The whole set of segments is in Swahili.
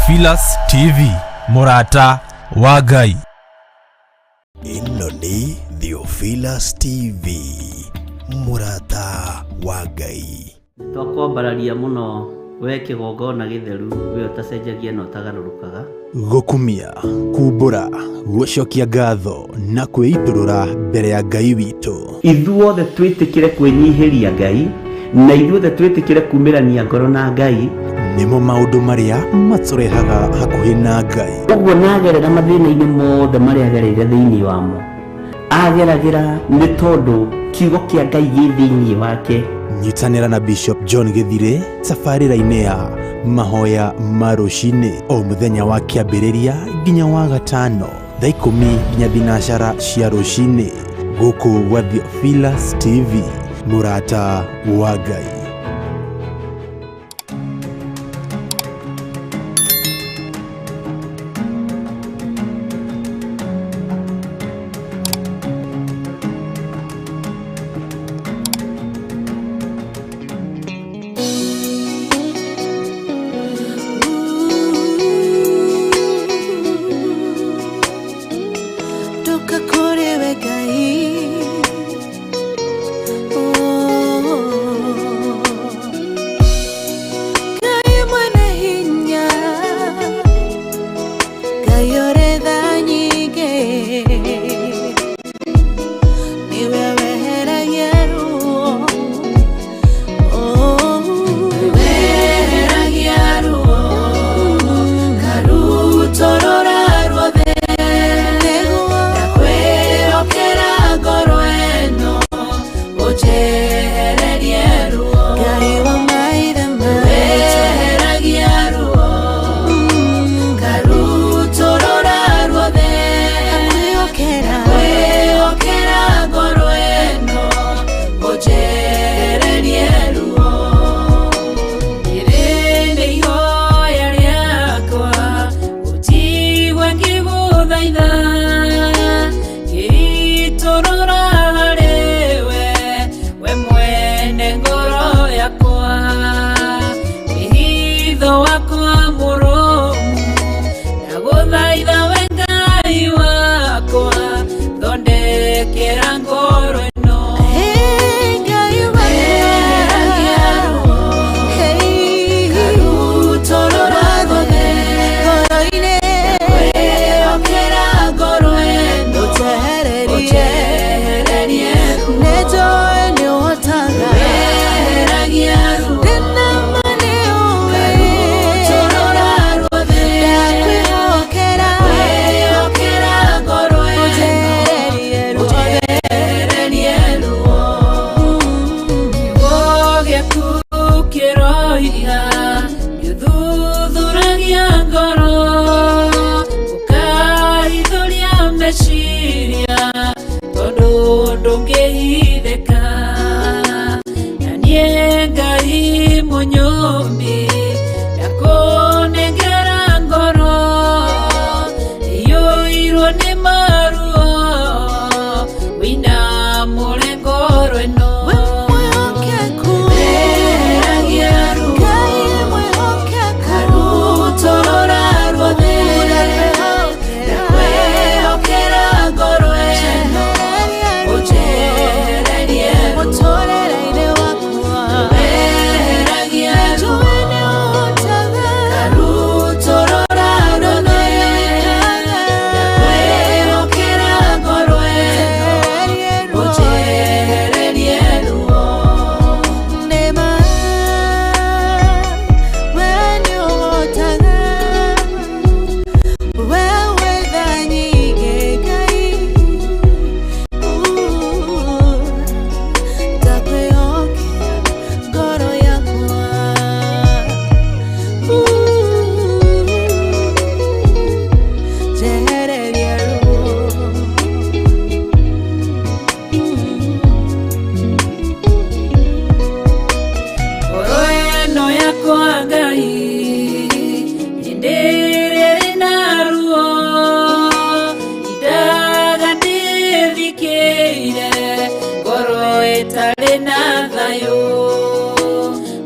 Theophilus TV, Murata wa Ngai. Ino ni Theophilus TV, Murata wa Ngai. Twakwambararia muno we kigongona githeru we utacenjagia no tagarurukaga Gukumia, kumbura, gucokia ngatho na kwiiturura mbere ya Ngai witu. Ithuothe twitikire kwinyihiria Ngai na ithuothe twitikire kumirania ngoro na Ngai nimo maundu maria maturehaga hakuhi na Ngai. Uguo nagerera mathina-ini mothe maria agereire thiini wamo ageragira ni tondu kiugo kia Ngai gi thiini wake. Nyitanira na Bishop John Githire tafarira-ini ya mahoya marucini o muthenya wa kiambiriria nginya wa gatano thaa 10 nginya thinacara cia rucini guku gwa Theophilus TV, Murata wa Ngai.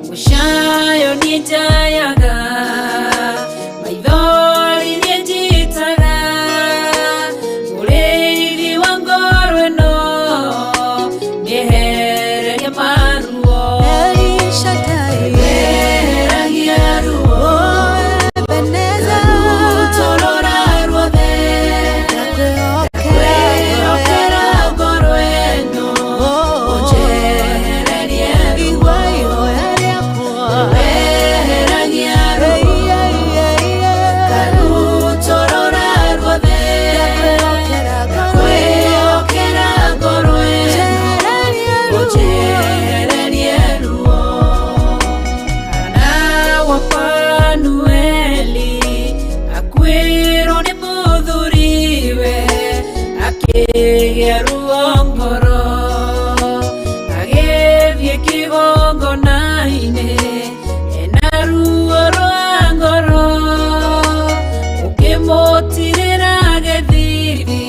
Mushayo ni jayaga maitho akĩgĩa ruo ngoro agĩthiĩ kĩgongona-inĩ ena ruo rwa ngoro ũkĩmũtirĩra gĩthiri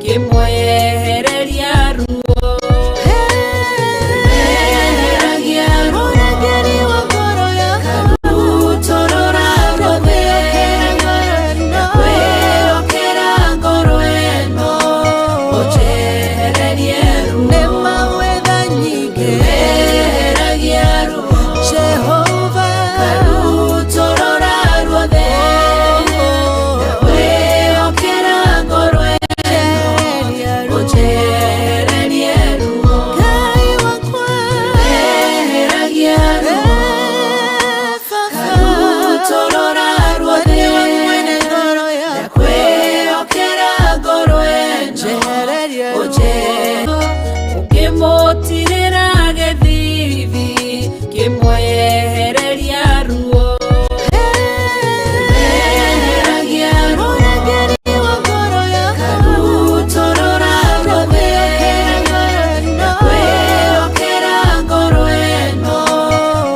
kĩmwehereria ruo eheragia mũrangĩri wa ngoro yakwa karutorora ruothe na kwĩokera ngoro ĩno ũnjehererie ruo nĩ mawetha nyingĩ eheragia ruo Jehova karutorora ruothe na kwĩokera ngoro ĩno ũnjehererie ruo Ngai wakwa eheragia ruo karutorora ruothe na kwĩokera ngoro ĩno ũkĩmũtirĩra gĩthithi kĩmwehereria ruo eheragia ruo karutorora ruothe na kwĩokera ngoro ĩno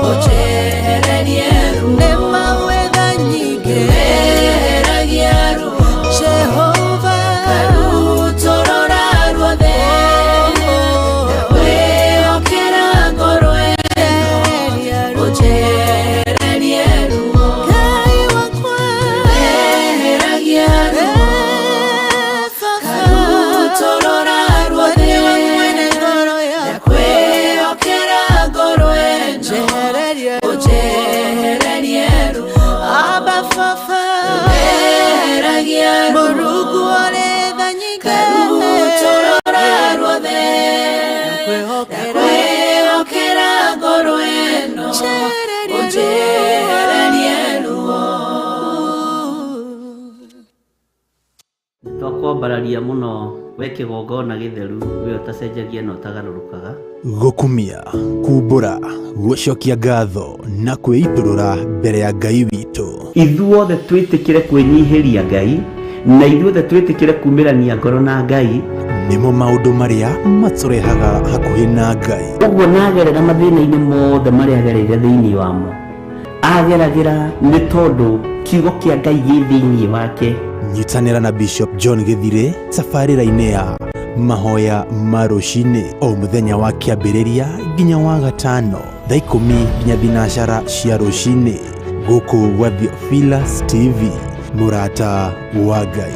ũnjehererie ruo nĩ mawetha nyingĩ eheragia ruo Jehova karutorora ruothe na kwĩokera ngoro ĩno ũnjehererie ruo Ngai wakwa eheragia ruo karutorora ruothe na kwĩokera ngoro ĩno ũnjehererie ruo Aba Baba eheragia ruo Mũrungu ũrĩ tha nyingĩ karutorora ruothe na kwĩokera ngoro ĩno ũnjehererie ruo Twakwambararia mũno we kĩgongona gĩtheru we ũtacenjagia na ũtagarũrũkaga gũkumia kumbũra gũcokia ngatho na kwĩitũrũra mbere ya Ngai witũ ithuothe twĩtĩkĩre kwĩnyihĩria Ngai na ithuothe twĩtĩkĩre kumĩrania ngoro na Ngai nĩmo maũndũ marĩa matũrehaga hakuhĩ na Ngai ũguo nagerera mathĩna-inĩ mothe marĩa agereire thĩinĩ wamo ageragĩra nĩ tondũ kiugo kĩa Ngai gĩ thĩinĩ wake nyitanĩra na Bishop John Gĩthire tabarĩra-inĩ ya mahoya ma rũcinĩ o mũthenya wa kĩambĩrĩria nginya wa gatano thaa 10 nginya thinacara cia rũcinĩ gũkũ gwa Theophilus TV mũrata wa Ngai.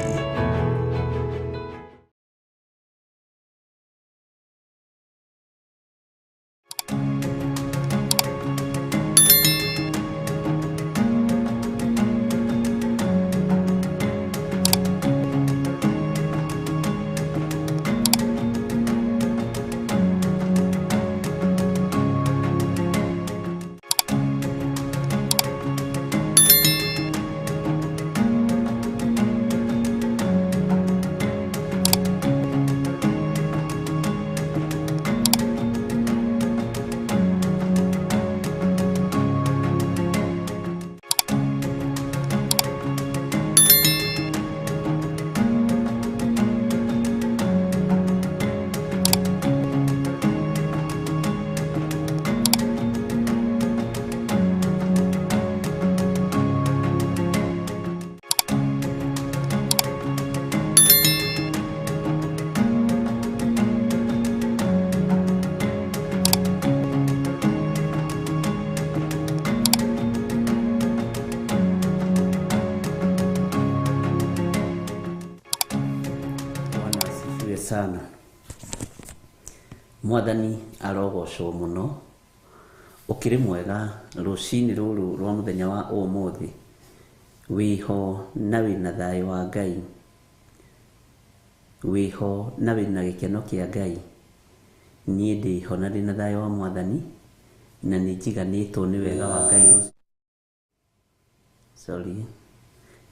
Sana mwathani arogocwo muno ukiri mwega rucinĩ rũrũ rwa mũthenya wa ũmũthĩ wiho na wĩna thayũ wa Ngai wiho na wĩna gĩkeno kĩa Ngai niĩ ndĩho na ndĩna thayũ wa mwathani na nĩnjiganĩtwo nĩ wega wa Ngai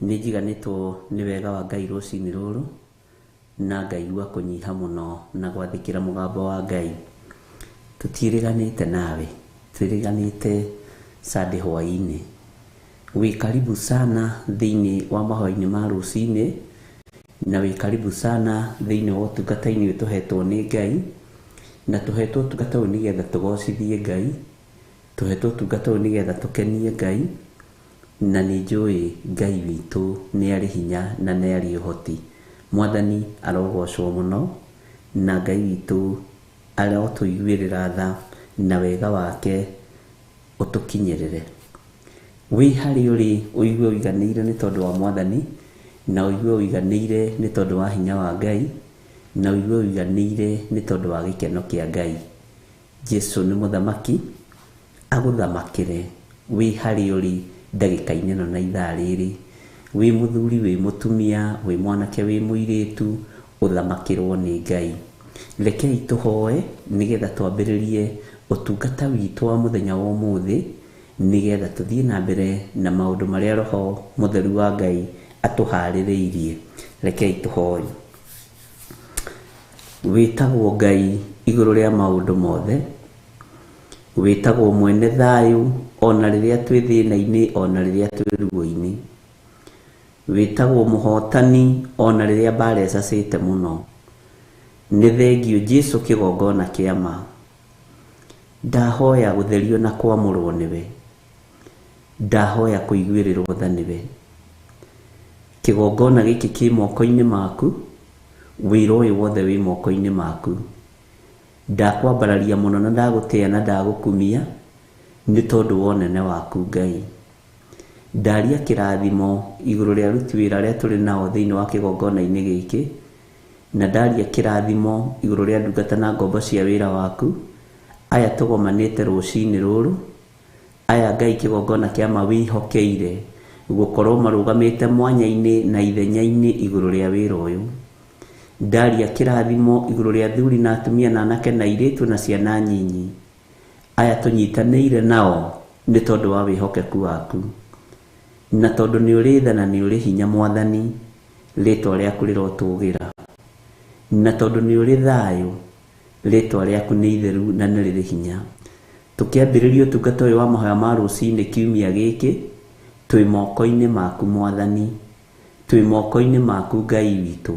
nĩnjiganĩtwo nĩ wega wa Ngai rũcinĩ rũrũ na ngaigua kũnyiha mũno na gwathĩkĩra mũgambo wa Ngai tũtiĩrĩganĩte nawe twĩrĩganĩte Sunday hwaĩ-inĩ wĩ karibu sana thĩinĩ wa mahoya-inĩ ma rũcinĩ na wĩ karibu sana thĩinĩ wa ũtungata-inĩ ũyũ tũhetwo nĩ Ngai, na tũhetwo ũtungata ũyũ nĩgetha tũgocithie Ngai, tũhetwo ũtungata ũyũ nĩgetha tũkenie Ngai, na nĩ njũĩ Ngai witũ nĩ arĩ hinya na nĩ arĩ ũhoti. Mwathani arogocwo mũno, na Ngai witũ arotũiguĩrĩra tha na wega wake ũtũkinyĩrĩre. Wĩ harĩ ũrĩ ũigue ũiganĩire nĩ tondũ wa Mwathani, na ũigue ũiganĩire nĩ tondũ wa hinya wa Ngai, na ũigue ũiganĩire nĩ tondũ wa gĩkeno kĩa Ngai. Jesũ nĩ mũthamaki, agũthamakĩre wĩ harĩ ũrĩ ndagĩka-inĩ ĩno na ithaa rĩrĩ. Wĩ mũthuri, wĩ mũtumia, wĩ mwanake, wĩ mũirĩtu, ũthamakĩrwo nĩ Ngai. Rekei tũhoe nĩgetha twambĩrĩrie ũtungata witũ wa mũthenya wa ũmũthĩ, nĩgetha tũthiĩ na mbere na maũndũ marĩa Roho Mũtheru wa Ngai atũharĩrĩirie. Rekei tũhoe. Wĩtagwo Ngai igũrũ rĩa maũndũ mothe, wĩtagwo mwene thayũ ona rĩrĩa twĩ thĩna-inĩ, ona rĩrĩa twĩ ruo-inĩ. Wĩtagwo mũhotani ona rĩrĩa mbara ĩcacĩte mũno. Nĩ thengio Jesũ kĩgongona kĩa ma. Ndahoya gũtherio na kwamũrwo nĩwe, ndahoya kũiguĩrĩrwo tha nĩwe. Kĩgongona gĩkĩ kĩ moko-inĩ maku, wĩra ũyũ wothe wĩ moko-inĩ maku. Ndakwambararia mũno na ndagũtĩĩa na ndagũkumia nĩ tondũ wa ũnene waku Ngai. Ndaria kĩrathimo igũrũ rĩa aruti wĩra arĩa tũrĩ nao thĩinĩ wa kĩgongona-inĩ gĩkĩ, na ndaria kĩrathimo igũrũ rĩa ndungata na ngombo cia wĩra waku, aya tũgomanĩte rũcinĩ rũrũ, aya Ngai kĩgongona kĩa ma wĩhokeire gũkorwo marũgamĩte mwanya-inĩ na ithenya-inĩ igũrũ rĩa wĩra ũyũ. Ndaria kĩrathimo igũrũ rĩa athuri na atumia na anake na airĩtu na ciana nyinyi, aya tũnyitanĩire nao nĩ tondũ wa wĩhokeku waku, na tondũ nĩ ũrĩ tha na nĩ ũrĩ hinya Mwathani, rĩtwa rĩaku rĩrotũgĩra, na tondũ nĩ ũrĩ thayũ, rĩtwa rĩaku nĩ itheru na nĩ rĩrĩ hinya. Tũkĩambĩrĩria ũtungata ũyũ wa mahoya ma rũcinĩ kiumia gĩkĩ, twĩ moko-inĩ maku Mwathani, twĩ moko-inĩ maku Ngai witũ,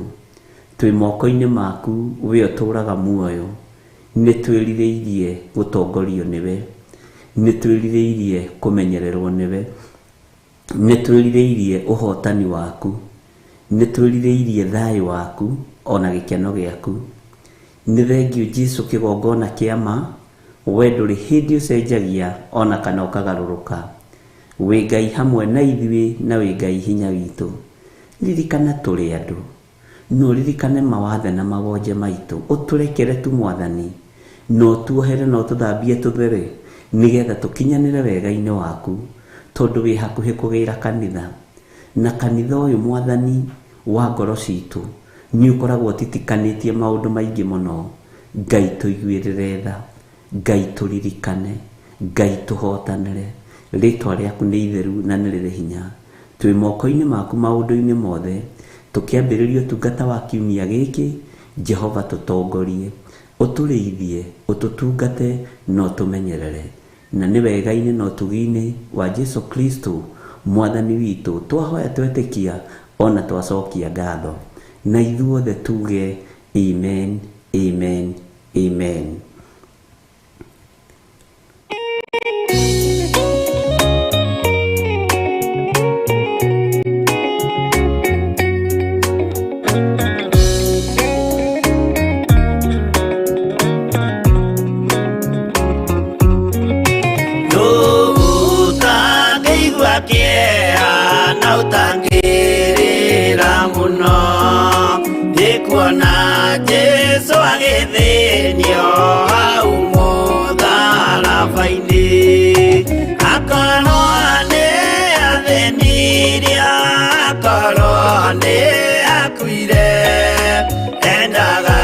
twĩ moko-inĩ maku we ũtũũraga muoyo. Nĩ twĩrirĩirie gũtongorio nĩwe, nĩ twĩrirĩirie kũmenyererwo nĩwe, nĩ twĩrirĩirie ũhotani waku, nĩ twĩrirĩirie thayũ waku ona gĩkeno gĩaku. Nĩ thengio Jesũ kĩgongona kĩa ma, we ndũrĩ hĩndĩ ũcenjagia ona kana ũkagarũrũka. Wĩ Ngai hamwe na ithuĩ na wĩ Ngai hinya witũ. Ririkana tũrĩ andũ, no ririkane mawathe na magonje maitũ, ũtũrekere tu Mwathani, no tuohere no tũthambie tũthere, nĩgetha tũkinyanĩre wega-inĩ waku, tondũ wĩ hakuhĩ kũgĩra kanitha. Na kanitha ũyũ Mwathani wa ngoro citũ nĩ ũkoragwo titikanĩtie maũndũ maingĩ mũno. Ngai tũiguĩrĩre tha, Ngai tũririkane, Ngai tũhotanĩre, rĩtwa rĩaku nĩ itheru na nĩ rĩrĩ hinya. Twĩ moko-inĩ maku maũndũ-inĩ mothe, tũkĩambĩrĩria ũtungata wa kiumia gĩkĩ. Jehova tũtongorie, ũtũrĩithie, ũtũtungate na ũtũmenyerere, na nĩ wega-inĩ na ũtugi-inĩ wa Jesũ Kristo Mwathani witũ twahoya twetĩkia ona twacokia ngatho, na ithuothe tuge amen, amen, amen. Utangirira muno ndikuona Jesu agithinio hau mũtharaba-inĩ, akorwo nĩ athĩnirie, akorwo nĩ akuire, endaga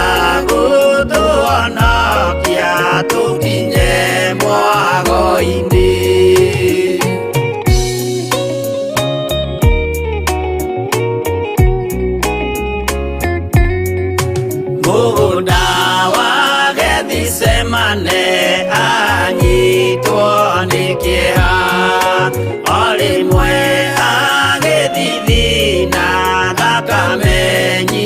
gũtũhonokia tũkinye mwago-inĩ. Semane anyitwo nĩ kĩeha, o rĩmwe agĩthithina thakame nyingĩ.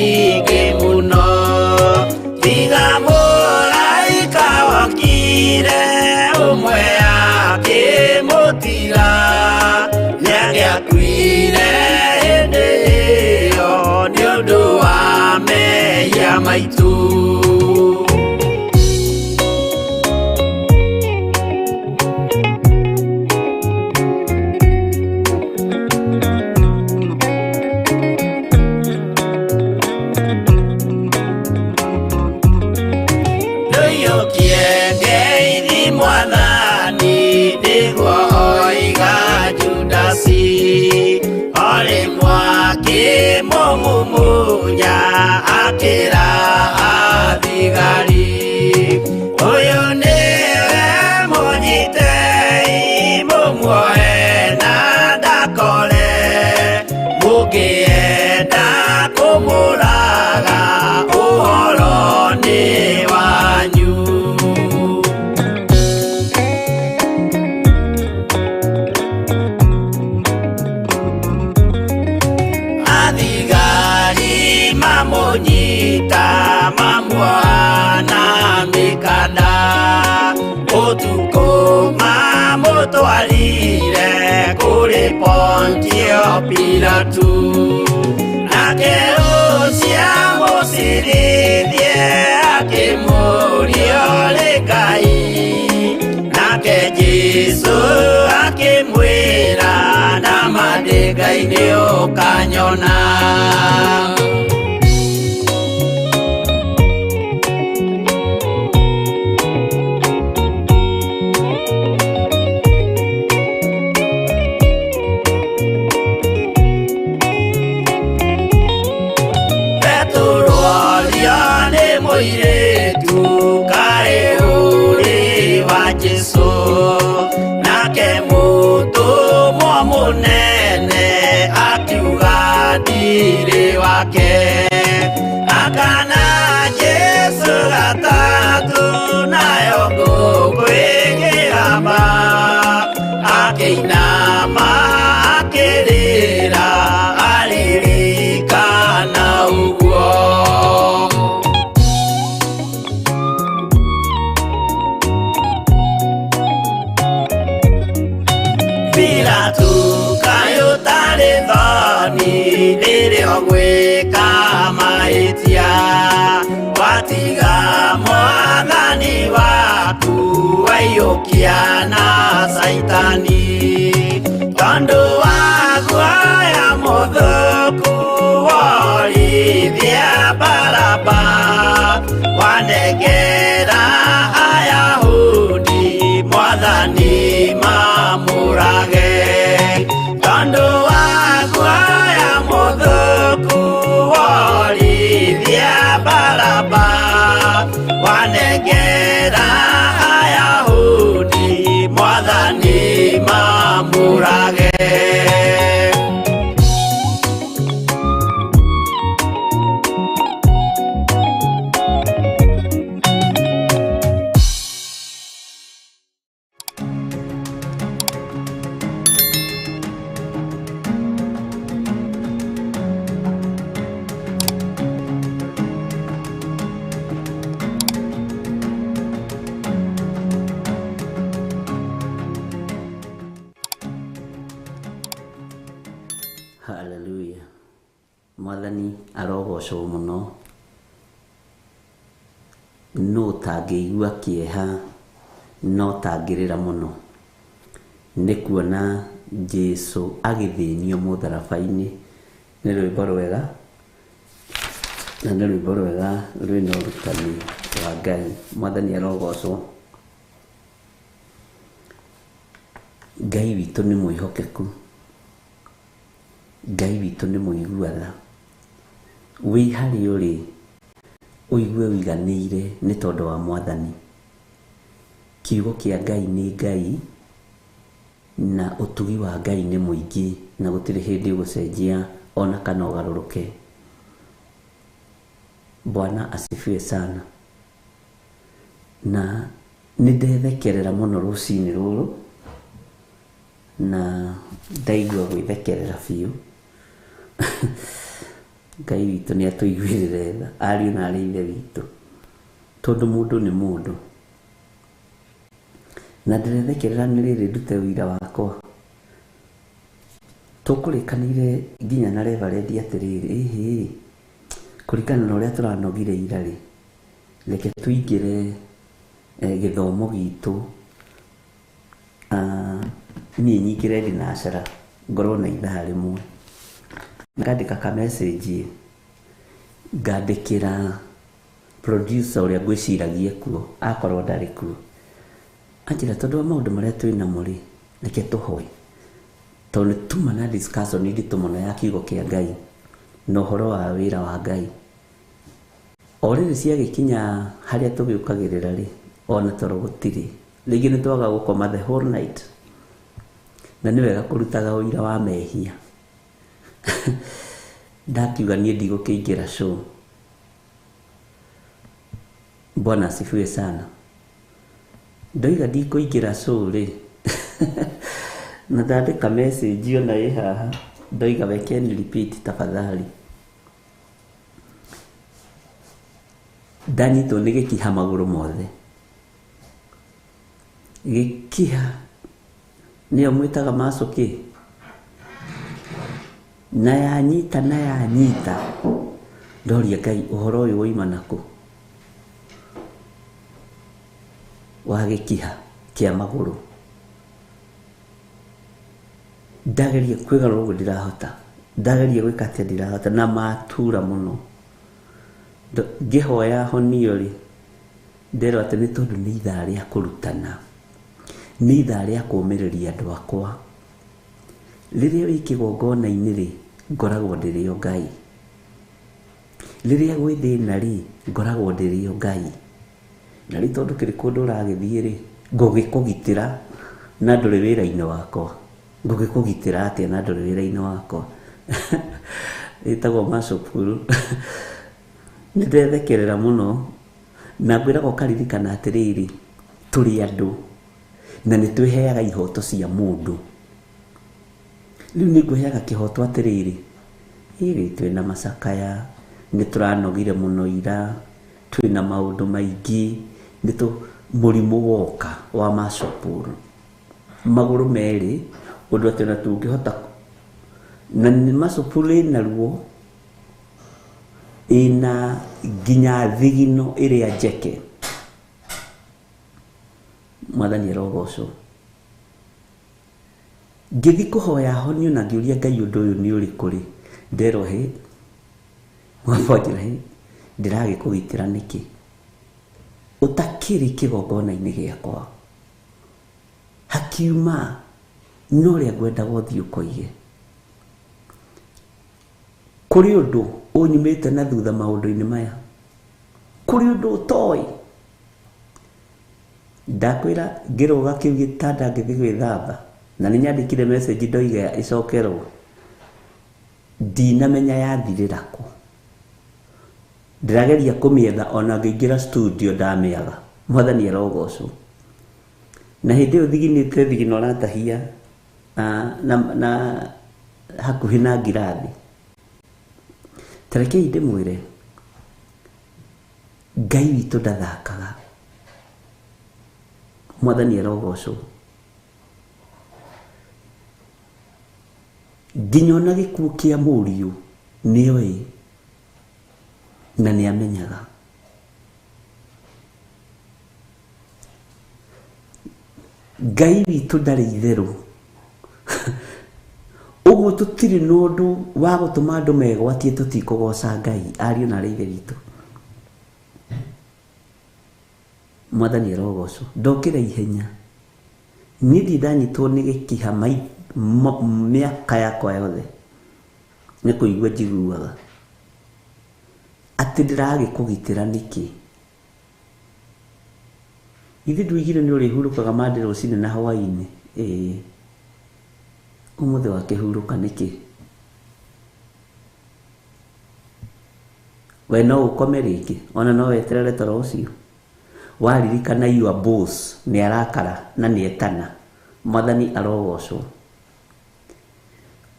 maitu. Mumunya akira athigari uyu niwe munyitei mumuoe na ndakore mukienda kumuraga uhoro ni wanyu. Mamunyita mamwana mikanda utuko mamutwarire kuri Pontio Pilatu nake ucia musirithie akimuria uri Ngai nake Jesu akimwira na mandingai-ini ukanyona. Nake mutumwa munene akiuga ndiri wake akana Jesu gatatu nayo ngũkwĩgĩrama akĩinama akĩrĩra aririkana ũguo. Pilatu kayo tari thoni rĩrĩa gwĩka mahĩtia watiga mwathani waku waiyũkia na Saitani tondũ wa guoya mũthũku worithia Baraba wanengera Ayahudi mwathani mamurage tondũ wa guoya mũthũku worithia Baraba wanengera Ayahudi mwathani mamurage. Hallelujah. Mwathani arogocwo muno no tangĩigua kĩeha no tangĩrĩra muno nĩ kuona Jesu agĩthĩnio mũtharaba-inĩ. Nĩ rwĩmbo rwega na nĩ rwĩmbo rwega rwĩna ũrutani wa Ngai. Mwathani arogocwo. Ngai witũ nĩ mwĩhokeku, Ngai witũ nĩ mũiguaga. Wĩ harĩa ũrĩ ũigue wiganĩire nĩ tondũ wa Mwathani. Kiugo kĩa Ngai nĩ Ngai na ũtugi wa Ngai nĩ mũingĩ na gũtirĩ hĩndĩ ũgũcenjia ona kana ũgarũrũke. Bwana asifiwe sana. Na nĩndethekerera mũno rũcinĩ rũrũ na ndaigua gwĩthekerera biũ. Ngai witũ nĩ atũiguĩrĩre tha, ariũ na arĩ ithe witũ, tondũ mũndũ nĩ mũndũ. Na ndĩrethekerera nĩ rĩrĩ ndute wĩra wakwa. Tũkũrĩkanĩire nginya na Reverend atĩrĩrĩ, ĩhĩ Kũringana na ũrĩa tũranogire ira rĩ, reke tũingĩre gĩthomo gitũ. Niĩ nyingĩre thinacara ngorwo na ithaa rĩmwe, ngandĩka ka message, ngandĩkĩra producer ũrĩa ngwĩciragia kuo akorwo ndarĩ kuo, anjĩra tondũ wa maũndũ marĩa twĩ namo rĩ, reke tũhoe, tondũ tuma na discussion nditũ mũno ya kiugo kĩa Ngai na ũhoro wa wĩra wa Ngai. O rĩrĩ ciagĩkinya harĩa tũgĩũkagĩrĩra rĩ, ona toro gũtirĩ, rĩngĩ nĩ twaga gũkoma the whole night, na nĩ wega kũrutaga ũira wa mehia. Ndakiuga niĩ ndigũkĩingĩra show. Bwana asifiwe sana. Ndoiga ndikũingĩra show rĩ, na ndandĩka message ona ĩ haha, ndoiga wekeni repeat tafadhali. Ndanyitwo nĩ gĩkiha magũrũ mothe. Gĩkiha nĩyo mwĩtaga macoki, na yanyita. Ndoria Ngai, ũhoro ũyũ woima nakũ? Wa gĩkiha kĩa magũrũ. Ndageria kwĩgarũra ũguo ndirahota, ndageria gwĩka atĩa ndirahota, na matura mũno. Ngĩhoya honio rĩ, nderwo atĩ nĩ tondũ nĩ ithaa rĩa kũrutana, nĩ ithaa rĩa kũũmĩrĩria andũ akwa. Rĩrĩa wĩ kĩgongona-inĩ rĩ, ngoragwo ndĩrĩo Ngai. Rĩrĩa gwĩ thĩna rĩ, ngoragwo ndĩrĩo Ngai. Na rĩ tondũ kĩrĩ kũndũ ũragĩthiĩ rĩ, ngũgĩkũgitĩra na ndũrĩ wĩra-inĩ wakwa. Ngũgĩkũgitĩra atĩa na ndũrĩ wĩra-inĩ wakwa? Ĩtagwo macukuru. Nĩ ndethekerera mũno, na ngwĩragwo karirikana atĩrĩrĩ, tũrĩ andũ na nĩ twĩheaga ihoto cia mũndũ. Rĩu nĩ ngwĩheaga kĩhoto atĩrĩrĩ, ĩrĩ twĩna macakaya, nĩ tũranogire mũno ira, twĩna maũndũ maingĩ, mũrimũ woka wa macukuru, magũrũ merĩ, ũndũ atĩ na tũngĩhota, na nĩ macukuru ĩnaruo, ĩna nginya thigino ĩrĩa njeke. Mwathani arogocwo. Ngĩthi kũhoya honio na ngĩũria Ngai ũndũ ũyũ nĩ ũrĩkũ rĩ, nderwo hĩ, mwambonjera hĩ, ndĩragĩkũgitĩra nĩkĩ? Ũtakĩrĩ kĩgongona-inĩ gĩakwa. Hakiuma no ũrĩa ngwendaga ũthiĩ ũkoige. Kũrĩ ũndũ ũnyumĩte na thutha maũndũ-inĩ maya, kũrĩ ũndũ ũtoĩ. Ndakwĩra ngĩrũga kĩu gĩtanda ngĩthiĩ gwĩthamba, na nĩ nyandĩkire message ndoiga ĩcokerwo, ndinamenya yathirĩra kũ. Ndĩrageria kũmĩetha ona ngĩingĩra studio ndamĩaga. Mwathani arogocwo. Na hĩndĩ ĩyo thiginĩte thigino ratahia na hakuhĩ na ngirathi. Tarekei ndĩmwĩre, Ngai witũ ndathakaga. Mwathani arogocwo. Nginya ona gĩkuũ kĩa mũriũ nĩoĩ na nĩ amenyaga. Ngai witũ ndarĩ itherũ. Ũguo tũtirĩ na ũndũ wa gũtũma andũ megwatie tũtikũgoca Ngai, ariũ na arĩ ithe witũ. Mwathani arogocwo. Ndokĩra ihenya. Niĩ ndanyitwo nĩ gĩkiha mĩaka yakwa yothe, nĩ kũigua njiguaga atĩ ndĩragĩkũgitĩra nĩkĩ? Ithe ndũigire nĩ ũrĩhurũkaga mandĩ rũcinĩ na hwaĩ-inĩ? Ũmũthĩ wakĩhurũka nĩkĩ? We no ũkome rĩngĩ, ona no weterere toro ũcio. Waririkana your boss nĩ arakara na nĩ etana. Mwathani arogocwo.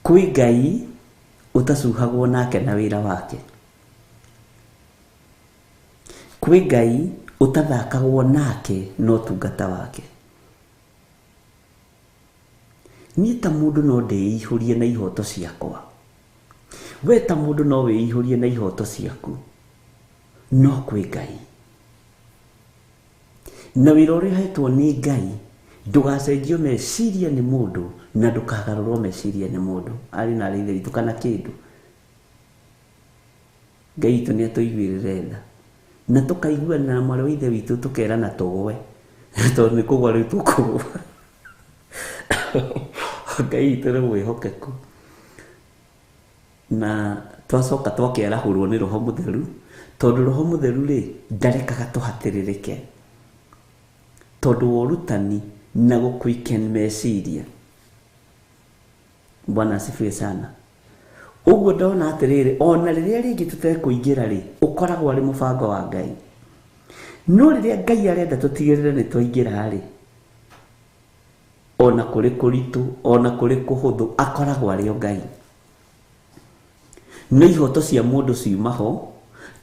Kwĩ Ngai ũtacuhagwo nake na wĩra wake. Kwĩ Ngai ũtathakagwo nake no tungata wake. Niĩ ta mũndũ no ndĩihũrie na ihoto ciakwa. we ta mundu no wiihurie na ihoto ciaku no kwi Ngai na wira uria hetwo ni Ngai ndugacenjio meciria ni mundu na ndukagarurwo meciria ni mundu ari na ri thitu kana kindu Ngai tu ni atuiguirire tha na tukaiguana na mwarĩ wa ithe witũ tukerana tũgwe tondũ nĩ kũgwa rĩu tũkũgwa Ngai witũ nĩ mwĩhokeku na twacoka twakĩarahũrwo nĩ Roho Mũtheru tondũ Roho Mũtheru rĩ ndarekaga tũhatĩrĩrĩke tondũ wa ũrutani na gũkũikia meciria. Bwana asifiwe sana. Uguo ndona atiriri ona riria ringi tutekũingĩra rĩ ũkoragwo arĩ mũbango wa Ngai no riria Ngai arenda tutigĩrĩre nĩ twaingĩra rĩ ona kũrĩ kũritũ ona kũrĩ kũhũthũ akoragwo arĩ o Ngai. No ihoto cia mũndũ ciumaho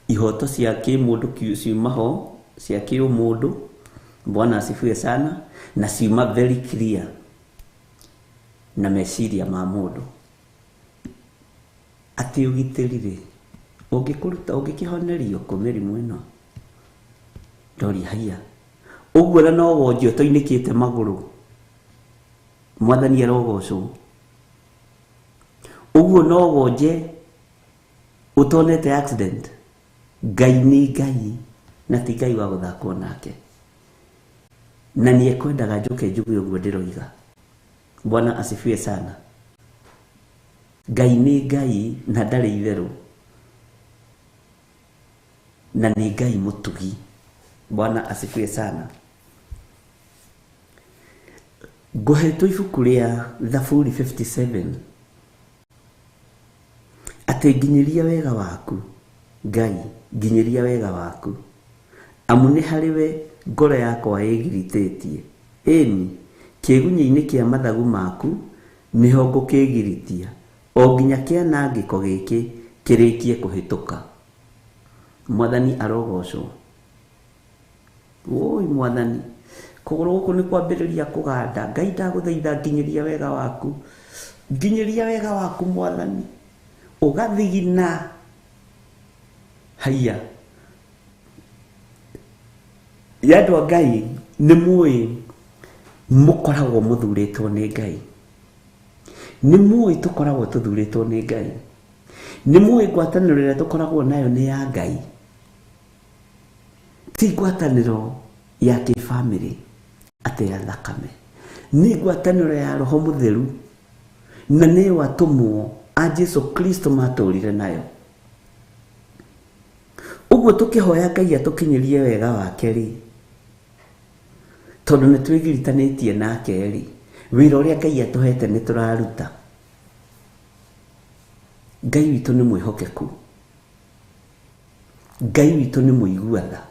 ihoto cia kĩmũndũ ciumaho cia kĩũmũndũ. Bwana asifiwe sana. Na ciuma very clear na meciria ma mũndũ ati ugitĩri rĩ ũngĩkũruta ũngĩkĩhonerio kũ mĩrimũ ĩno ndori haiya ũguo na no wonje ũtoinĩkĩte magũrũ Mwathani arogocwo ũguo no wonje ũtonete accident Ngai nĩ Ngai na ti Ngai wa gũthakwo nake na nĩ ekwendaga njoke njuge ũguo ndĩroiga. Bwana asifiwe sana. Ngai nĩ Ngai na ndarĩ itherũ na nĩ Ngai mũtugi. Bwana asifiwe sana. Ngohetwo ibuku rĩa Thaburi 57 atĩ nginyĩria wega waku Ngai nginyĩria wega waku amu nĩ harĩ we ngoro yakwa ĩgiritĩtie ĩni kĩgunyĩ-inĩ kĩa mathagu maku nĩho ngũkĩgiritia o nginya kĩanangĩko gĩkĩ kĩrĩkie kũhĩtũka. Mwathani arogocwo. Woi Mwathani kũgũrũ gũkũ nĩ kwambĩrĩria kũganda. Ngai ndagũthaitha nginyĩria wega waku nginyĩria wega waku Mwathani ũgathigina haiya yandũ a Ngai nĩ mũĩ mũkoragwo mũthurĩtwo nĩ Ngai nĩ mũĩ tũkoragwo tũthurĩtwo nĩ Ngai nĩ mũĩ ngwatanĩro ĩrĩa tũkoragwo nayo nĩ ya Ngai ti ngwatanĩro ya kĩbamĩrĩ atĩ ya thakame nĩ ngwatanĩro ya Roho Mũtheru na nĩ watũmwo a Jesu Kristo matũrire nayo. Ũguo tũkĩhoya Ngai atũkinyĩrie wega wake rĩ tondũ nĩ twĩgiritanĩtie nake rĩ wĩra ũrĩa Ngai atũhete nĩ tũraruta. Ngai witũ nĩ mwĩhokeku. Ngai witũ nĩ mũiguatha.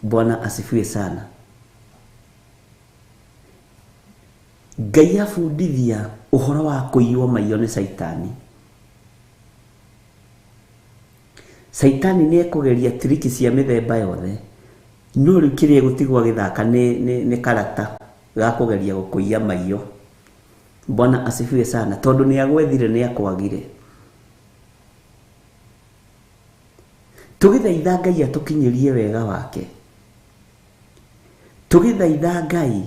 Bwana asifiwe sana. Ngai abundithia ũhoro wa kũiywo maiyo nĩ Saitani. Saitani nĩ ekũgeria triki cia mĩthemba yothe no rĩu kĩrĩa gũtigwo gĩthaka nĩ karata ga kũgeria gũkũiya maiyo. Bwana asifiwe sana tondũ nĩ agwethire nĩ akwagire. Tũgĩthaitha Ngai atũkinyĩrie wega wake tũgĩthaitha Ngai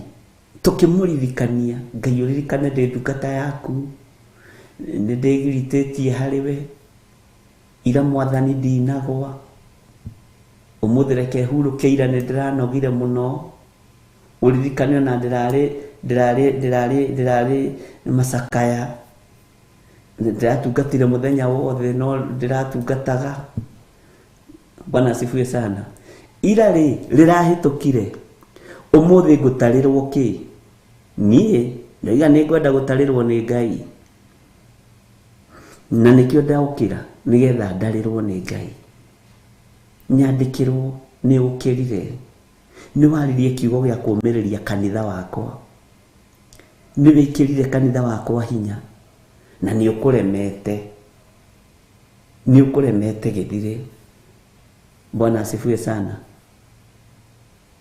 tũkĩmũririkania Ngai ũririkane ndĩ ndungata yaku nĩ ndĩgiritĩtie harĩ we ira Mwathani ndinagwa ũmũthĩ reke hurũke ira nĩ ndĩranogire mũno ũririkane ona ndĩrarĩ macakaya ndĩratungatire mũthenya wothe no ndĩratungataga. Bwana asifiwe sana. Ira rĩrahĩtũkire ũmũthĩ ngũtarĩrwo kĩ niĩ ndaiga nĩ ngwenda gũtarĩrwo nĩ Ngai na nĩkĩo ndaũkĩra nĩgetha ndarĩrwo nĩ Ngai. Nyandĩkĩrwo nĩ ũkĩrire nĩ waririe kiugo gĩa kũũmĩrĩria kanitha wakwa nĩ wĩkĩrire kanitha wakwa hinya na nĩ ũkũremete gĩthire. Bwana asifiwe sana.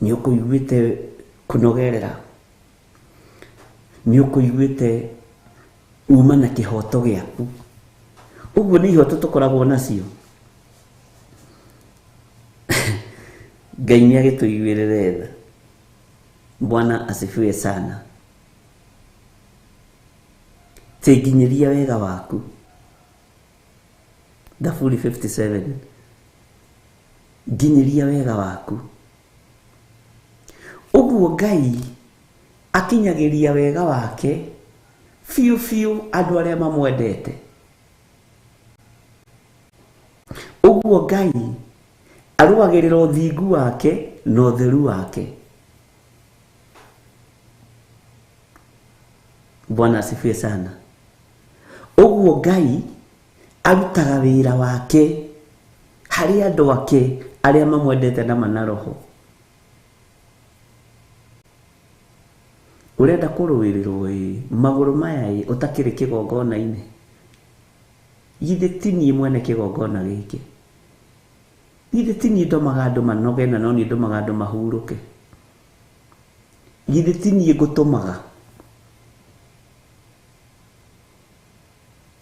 Nĩ ũkũiguĩte kũnogerera nĩ ũkũiguĩte uma na kĩhoto gĩaku Uguo ni ihoto tukoragwo nacio. Ngai nĩ agĩtũiguĩrĩra tha. Bwana asifiwe sana. Teginyeria wega waku. Dafuri 57. Ginyeria wega waku. Uguo Ngai akinyagiria wega wake fiu andu aria mamwendete. Uguo Ngai arũagĩrĩra ũthingu wake na ũtheru wake. Bwana asifiwe sana. Uguo Ngai arutaga wĩra wake harĩ andũ ake arĩa mamwendete na manaroho. Urenda kũrũĩrĩrwo magũrũ maya ũtakĩrĩ kĩgongona-inĩ. Githĩ ti niĩ mwene kĩgongona gĩkĩ? Githĩ ti niĩ ndomaga andũ manoge na no niĩ ndomaga andũ mahurũke? Githĩ ti niĩ ngũtũmaga?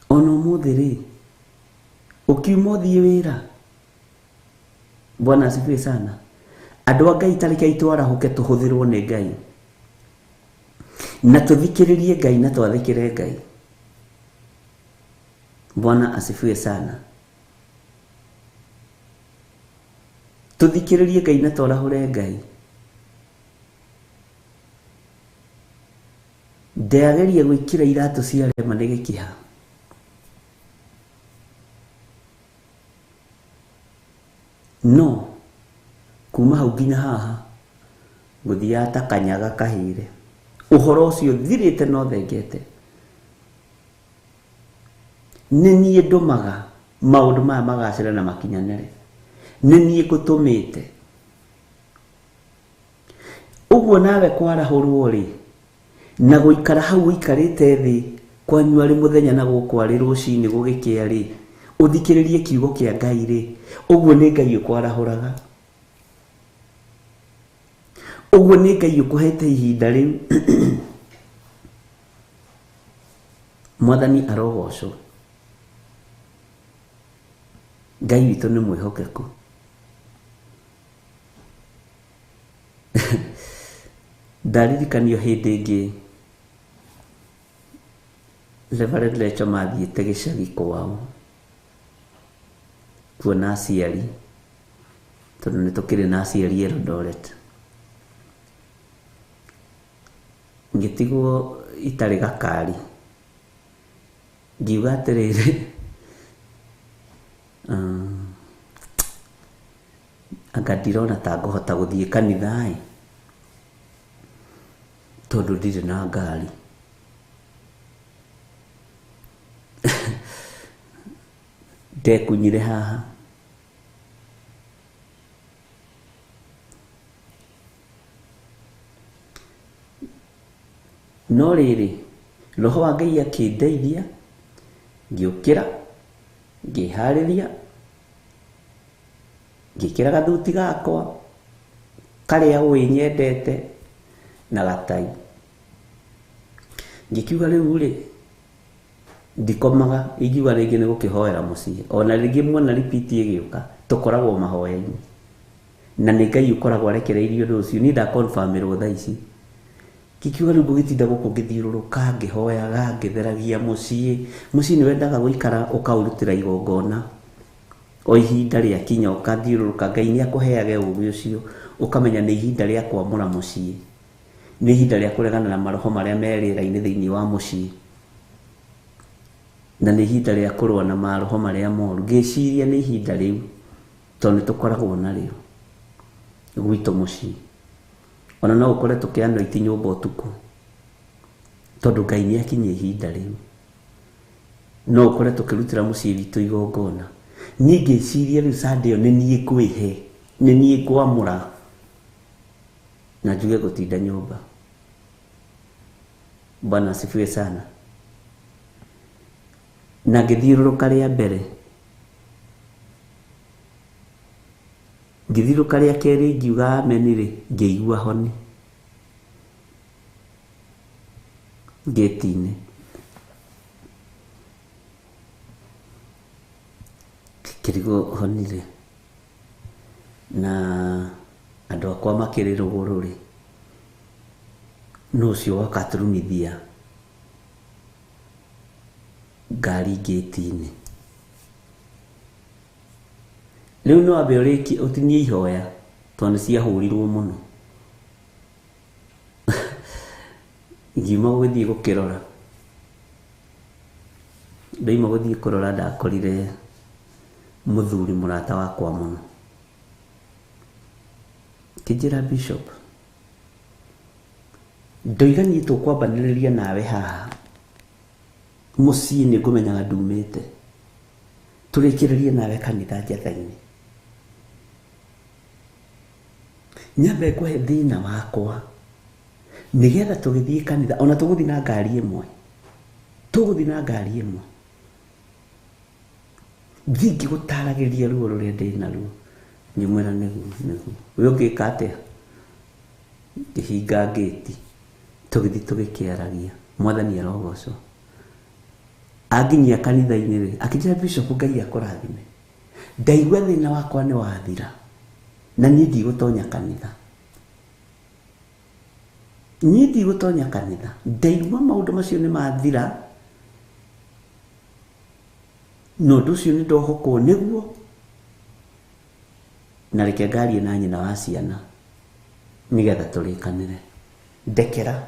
Ona ũmũthĩ rĩ, ũkiuma ũthiĩ wĩra. Bwana asifiwe sana. Andũ a Ngai tarĩke itwarahũke tũhũthĩrwo nĩ Ngai. Na tuthikiririe Ngai na twathikire Ngai. Bwana asifiwe sana. Tuthikiririe Ngai na twarahure Ngai. Ndeageria gwĩkĩra iratũ cia rema nĩ gĩkĩha. No kuma hau nginya haha gũthiaga ta kanyaga kahĩre. Uhoro ucio thirĩte no thengete. Nĩ niĩ ndomaga maũndũ maya magacĩre na makinyanĩre. Nĩ niĩ ngũtũmĩte. Ũguo nawe kwarahũrwo rĩ, na gũikara hau ũikarĩte thĩ kwanyua rĩ mũthenya na gũkwarĩ rũcinĩ gũgĩkĩa rĩ, ũthikĩrĩrie kiugo kĩa Ngai rĩ, ũguo nĩ Ngai ũkwarahũraga. Uguo nĩ Ngai ũkũhete ihinda rĩu. Mwathani arogocwo. Ngai witũ nĩ mwĩhokeku. Ndaririkanio hĩndĩ ĩngĩ Reverend Lecho mathiĩte gĩcagi kwao kuona aciari, tondũ nĩ tũkĩrĩ na aciari Eldoret. Ngĩtigwo itarĩ gakari. Ngiuga atĩrĩrĩ, anga ndirona ta ngũhota gũthiĩ kanitha tondũ ndirĩ na ngari. Ndekunyire haha. No rĩrĩ, Roho wa Ngai akĩndeithia, ngĩũkĩra, ngĩharĩria, ngĩkĩra gathuti gakwa karĩa wĩnyendete na gatai. Ngĩkiuga rĩu rĩ, ndikomaga, ingiuga rĩngĩ nĩ gũkĩhoera mũciĩ. Ona rĩngĩ mwana repeat ĩgĩũka, tũkoragwo mahoya-inĩ. Na nĩ Ngai ũkoragwo arekereirie ũndũ ũcio. Niĩ ndakonfirmĩrwo thaa ici. Kikiuga rĩu ngũgĩtinda gũkũ ngĩthiũrũrũka ngĩhoyaga ngĩtheragia mũciĩ. Mũciĩ nĩ wendaga gũikara ũkaũrutĩra igongona. O ihinda rĩakinya ũkathiũrũrũka, Ngai nĩ akũheage ũũgĩ ũcio, ũkamenya nĩ ihinda rĩa kwamũra mũciĩ. Nĩ ihinda rĩa kũregana na maroho marĩa merĩra-inĩ thĩinĩ wa mũciĩ. Na nĩ ihinda rĩa kũrũa na maroho marĩa moru. Ngĩciria nĩ ihinda rĩu, tondũ nĩ tũkoragwo narĩo gwitũ mũciĩ. Ona no ũkore tũkĩanwo iti nyũmba ũtukũ, tondũ Ngai nĩ akinyia ihinda rĩu. No ũkore tũkĩrutĩra mũciĩ witũ igongona. Niĩ ngĩciria rĩu Sunday ĩyo nĩ niĩ ngwĩhe, nĩ niĩ ngwamũra, na njuge gũtinda nyũmba. Bwana asifiwe sana. Na ngĩthiũrũrũka rĩa mbere. Ngĩthiũrũrũka rĩa kerĩ ngiuga amen rĩ, ngĩigua honi gĩti-inĩ. tigo honire na andå akwa makä rä rå gå rå rä no å cio wakaturumithia ngari ngäti-inä rä u no ambe å rä ki å tinie ihoya tondå nä ciahå rirwo må no ngiuma gå gä thiä gå kä rora ndaima gå thiä kå rora ndakorire må thuri må rata wakwa må no kä njä ra Bishop ndoiganie tå kwambanä rä ria nawe haha må ciä nä ngå menyaga ndumä te tå rä kä rä rie nawe kanitha njatha-inä nyambe ngũhe thĩna wakwa nä getha tå gä thiä kanitha ona tå gå thiä na ngari ä mwe thingi gå taragä ria ruo rå rä a ndä naruo nyå mwä ra nä å å ngä ka atä ngä hinga ngäti tå gä thiä tå gä kä aragia mwathani arogocwo anginyia kanitha-inä rä akä njä ra Bishop Ngai akå rathime ndaigua thä na wakwa nä wathira na niä ndigå tonya kanitha ndaigua maå ndå macio nä mathira no ndå cio nä ndohokwo nä guo na reke ngarie na nyina wa ciana nä getha tå rä kanä re ndekera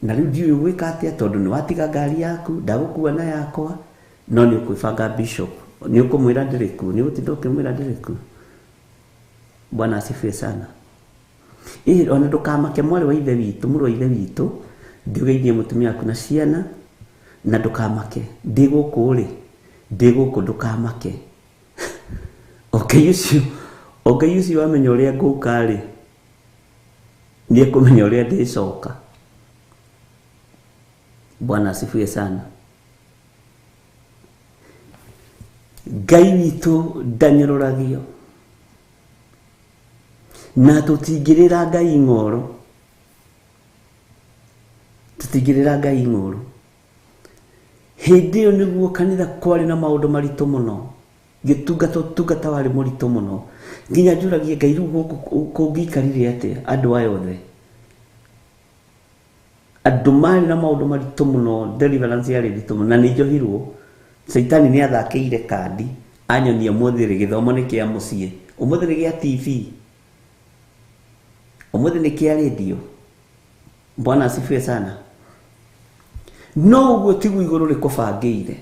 na rä u ndiå gwä ka atä a tondå nä watiga ngari yaku ndagå kua na yakwa no nä å kwä banga Bishop nä å kå mwä ra ndä rä ku nä å gå tinda å kä mwä ra ndä rä ku Bwana asifiwe sana ona ndå kamake mwarä wa ithe witå må rå wa ithe witå ndiugeinie må tumia waku na ciana na ndå kamake ndä gå kå rä ndä gå kå ndå kamake Ngai ucio wamenya å rä a ngå ka rä nä ekå menya å rä a ndä coka Bwana asifiwe sana Ngai witå ndanyå ragio na tå tingä rä ra Ngai ng'oro hĩndĩ ĩyo nĩguo kanitha kwarĩ na maũndũ maritũ mũno gĩtungata ũtungata warĩ mũritũ mũno nginya njũragie Ngai rĩu gũkũ kũngĩikarire atĩa andũ aya othe andũ marĩ na maũndũ maritũ mũno deliverance yarĩ nditũ mũno na nĩ njohirwo Saitani nĩ athakĩire kandi anyonia ũmũthĩ rĩ gĩthomo nĩ kĩa mũciĩ ũmũthĩ nĩ gĩa TV ũmũthĩ nĩ kĩa radio Bwana asifiwe sana no ũguo tiguo igũrũ rĩkũbangĩire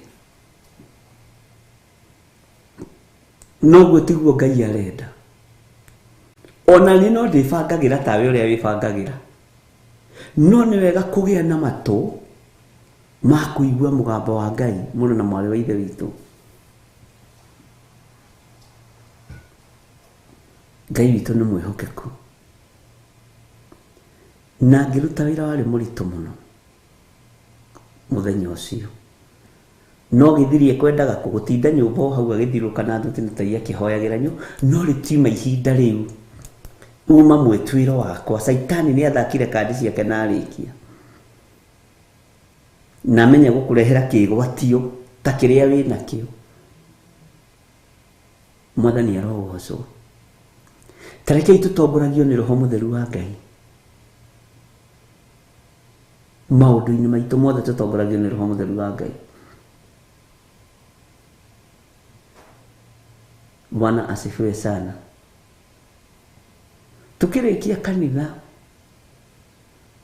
no ũguo tiguo Ngai arenda ona niĩ no ndĩbangagĩra tawe ũrĩa wĩbangagĩra no nĩ wega kũgĩa na matũ ma kũigua mũgambo wa Ngai mũrũ na mwarĩ wa ithe witũ Ngai witũ nĩ mwĩhokeku na ngĩruta wĩra warĩ mũritũ mũno mũthenya ũcio no gĩthirie kwendaga gũtinda nyũmba o hau agĩthirũka na thuti na tai akĩhoyagĩra no rĩtiuma ihinda rĩu uma mwĩtuĩro wakwa Saitani nĩ athakire kandi ciake na arĩkia na menya gũkũrehera kĩgwatio ta kĩrĩa wĩ nakĩo Mwathani arogocwo ta rekei tũtongoragio nĩ Roho Mũtheru wa Ngai maũndũ-inĩ maitũ mothe tũtongoragio nĩ Roho Mũtheru wa Ngai Bwana asifiwe sana tukĩrĩkia kanitha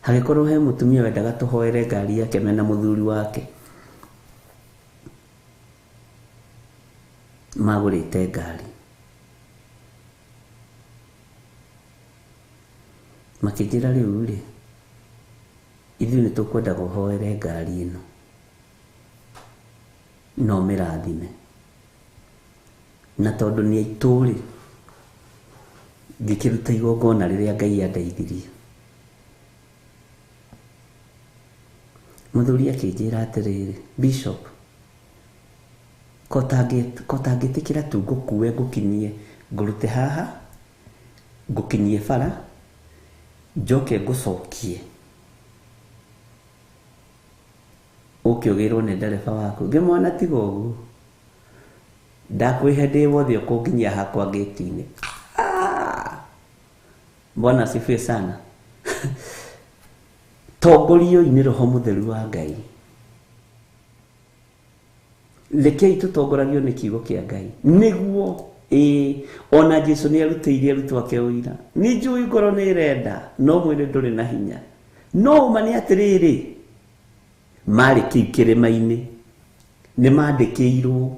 hagĩkorwo he mũtumia wendaga tũhoere ngari yake mena mũthuri wake magũrĩte ngari makĩnjĩra rĩu rĩ ithuĩ nĩ tũkwenda gũhoere ngari ĩno no mĩrathime na tondũ nĩ aitũ rĩ ngĩkĩruta igongona rĩrĩa Ngai andeithirie mũthuri akĩnjĩra atĩrĩrĩ Bishop ko tangĩtĩkĩra tu ngũkue ngũkinyie ngũrute haha ngũkinyie bara njoke ngũcokie ũkĩogĩrwo nĩ ndereba waku ngĩmwana tiga ũguo ndakwihende wothe ukunginya hakwa gate-ini. Bwana asifiwe sana. Tongorio ini Roho Mutheru wa Ngai. Rekei tutongoragio ni kiugo kia Ngai niguo ona Jesu ni arutĩire arutwo ake ũira. Ni njui ngoro ni irenda no mwĩrĩ ndũrĩ na hinya. No mani atiriri mari kĩrĩma-inĩ nĩ mandĩkĩirwo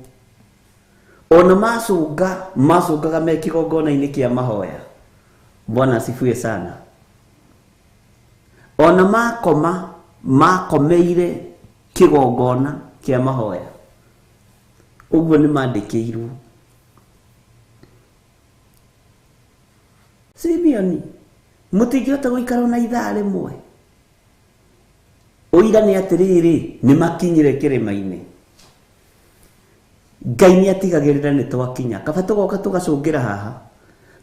ona macũngaga me kĩgongona-inĩ kĩa mahoya. Bwana asifiwe sana. Ona makomeire kĩgongona kĩa mahoya. Uguo nĩ mandĩkĩirwo. Simeoni mutingĩhota gũikara na ithaa rĩmwe. Ũira nĩ atĩrĩrĩ nĩ makinyire kĩrĩma-inĩ. Ngai nĩ atigagĩrĩra nĩ twakinya. Kaba tũgoka tũgacũngĩra haha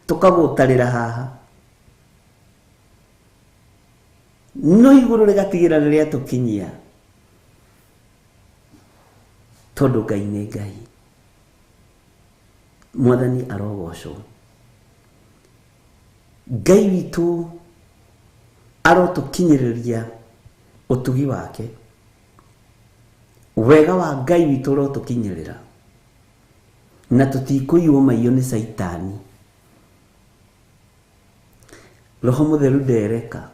tũkagũtarĩra haha no igũrũ rĩgatigĩra nĩ rĩatũkinyia. Tondũ Ngai nĩ Ngai. Mwathani arogocwo. Ngai witũ arotũkinyĩrĩria ũtugi wake. Wega wa Ngai witũ ũrotũkinyĩrĩra na tũtikũiywo maiyũ nĩ Saitani. Roho Mutheru ndereka.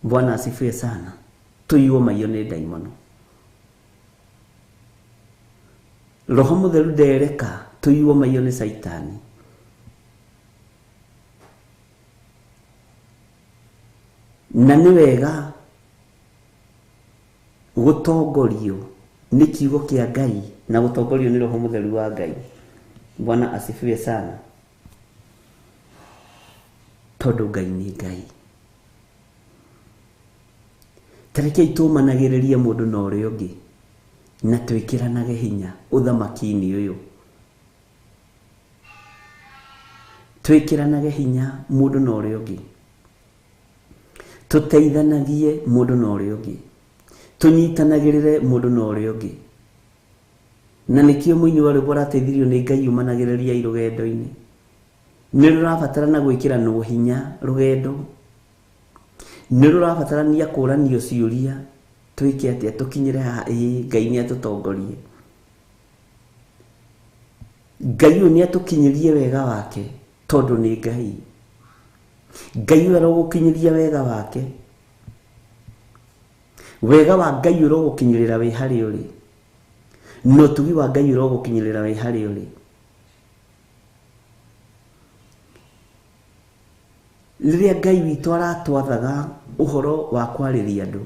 Bwana asifiwe sana. Tuiywo maiyũ nĩ ndaimono. Roho Mutheru ndereka tuiywo maiyũ nĩ Saitani. Na nĩ wega gũtongorio nĩ kiugo kĩa Ngai na gũtongorio nĩ Roho Mutheru wa Ngai. Bwana asifiwe sana. Tondũ Ngai nĩ Ngai. Tarekei tũmanagĩrĩrie mũndũ na ũrĩa ũngĩ na twĩkĩranage hinya ũthamaki-inĩ ũyũ. Twĩkĩranage hinya mũndũ na ũrĩa ũngĩ. Tũteithanagie mũndũ na ũrĩa ũngĩ. Tũnyitanagĩrĩre mũndũ na ũrĩa ũngĩ. Na nĩkĩo mũini wa rwĩmbo arateithirio nĩ Ngai umanagĩrĩria rũgendo-inĩ. Nĩ rũrabatarana gwĩkĩranwo hinya rũgendo. Nĩ rũrabatarania kũũranio ciũria. Twĩke atĩa tũkinyĩre haha Ngai nĩ atũtongorie. Ngai ũyũ nĩ atũkinyĩrie wega wake tondũ nĩ Ngai. Ngai ũyũ arogũkinyĩria wega wake. Wega wa Ngai ũrogũkinyĩrĩra wĩ harĩa ũrĩ. No ũtugi wa Ngai ũrogũkinyĩrĩra wĩ harĩa ũrĩ. Rĩrĩa Ngai witũ aratwathaga ũhoro wa kwarĩria andũ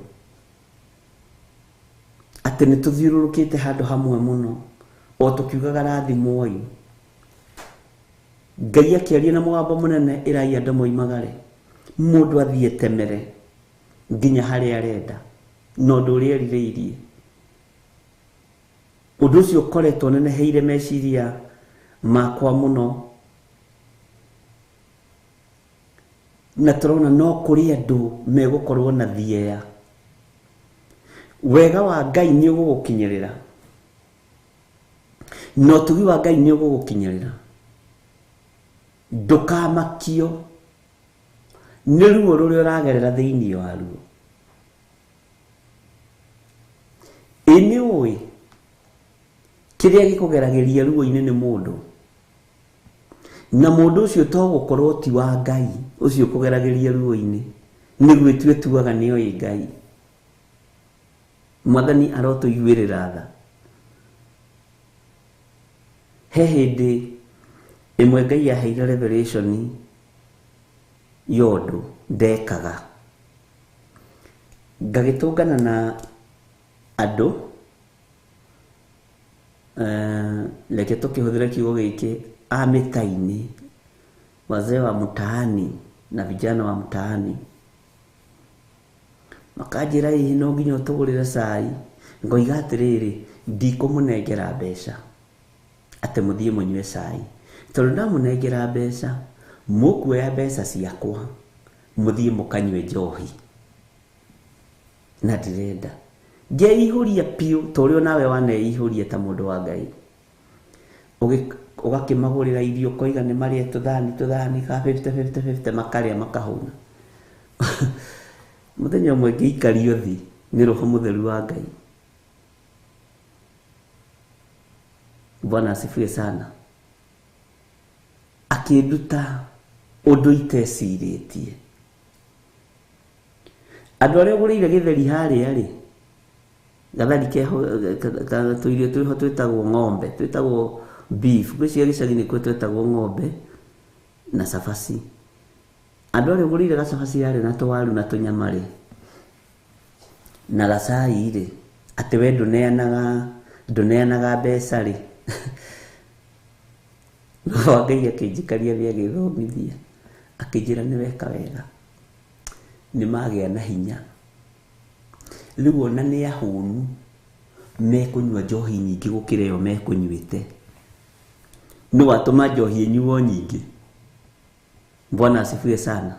atĩ nĩ tũthiũrũrũkĩte handũ hamwe mũno o tũkiugaga rathimwo ũyũ. Ngai akĩaria na mũgambo mũnene ĩrai andũ moimagare. Mũndũ athiĩ temere nginya harĩa arenda na ũndũ ũrĩa erirĩirie. Ũndũ ũcio ũkoretwo neneheire meciria makwa mũno. Na tũrona no kũrĩ andũ megũkorwo na thieya. Wega wa Ngai nĩ ũgũgũkinyĩrĩra. No ũtugi wa Ngai nĩ ũgũgũkinyĩrĩra. Ndũkamakio nĩ ruo rũrĩa ũragerera thĩinĩ waruo. Nĩ ũĩ kĩrĩa gĩkũgeragĩria ruo-inĩ nĩ mũndũ. Na mũndũ ũcio to gũkorwo ti wa Ngai ũcio kũgeragĩria ruo-inĩ. Nĩ gwĩtua tuaga nĩ oĩ Ngai. Mwathani arotũiguĩrĩra tha. He hĩndĩ ĩmwe Ngai aheire revelation yondũ ndekaga. Ngagĩtũngana na andũ reke tũkĩhũthĩre kiugo gĩkĩ a mĩta-inĩ, wazee wa mtaani na vijana wa mtaani. Makanjĩra hihi no nginya ũtũgũrĩre cai. Ngoiga atĩrĩrĩ ndikũmũnengera mbeca atĩ mũthiĩ mũnyue cai. Tondũ ndamũnengera mbeca mũkuoya mbeca ciakwa mũthiĩ mũkanyue njohi. Na ndirenda. Ngeihũria piũ ta ũrĩa nawe waneihũria ta mũndũ wa Ngai. ugakimagurira irio koiga ni marie tuthani ka 50 makaria makahuna. Muthenya umwe ngĩikario thi nĩ Roho Mũtheru wa Ngai. Bwana asifiwe sana. Akĩnduta ũndũ itecirĩtie. Andũ arĩa ũgũrĩire gĩtheri harĩa rĩ, gathari keho tũirio tũrĩho twĩtagwo ng'ombe, twĩtagwo beef, gwĩcia gĩcagi-inĩ kwe twĩtagwo ng'ombe na cabaci. Andũ arĩa ũgũrĩire gacabaci harĩ na tũwaru na tũnyama rĩ, na gacai rĩ, atĩ we ndũneanaga mbeca rĩ. No Ngai akĩnjikaria thĩ agĩthomithia, akĩnjĩra nĩ weka wega, nĩ magĩa na hinya. Rĩu ona nĩ ahũnu mekũnyua njohi nyingĩ gũkĩra ĩyo mekũnyuĩte. Nĩ watũma njohi ĩnyuo nyingĩ. Bwana asifiwe sana.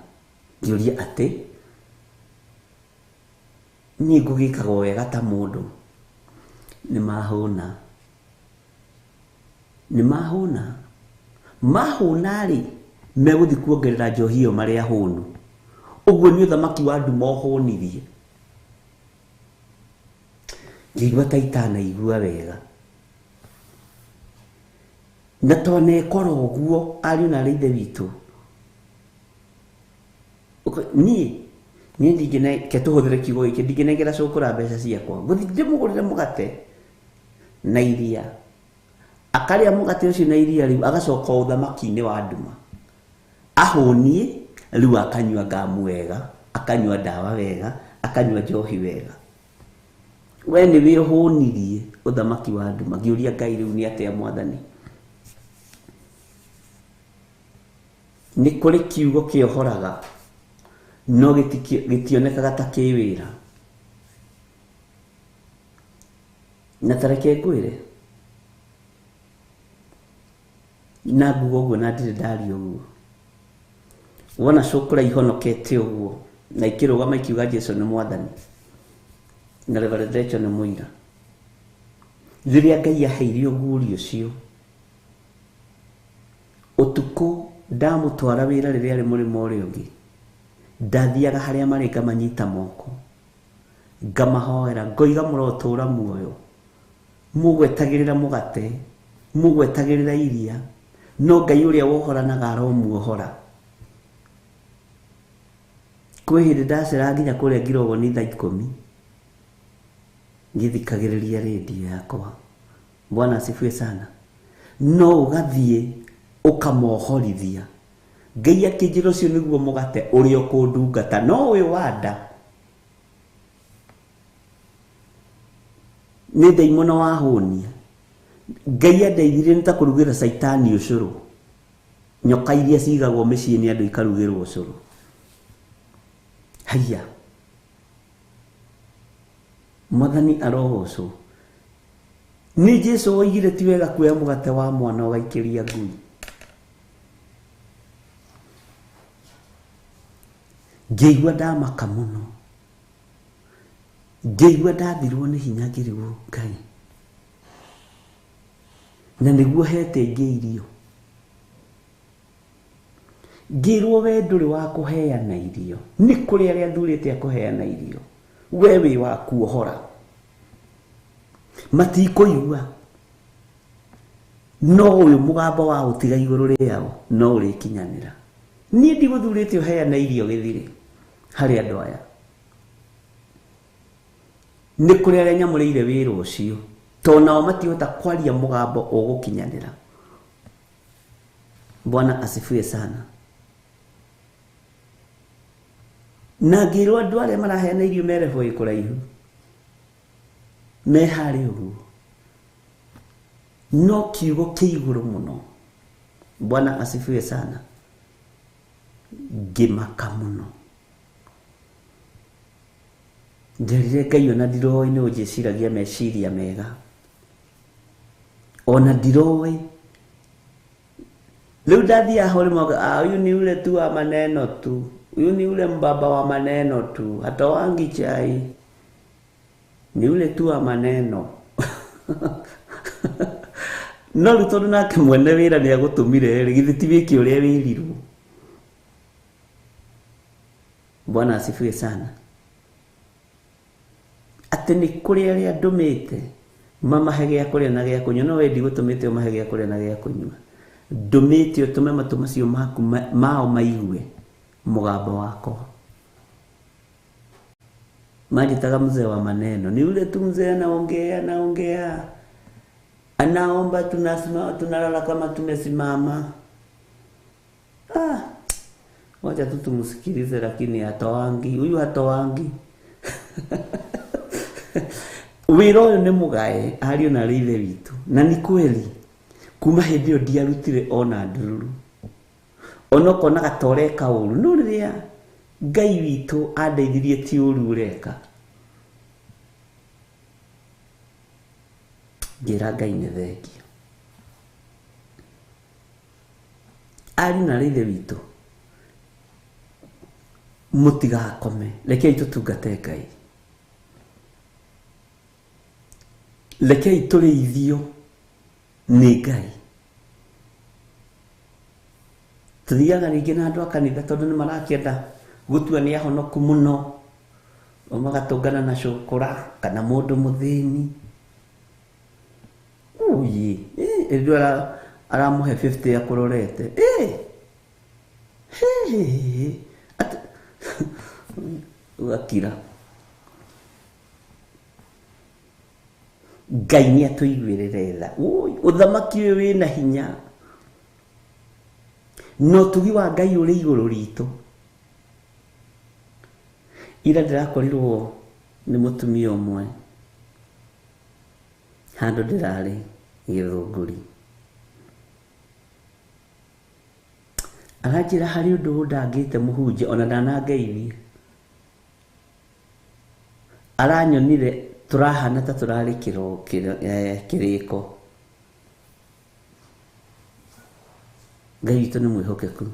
Ngĩũria atĩ niĩ ngũgĩkaga wega ta mũndũ. Nĩ mahũna rĩ, megũthiĩ kuongerera njohi ĩyo marĩ ahũnu. Ũguo nĩ ũthamaki wa nduma ũhũnirie. Ngĩigua ta itanaigua wega. Na twana ĩkora ũguo ariũ na ithe witũ. Niĩ ndingĩneke tũhũthĩre kiugo gĩkĩ, ndingĩnengera cũkũra mbeca ciakwa. Gũthiĩ ndĩmũgũrĩre mũgate na iria. Akarĩa mũgate ũcio na iria rĩu agacoka ũthamaki-inĩ wa nduma. Ahũnie rĩu akanyua ngamu wega, akanyua ndawa wega, akanyua njohi wega. We nĩ wĩhũnirie ũthamaki wa nduma. Ngĩũria Ngai rĩu nĩ atĩa Mwathani? Nĩ kũrĩ kiugo kĩohoraga no gĩtionekaga ta kĩwĩra. Na tareke ngwĩre na nguga ũguo na ndirĩ ndaria ũguo. Wona cũkũra ihonokete ũguo na ikĩrũgama ikiuga Jesũ nĩ Mwathani na Reverend Rachel nĩ mũira. Rĩrĩa Ngai aheire ũguũri ũcio, ũtukũ ndamũtwara wĩra rĩrĩa arĩ mũrĩmo ũrĩa ũngĩ, ndathiaga harĩa marĩ ngamanyita moko, ngamahoera, ngoiga mũrotũũra muoyo, mũgwetagĩrĩra mũgate, mũgwetagĩrĩra iria, no Ngai ũrĩa wohoranaga aromuohora. Kwĩ hĩndĩ ndacera nginya kũrĩa Ngirogoni thaa 10 ngĩthikagĩrĩria redio yakwa. Bwana asifiwe sana. No ũgathiĩ ũkamohorithia. Ngai akĩnjĩra ũcio nĩguo mũgate ũrĩa ũkũndungata, no ũyũ wa nda nĩ ndaimono wahũnia. Ngai andeithirie nĩ ta kũrugĩra caitani ũcũrũ, nyoka iria cigagwo mĩciĩ nĩ andũ ikarugĩrwo ũcũrũ. Haiya, Mwathani arogocwo. Nĩ Jesũ oigire ti wega kuoya mũgate wa mwana ũgaikĩria ngui. Ngĩigua ndamaka mũno, ngĩigua ndathirwo nĩ hinya, ngĩrigwo Ngai, na nĩguo hete ingĩ irio. Ngĩrwo we ndũrĩ wa kũheana irio, nĩ kũrĩ arĩa athurĩte a kũheana irio, we wĩ wa kuohora. Matikũigua, no ũyũ mũgambo wa ũtiga igũrũ rĩao no ũrĩkinyanĩra. Niĩ ndigũthurĩte ũheana irio gĩthirĩ harĩ andũ aya. Nĩ kũrĩ arĩa nyamũrĩire wĩra ũcio, tondũ nao matihota kwaria mũgambo ũgũkinyanĩra. Bwana asifiwe sana. Na ngĩrwo andũ arĩa maraheana irio merebo ĩkũraihu, me harĩ ũguo, no kiugo kĩigũrũ mũno. Bwana asifiwe sana. Ngĩmaka mũno. Nderire Ngai ona ndiroĩ nĩ ũnjĩciragia meciria mega, ona ndiroĩ. Rĩu ndathiaga ho rĩmwe, huyu ni ule tu wa maneno tu, huyu ni ule mbaba wa maneno tu, hatoangi chai, ni ule tu wa maneno. no rutondu nake mwene wira ni agutumire githiti wiki uria wirirwo. Bwana asifiwe sana. Ati ni kuri aria ndumite mamahe gya kuria na gya kunywa, no wendi gutumite umahe gya kuria na gya kunywa. Ndumite utume matu macio maku mao maigue mugambo wako. Majitaga mzee wa maneno, ni ule tu mzee anaongea anaomba, tunasimama tunalala kama tumesimama. Wacha tu tumsikilize, lakini hatoangi huyu, hatoangi. Wiro uyu ni mugae ario na rithe witu, na ni kweli kuma hindi yo ndiarutire ona ndururu onoko na gatoreka uru, no riria Ngai witu andeithirie ti uru ureka. Ngira Ngai ni thengio. Ari na rithe witu mutigakome, rekei tutungate Ngai, rekei turithio ni Ngai. Tuthiaga ringi na andu a kanitha tondu ni marakienda gutua ni ahonoku muno, magatungana na cukura kana mundu muthini. Uyi ndio aramuhe 50 akurorete ugakira. Ngai ni atuiguirire tha. Uthamaki uyu wina hinya, no tugi wa Ngai uri iguru ritu. Ira ndirakorirwo ni mutumia umwe handu ndirari Githunguri, aranjira hari undu ndangite muhunje ona ndanangeithia. Aranyonire turahana ta turari kiriko. Ngai witu ni mwihokeku.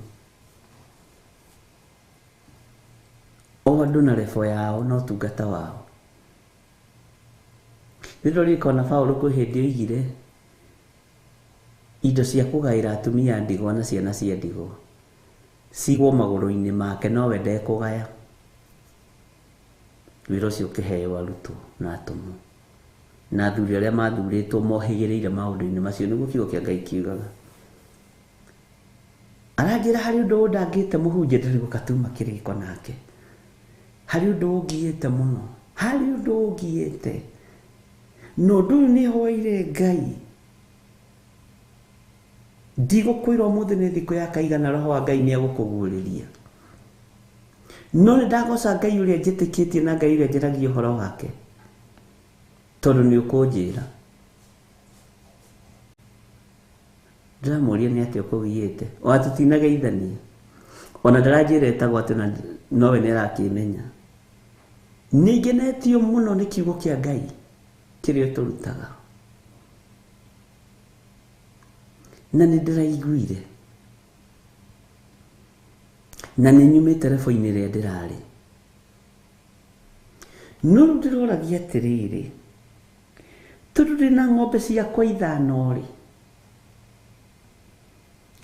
O andu na refo yao no tungata wao. Ndio rikona Paulo ku hindi oigire indo cia kugaira atumia ndigwa na ciana cia ndigwa cigwo maguru-ini make, no we ndekugaya. Wira ucio ukiheo arutwo na atumu na athuri aria mathuritwo mohigireire maundu-ini macio, niguo kiugo kia Ngai kiugaga. Aranjira hari undu ndangite muhunje ndari gukatuma kiriko nake, hari undu ungiite muno, hari undu ungiite no ndu ni hoire Ngai. Ndigukwira umuthi ni thiku ya kaigana, roho wa Ngai ni agukuguriria. No ni ndagoca Ngai uria njitikitie na Ngai uria njaragia uhoro wake, tondu ni ukunjira. Ndamuria ni ati ukugiite o atutinageithania, ona ndaranjira etagwo ati nowe ni arakimenya. Ningenetio muno ni kiugo kia Ngai kiria turutaga, na ni ndiraiguire, na ni nyumite refo-ini ria ndirari. No ndiroragia atiriri, tondu ndina ng'ombe ciakwa 5 ri,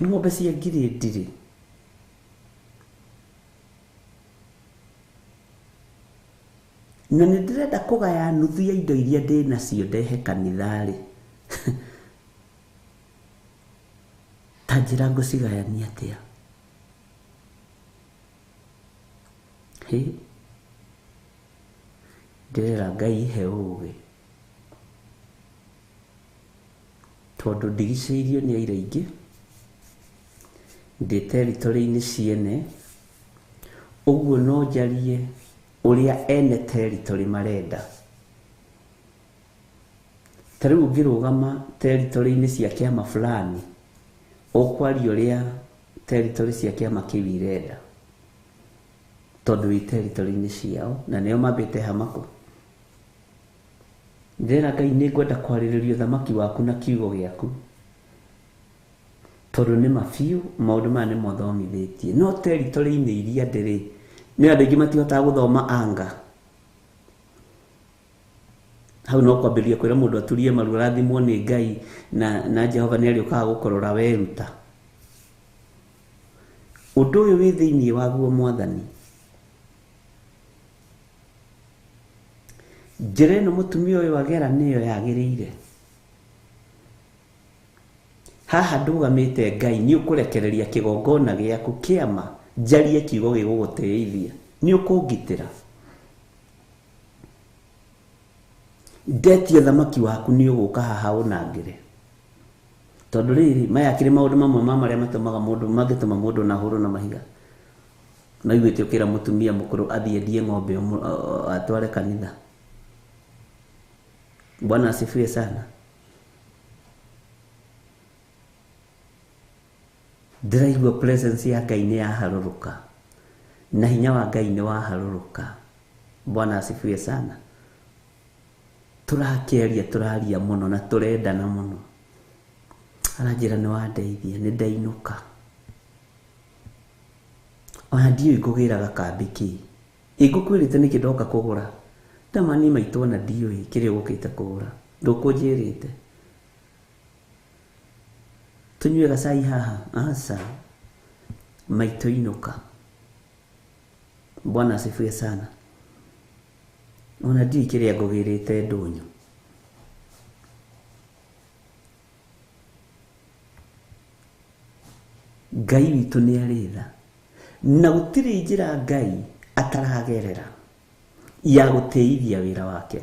ng'ombe cia ngirĩndi ri, na ni ndirenda kugaya nuthu ya indo iria ndinacio ndehe kanitha ri. Ta njira ngucigayania atia? Ndirera Ngai he uge, tondu ndigicĩirio ni aira aingĩ, ndi territory-ini ciene, uguo no njarie uria ene territory marenda. Tariu ngirugama territory-ini cia kiama fulani, ukwaria uria territory cia kiama kiu irenda, tondu i territory-ini ciao na nio mambite hamako. Ndĩrera Ngai nĩ ngwenda kwarĩrĩria ũthamaki waku na kiugo gĩaku, tondu nĩ mabiũ maũndũ maya nĩ mothomithĩtie. No territory-inĩ iria ndĩrĩ, nĩ andũ aingĩ matihotaga gũthoma anga. hau no kwambiria kwira mundu aturie maru rathimwo ni Ngai na Jehova ni ariokaga gukorora weruta undu uyu wi thiini waguo Mwathani. Njĩra ĩno mũtumia ũyũ agera nĩyo yagĩrĩire. Haha ndũgamĩte Ngai nĩ ũkũrekereria kĩgongona gĩaku kĩama njarie kiugo gĩgũgũteithia nĩ ũkũngitĩra. Ndetie thamaki waku nĩ ũgũka haha ũnangĩre. Tondũ rĩrĩ maya kĩrĩ maũndũ mamwe marĩa matũmaga mũndũ mangĩtũma mũndũ na hũrũ na mahiga. Na iguĩte ũkĩra mũtumia mũkũrũ athiĩ endie ng'ombe atware kanitha. Bwana asifiwe sana. Ndĩraigua presence ya Ngai nĩ yaharũrũka na hinya wa Ngai nĩ waharũrũka. Bwana asifiwe sana. Tũrakĩaria tũraria mũno na tũrendana mũno. Aranjĩra nĩ wandeithia nĩ ndainũka. Ona ndiũĩ ngũgĩraga kambĩ kĩ. Ngũkwĩrĩte nĩkĩ ndoka kũgũra. Ndamani maitũ ona ndiũĩ kĩrĩa ũgũkĩte kũgũra. Ndũkũnjĩrĩte. Tunyue gacai haha. Aca. Maitũ inũka. Bwana asifiwe sana. Ona ndiũĩ kĩrĩa ngũgĩrĩte ndũnyũ. Ngai witũ nĩ arĩ tha. Na gũtirĩ njĩra Ngai ataragerera ya gũteithia wĩra wake.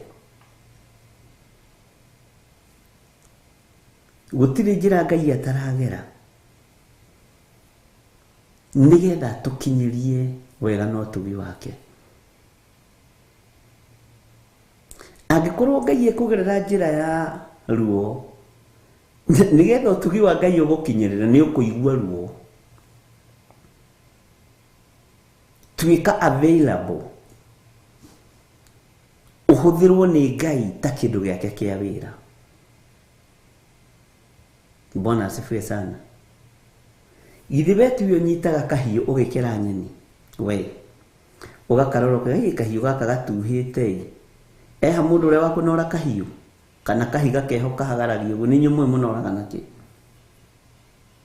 Gũtirĩ njĩra Ngai ataragera nĩgetha tũkinyĩrie wega na ũtugi wake. Angĩkorwo Ngai ekũgerera njĩra ya ruo nĩgetha ũtugi wa Ngai ũgũkinyĩrĩra nĩ ũkũigua ruo. Tuĩka available. Ũhũthĩrwo nĩ Ngai ta kĩndũ gĩake kĩa wĩra. Bwana asifiwe sana. Githĩ we tiwe ũnyitaga kahiũ ũgĩkĩra nyeni we ũgakaroroka kahiũ gaka gatuhĩte eha mũndũ ũrĩa wakũnora kahiũ kana kahiga keho kahagaragio ũguo nĩ nyũmwe mũnoraga nakĩ.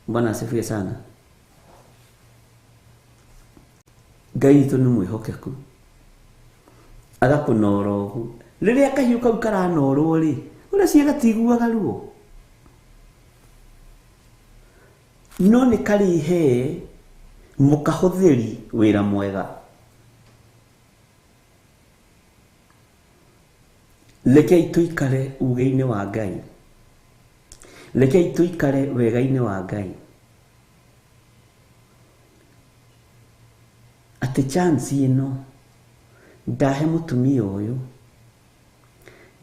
Bwana asifiwe sana. Ngai witũ nĩ mwĩhokeku agakũnora ũguo. Rĩrĩa kahiũ kau karanorwo rĩ ũrĩa gatiguaga ruo. No nĩ karihe mũkahũthĩri wĩra mwega. Rekei tũikare uge-inĩ wa Ngai. Rekei tũikare wega-inĩ wa Ngai. Atĩ chance ĩno ndahe mũtumia ũyũ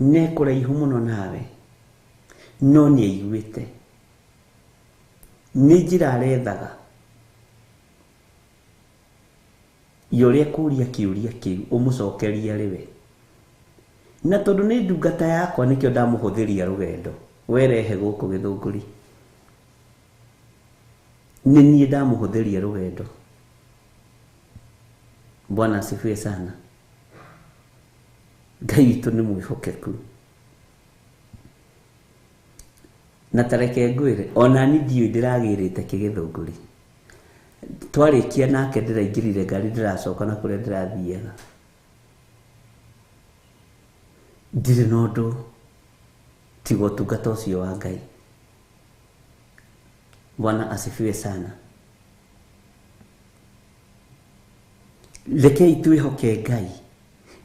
nĩ kũraihu mũno nawe no nĩ aiguĩte. Nĩ njĩra arethaga yũrĩa kũria kĩũria kĩu ũmũcokerie arĩ we. Na tondũ nĩ ndungata yakwa nĩkĩo ndamũhũthĩria rũgendo. Werehe gũkũ Gĩthũngũri. Nĩ niĩ ndamũhũthĩria rũgendo. Bwana asifiwe sana. Ngai witũ nĩ mwĩhokeku. Na tareke ngwĩre ona niĩ ndiũĩ ndĩragĩrĩte kĩ Gĩthũngũri. Twarĩkia nake ndĩraingĩrire ngari ndĩracoka na kũrĩa ndĩrathiaga. Ndirĩ na ũndũ tiga ũtungata ũcio wa Ngai. Bwana asifiwe sana. Rekei twĩhoke Ngai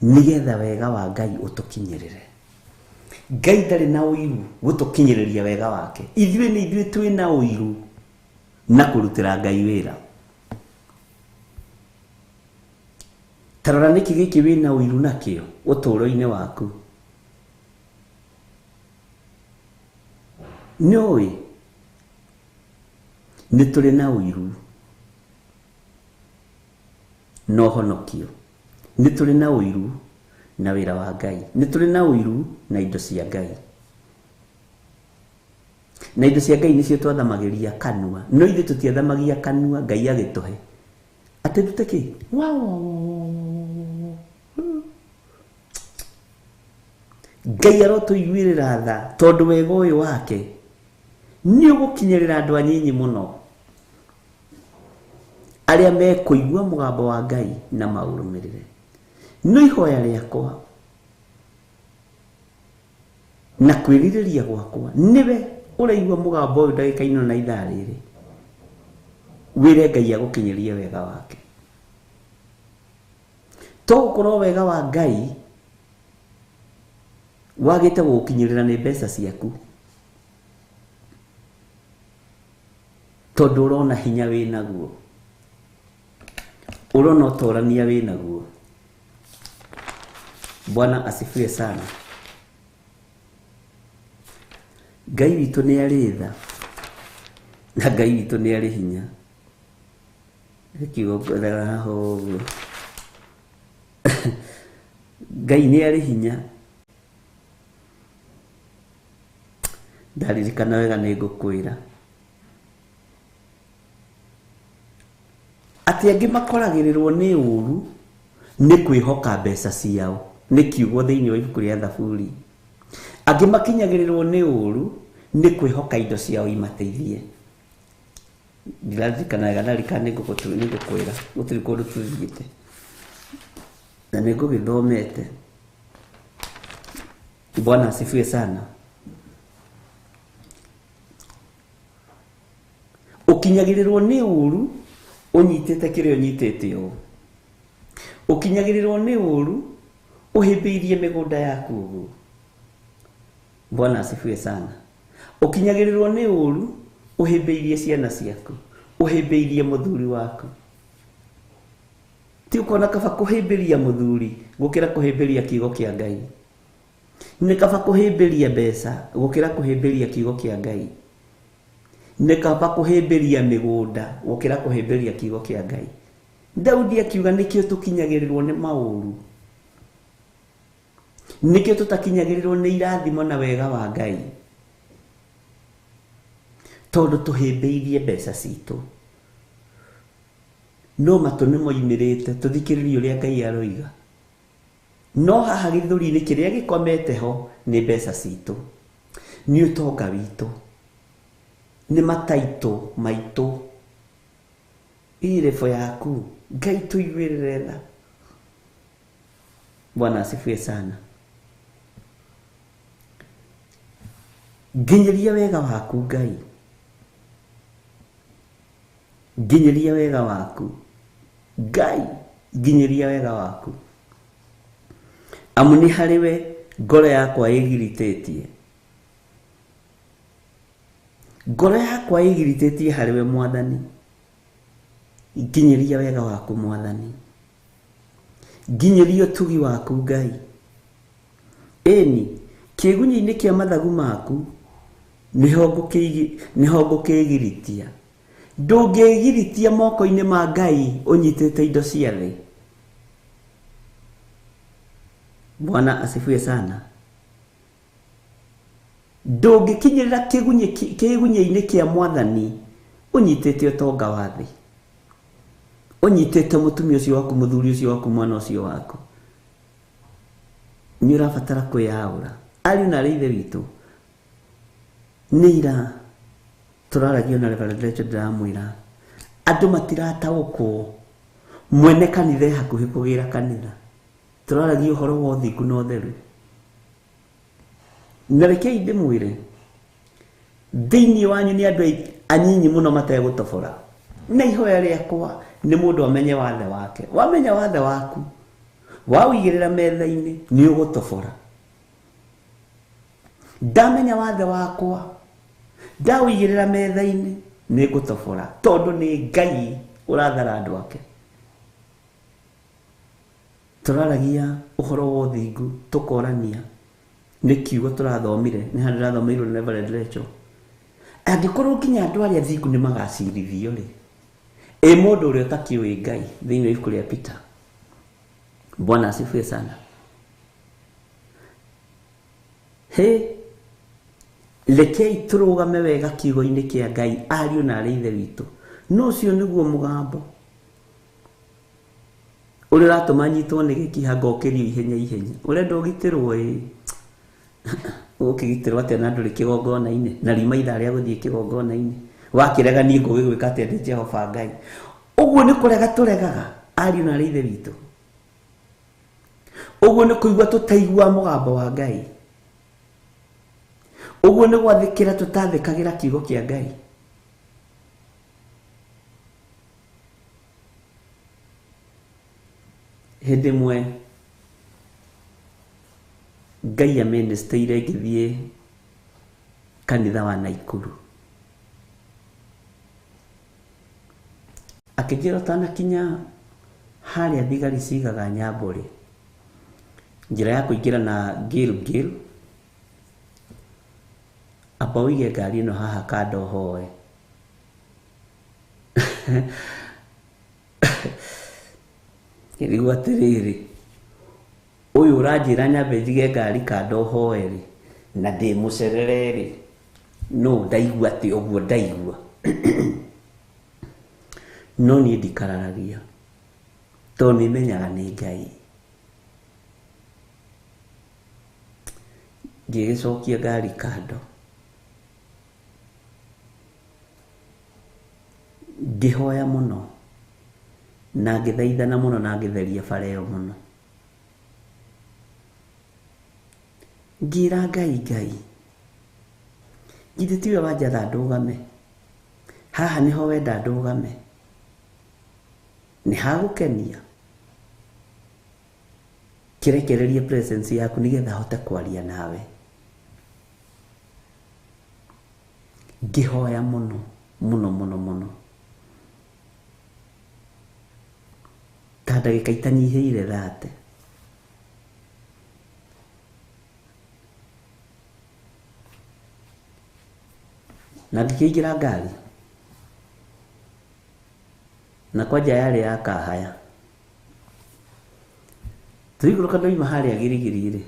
nĩgetha wega wa Ngai ũtũkinyĩrĩre. Ngai ndarĩ na ũiru gũtũkinyĩrĩria wega wake. Ithuĩ nĩ ithuĩ twĩ na ũiru na kũrutĩra Ngai wĩra. Tarora nĩkĩ gĩkĩ wĩ na ũiru nakĩo ũtũũro-inĩ waku. Nĩũĩ nĩ tũrĩ na ũiru no honokio. Nĩ tũrĩ na ũiru na wĩra wa Ngai. Nĩ tũrĩ na ũiru na indo cia Ngai. Na indo cia Ngai nĩcio twathamagĩria kanua. No ithuĩ tũtiathamagia kanua Ngai agĩtũhe. Atĩ dute kĩ? Ngai arotuiguirira tha tondu wega uyu wake ni ugukinyirira andu anyinyi muno aria mekuigua mugambo wa Ngai na maurumirire. No ihoya riakwa na kwiririria gwakwa niwe uraigua mugambo uyu ndagika ino na ithaa riri, wire Ngai agukinyirie wega wake. To gukorwo wega wa Ngai wagite gukinyirira ni mbeca ciaku, tondu urona hinya winaguo, urona utorania winaguo. Bwana asifiwe sana. Ngai witu ni ari tha na Ngai witu ni ari hinya. Kiugo kwera ho Ngai ni ari hinya. Ndaririkana wega ni ngukwira ati angi makoragirirwo ni uru ni kwihoka mbeca ciao, ni kiugo thiini wa ibuku ria Thaburi. Angi makinyagirirwo ni uru ni kwihoka indo ciao imateithie. Ndiririkana wega ndarikana ni ngukwira gutiri kundu tuthiite na ni ngugithomete. Bwana asifiwe sana. Ukinyagirirwo ni uru unyitete kirio nyitete o. Ukinyagirirwo ni uru uhimbiirie migunda yaku ugu. Bwana asifiwe sana. Ukinyagirirwo ni uru uhimbiirie ciana ciaku, uhimbiirie muthuri waku. Ti ukona kaba kuhimbiria muthuri gukira kuhimbiria kiugo kia Ngai. Ni kaba kuhimbiria mbeca gukira kuhimbiria kiugo kia Ngai. Ni kaba kuhimbiria migunda gukira kuhimbiria kiugo kia Ngai. Daudi akiuga nikio tukinyagirirwo ni mauru, nikio tutakinyagirirwo ni irathimo na wega wa Ngai, tondu tuhimbiirie mbeca citu. No matu ni moimirite tuthikiririe uria Ngai aroiga. No haha githuri-ini kiria gikomete ho ni mbeca citu, ni utonga witu, ni mataito maitu. Irefo yaku Ngai tuiguirire tha. Bwana asifiwe sana. Nginyiria wega waku Ngai, nginyiria wega waku Ngai, nginyiria wega waku. Amu ni hariwe ngoro yakwa igiritetie, ngoro yakwa igiritetie hariwe Mwathani. Nginyiria wega waku Mwathani, nginyiria utugi waku Ngai. Eni kigunyini kia mathagu maku niho ngukigiritia. Ndungigiritia moko-ini ma Ngai unyitete indo cia thi. Bwana asifiwe sana. Ndungikinyirira kigunyini kia Mwathani unyitete utonga wa thi, unyitete mutumia ucio waku, muthuri ucio waku, mwana ucio waku. Ni urabatara kwiyaura. Ari na rithe witu nira turaragio na Reverend Rachel ndamwira andu matirataukwo mwene kanitha hakuhi kugira kanitha. Turaragio horo wa uthingu na utheru. Na rekei ndimwire thiini wanyu ni andu anyinyi muno mategutobora. Na ihoya riakwa ni mundu amenye wathe wake. Wamenya wathe waku, wawigirira metha-ini ni ugutobora. Ndamenya wathe wakwa, ndawigirira metha-ini ni ngutobora, tondu ni Ngai urathara andu ake. Turaragia uhoro wa uthingu, tukorania ni kiugo turathomire, ni handu rathomeirwo ni Reverend Rachel. Angikorwo nginya andu aria thingu ni magacirithio ri, mundu uria utakiui Ngai thiini wa ibuku ria Peter. Bwana asifiwe sana. Lekei turugame wega kiugo-ini kia Ngai, ariu na ari ithe witu. No ucio niguo mugambo uria uratuma nyitwo ni gikiha ngokirio ihenya ihenya. Urenda ugitirwo Ũkĩgitĩrwo atĩa na ndũrĩ kĩgongona-inĩ na rima ithaa rĩa gũthiĩ kĩgongona-inĩ wakĩrega niĩ ngũgĩgwĩka atĩa ndĩ Jehova Ngai. Ũguo nĩ kũrega tũregaga ariũ na ithe witũ. Ũguo nĩ kũigua tũtaigua mũgambo wa Ngai. Ũguo nĩ gwathĩkĩra tũtathĩkagĩra kiugo kĩa Ngai. Hĩndĩ ĩmwe Ngai amĩnĩstĩire ngĩthiĩ kanitha wa Naikuru. Akĩnjĩra ũtanakinya harĩa thigari cigaga Nyambũrĩ, njĩra ya kũingĩra na Gilgil, amba ũige ngari ĩno haha kando hoe. Rĩu atĩrĩrĩ, ũyũ ũranjĩra nyambe njige ngari kando hoe rĩ na ndĩ mũcerere rĩ, no ndaigua atĩ ũguo ndaigua. No niĩ ndikararagia tondũ nĩmenyaga nĩ Ngai. Ngĩgĩcokia ngari kando, ngĩhoya mũno na ngĩthaithana mũno na ngĩtheria bara ĩyo mũno. Ngĩra Ngai, githĩ tiwe wanjatha ndũgame? Haha nĩho wenda ndũgame? Nĩ hagũkenia? Kĩrekererie presence yaku nĩgetha hote kwaria nawe. Ngĩhoya mũno mũno mũno mũno, ta ndagĩka itanyihĩire 30. Na ngĩkĩingĩra ngari na kwanja yarĩ ya kahaya. Tũikũrũka ndoima harĩa girigiri rĩ,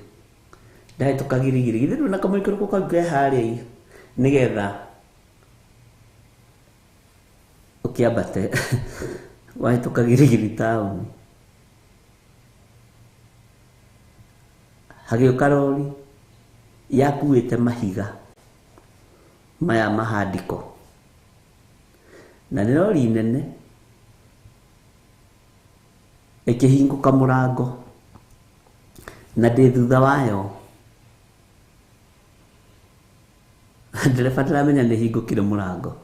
ndahĩtũka girigiri githĩ ndũna kamũikũrũko kau ke harĩa nĩgetha ũkĩambate wahĩtũka girigiri taũni. Hagĩũka rori yakuĩte mahiga maya mahandiko, na nĩ rori nene. Ĩkĩhingũka mũrango na ndĩ thutha wayo. Ndereba ndiramenya nĩ hingũkire mũrango,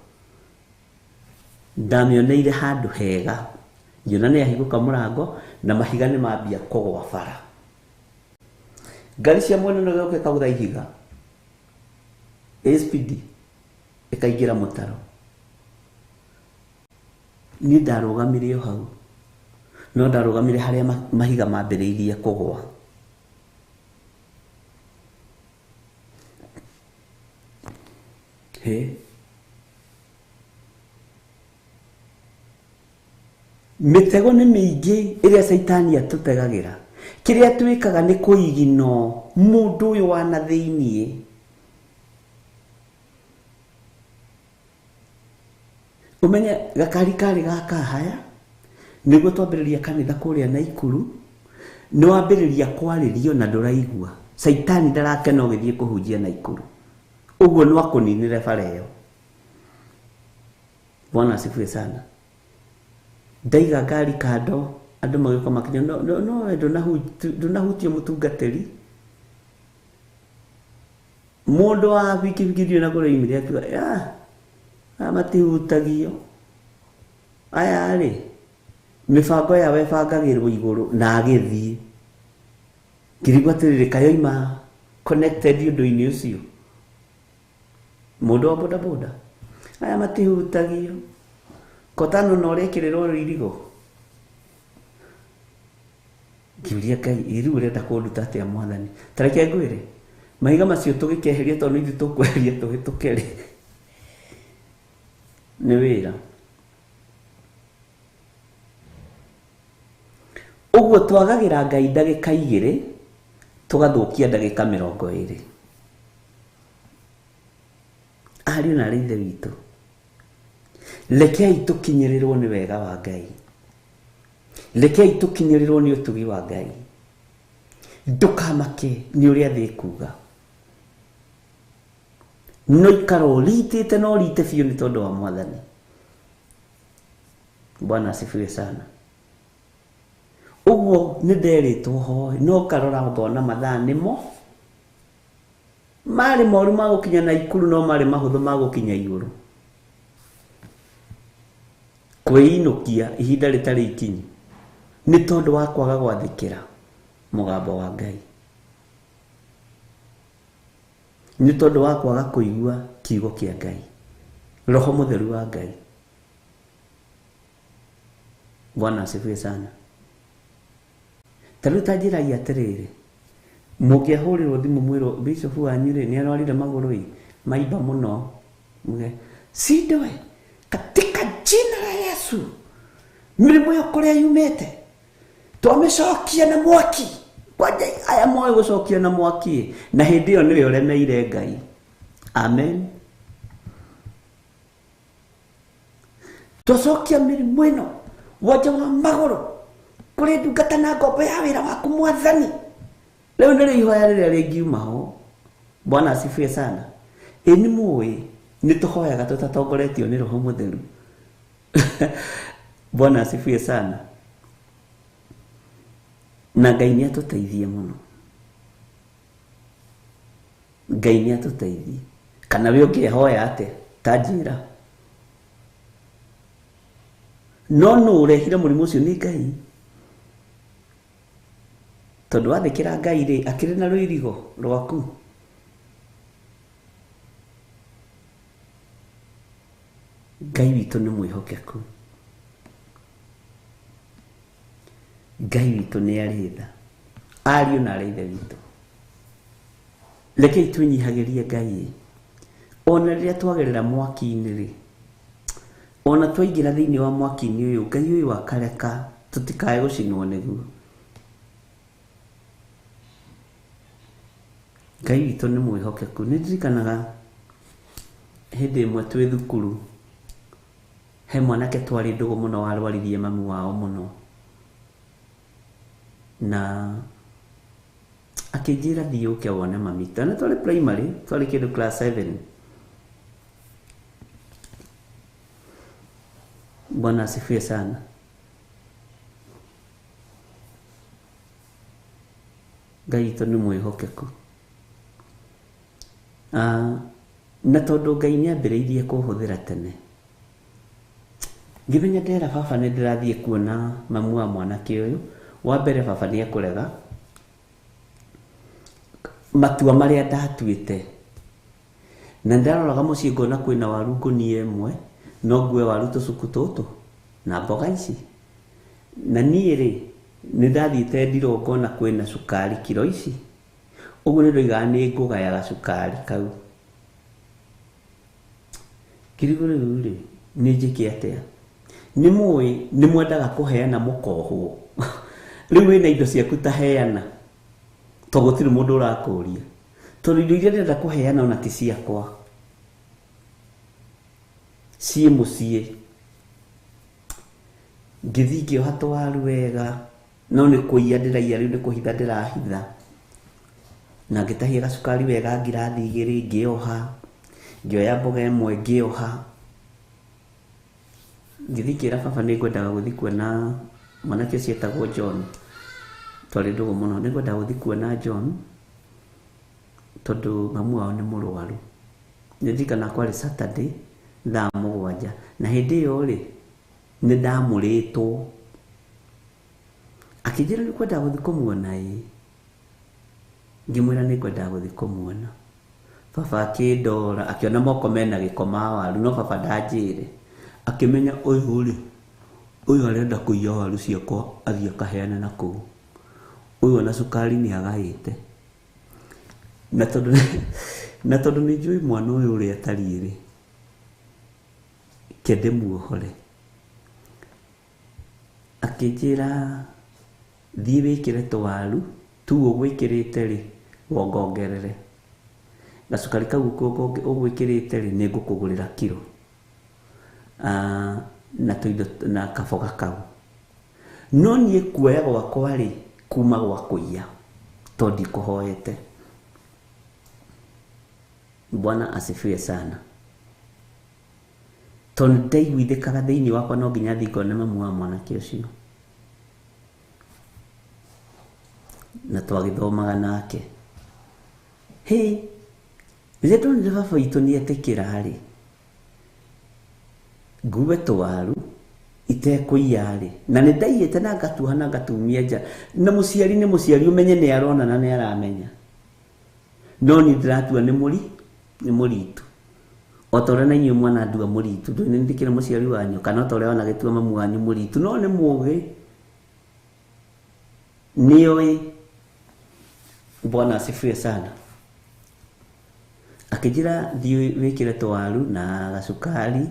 ndamĩoneire handũ hega, ngiona nĩ ahingũka mũrango na mahiga nĩ mambia kũgwa bara. Ngari cia mwena no gĩoka ĩkagũtha ihiga, speed ĩkaingĩra mũtaro. Niĩ ndarũgamire o hau, no ndarũgamire harĩa mahiga mambĩrĩirie kũgwa. Mĩtego nĩ mĩingĩ ĩrĩa Saitani atũtegagĩra. Kĩrĩa twĩkaga nĩ kũigino mũndũ ũyũ wa na thĩiniĩ. Ũmenye gakari karĩ gakahaya nĩguo twambĩrĩria kanitha kũrĩa Naikuru, nĩ wambĩrĩria kwarĩrio na ndũraigua. Saitani ndarakena ũgĩthiĩ kũhunjia Naikuru, ũguo no akũninire bara ĩyo. Bwana asifiwe sana. Ndaiga ngari kando, andũ magĩũka makinya, no we ndũnahutio mũtungatĩri. Mũndũ wa bikibiki ndio na kũreimire akiuga matihutagio aya rĩ, mĩbango yao ĩbangagĩrwo igũrũ na agĩthiĩ. Ngĩrigwo atĩrĩrĩ, kayoima connected ũndũ-inĩ ũcio mũndũ wa bodaboda, aya matihutagio kotano na ũrekĩrĩrwo rĩirigo. Ngĩũria Ngai, rĩu ũrenda kũnduta atĩa Mwathani? Ta reke ngwĩre, mahiga macio tũgĩkeheria tondũ ithuĩ tũkweheria tũhĩtũke rĩ, nĩ wĩra. Ũguo twagagĩra Ngai ndagĩka 2 tũgathũkia ndagĩka 20. Ariũ na ithe witũ, rekei tũkinyĩrĩrwo nĩ wega wa Ngai, rekei tũkinyĩrĩrwo nĩ ũtugi wa Ngai. Ndũkamake nĩ ũrĩa thĩ kuga, no ikaro litite no lite biũ nĩ tondũ wa Mwathani. Bwana asifiwe sana. Uguo nĩ nderitwo hoe no karora ngona mathaa nĩmo marĩ moru ma gũkinya na ikuru no marĩ mahũthũ ma gũkinya igũrũ. Kwĩinũkia ihinda rĩtarĩ ikinyu nĩ tondũ wa kwaga gwathĩkĩra mũgambo wa Ngai, nĩ tondũ wa kwaga kũigua kiugo kĩa Ngai, Roho Mũtheru wa Ngai. Bwana asifiwe sana. Tarĩu ta njĩragia atĩrĩrĩ, mũngĩahũrĩrwo thimũ mwĩrwo bishop wanyu rĩ nĩ arwarire magũrũ maimba mũno, muge sindoe katika jina la Yesu mĩrimũ yo kũrĩa yumĩte twamĩcokia na mwaki. Kwanja aya moe gũcokia na mwaki na hĩndĩ ĩyo nĩwe ũremeire Ngai. Amen. Tũcokia mĩrimũ ĩno wonja wa magũrũ kũrĩ ndungata na ngombo ya wĩra waku Mwathani. Leo nĩrĩ ihoya rĩrĩa rĩngiuma ho. Bwana asifiwe sana. Nĩ mũĩ nĩ tũhoyaga tũtatongoretio nĩ Roho Mũtheru. Bwana asifiwe sana. Na Ngai nĩ atũteithie mũno. Ngai nĩ atũteithie. Kana we ũngĩhoya atĩa ta njĩra. No no ũrehire mũrimũ ũcio nĩ Ngai. Tondũ wathĩkĩra Ngai rĩ akĩrĩ na rũirigo rwaku. Ngai witũ nĩ mwĩhokeku. Ngai witũ nĩ arĩ tha. Ariũ na arĩ ithe witũ. Rekei twĩnyihagĩrie Ngai. Ona rĩrĩa twagerera mwaki-inĩ rĩ, ona twaingĩra thĩinĩ wa mwaki-inĩ ũyũ, Ngai ũyũ akareka tũtikae gũcinwo nĩguo. Ngai witũ nĩ mwĩhokeku. Nĩ ndirikanaga hĩndĩ ĩmwe twĩ thukuru, he mwanake twarĩ ndũgũ mũno warwaririe mamu wao mũno, na akĩnjĩra thiĩ ũke wone mami. Na twarĩ primary, twarĩ kĩndũ class 7. Bwana asifiwe sana. Ngai witũ nĩ mwĩhokeku. Na tondũ Ngai nĩ ambĩrĩirie kũhũthĩra tene, ngĩmenya ndera baba nĩ ndĩrathiĩ kuona mamu wa mwanake ũyũ. Wa mbere baba nĩ ekũrega matua marĩa ndatuĩte, na ndaroraga mũciĩ ngona kwĩna waru ngũnia ĩmwe, no ngue waru tũcuku tũtũ na mboga ici. Na niĩ rĩ nĩ ndathiĩte ndirwo ngona kwĩna cukari kiro ici, ũguo nĩ ndoigaga nĩ ngũgayaga cukari kau. Kĩrigo rĩu rĩ nĩ njĩke atĩa? Nĩ mũĩ nĩ mwendaga kũheana mũkohwo. Rĩu wĩna indo ciaku ta heana, to gũtirĩ mũndũ ũrakũria, tondũ indo iria ndĩrenda kũheana ona ti ciakwa, ciĩ mũciĩ. Ngĩthiĩ ngĩoha tũwaru wega, no nĩ kũiya ndĩraiya, rĩu nĩ kũhitha ndĩrahitha, na ngĩtahia gacukari wega ngirathi igĩrĩ ngĩoha, ngĩoya mboga ĩmwe ngĩoha. Ngĩthiĩ ngĩra baba nĩ ngwendaga gũthiĩ kuona mwanake ũcio etagwo John, twarĩ ndũgũ mũno, nĩ ngwendaga gũthiĩ kuona John tondũ mamu wao nĩ mũrwaru. Nĩ ndirikana kwarĩ Saturday thaa 7, na hĩndĩ ĩyo rĩ nĩ ndamũrĩtwo. Akĩnjĩra nĩ ngwendaga gũthiĩ kũmuona ĩ, ngĩmwĩra nĩ ngwendaga gũthiĩ kũmuona. Baba akĩndora akĩona moko mena gĩko ma waru, no baba ndanjĩre, akĩmenya ũyũ rĩ, ũyũ arenda kũiya waru ciakwa athiĩ akaheane na kũu, ũyũ ona cukari nĩ agaĩte. Na tondũ nĩ njũĩ mwana ũyũ ũrĩa atariĩ rĩ, ke ndĩmuohore. Akĩnjĩra thiĩ wĩkĩre tũwaru tu ũgwĩkĩrĩte rĩ wongongerere, gacukari kau ũgwĩkĩrĩte rĩ nĩ ngũkũgũrĩra kiro na tũindo na kaboga kau. No niĩ kuoya gwakwa rĩ kuma gwa kũiya, tondũ ndikũhoete. Bwana asifiwe sana. Tondu ndaiguithĩkaga thĩinĩ wakwa no nginya thiĩ ngone mamu wa mwanake ũcio, na twagĩthomaga nake. Rĩrĩa ndonire baba witũ nĩetĩkĩra-rĩ, ngue tũwaru itekũiya-rĩ, na nĩ ndaiyĩte na ngatuoha na ngatumia nja, na mũciari nĩ mũciari, ũmenye nĩ arona na nĩ aramenya, no niĩ ndĩratua nĩ mũritũ. O ta ũrĩa na inyuĩ mwana ndua mũritũ, ndũĩ nĩ ndĩkĩra mũciari wanyu, kana o ta ũrĩa wanagĩtua mamu wanyu mũritũ, no nĩ mũũgĩ, nĩoĩ. Bwana asifiwe sana. Akĩnjĩra thiĩ wĩkĩre tũwaru na gacukari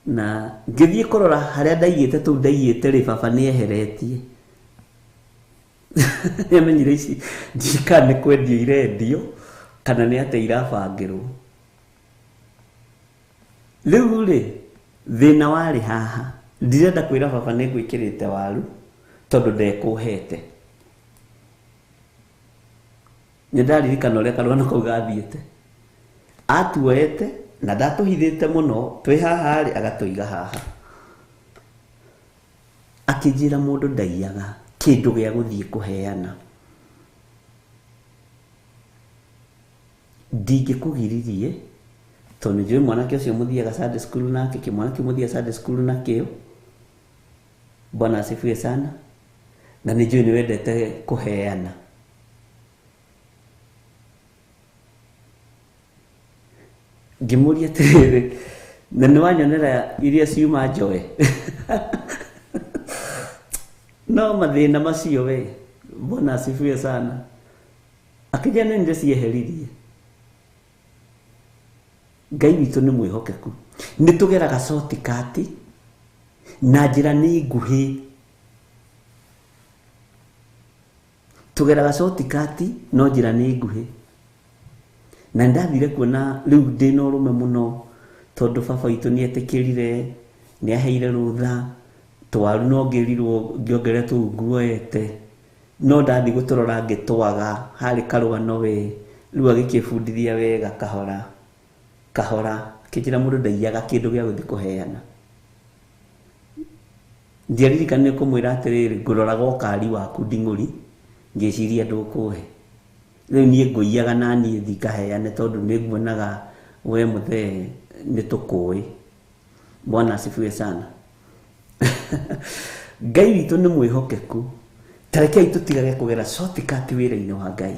na ngĩthiĩ kũrora harĩa ndaigĩte tũu ndaigĩte-rĩ, baba nĩeheretie. Nĩamenyire ici njika nĩ kwendio irendio kana nĩ atĩa irabangĩrwo. Rĩu-rĩ, thĩna warĩ haha, ndirenda kwĩra baba nĩngwĩkĩrĩte waru tondũ ndekũhete. Nĩndaririkana ũrĩa karũgano kau gathiĩte. Atuoete na ndatũhithĩte mũno, twĩ haha-rĩ agatũiga haha. Akĩnjĩra mũndũ ndaiyaga kĩndũ gĩa gũthiĩ kũheana. Ndingĩkũgiririe tondũ nĩnjũĩ mwanake ũcio mũthiaga Sunday school nake, kĩmwana kĩu mũthiaga Sunday school nakĩo. Bwana asifiwe sana. Na nĩnjũĩ nĩwendete kũheana. Ngĩmũria atĩrĩrĩ, na nĩwanyonera iria ciuma njoe? No mathĩna macio we. Bwana asifiwe sana. Akĩnjĩra nĩ ndĩcieheririe. Ngai witũ nĩ mwĩhokeku. Nĩtũgeraga shortcut na njĩra nĩ nguhĩ. Tũgeraga shortcut no njĩra nĩ nguhĩ. Na ndathire kuona rĩu ndĩna ũrũme mũno tondũ baba witũ nĩetĩkĩrire, nĩaheire rũtha, tũwaru no ngĩrirwo ngĩongere tũu nguoete, no ndathiĩ gũtũrora ngĩtwaga, harĩ karũgano we, rĩu agĩkĩbundithia wega kahora kahora, akĩnjĩra mũndũ ndaiyaga kĩndũ gĩa gũthiĩ kũheana. Ndiaririkana nĩ kũmwĩra atĩrĩrĩ, ngũroraga o kari waku nding'ũri, ngĩciria ndũkũhe. Rĩu niĩ ngũiyaga na niĩ thiĩ ngaheane tondũ nĩnguonaga we mũthee nĩtũkũĩ. Bwana asifiwe sana. Ngai witũ nĩ mwĩhokeku. Ta rekei tũtigage kũgera shortcut wĩra-inĩ wa Ngai.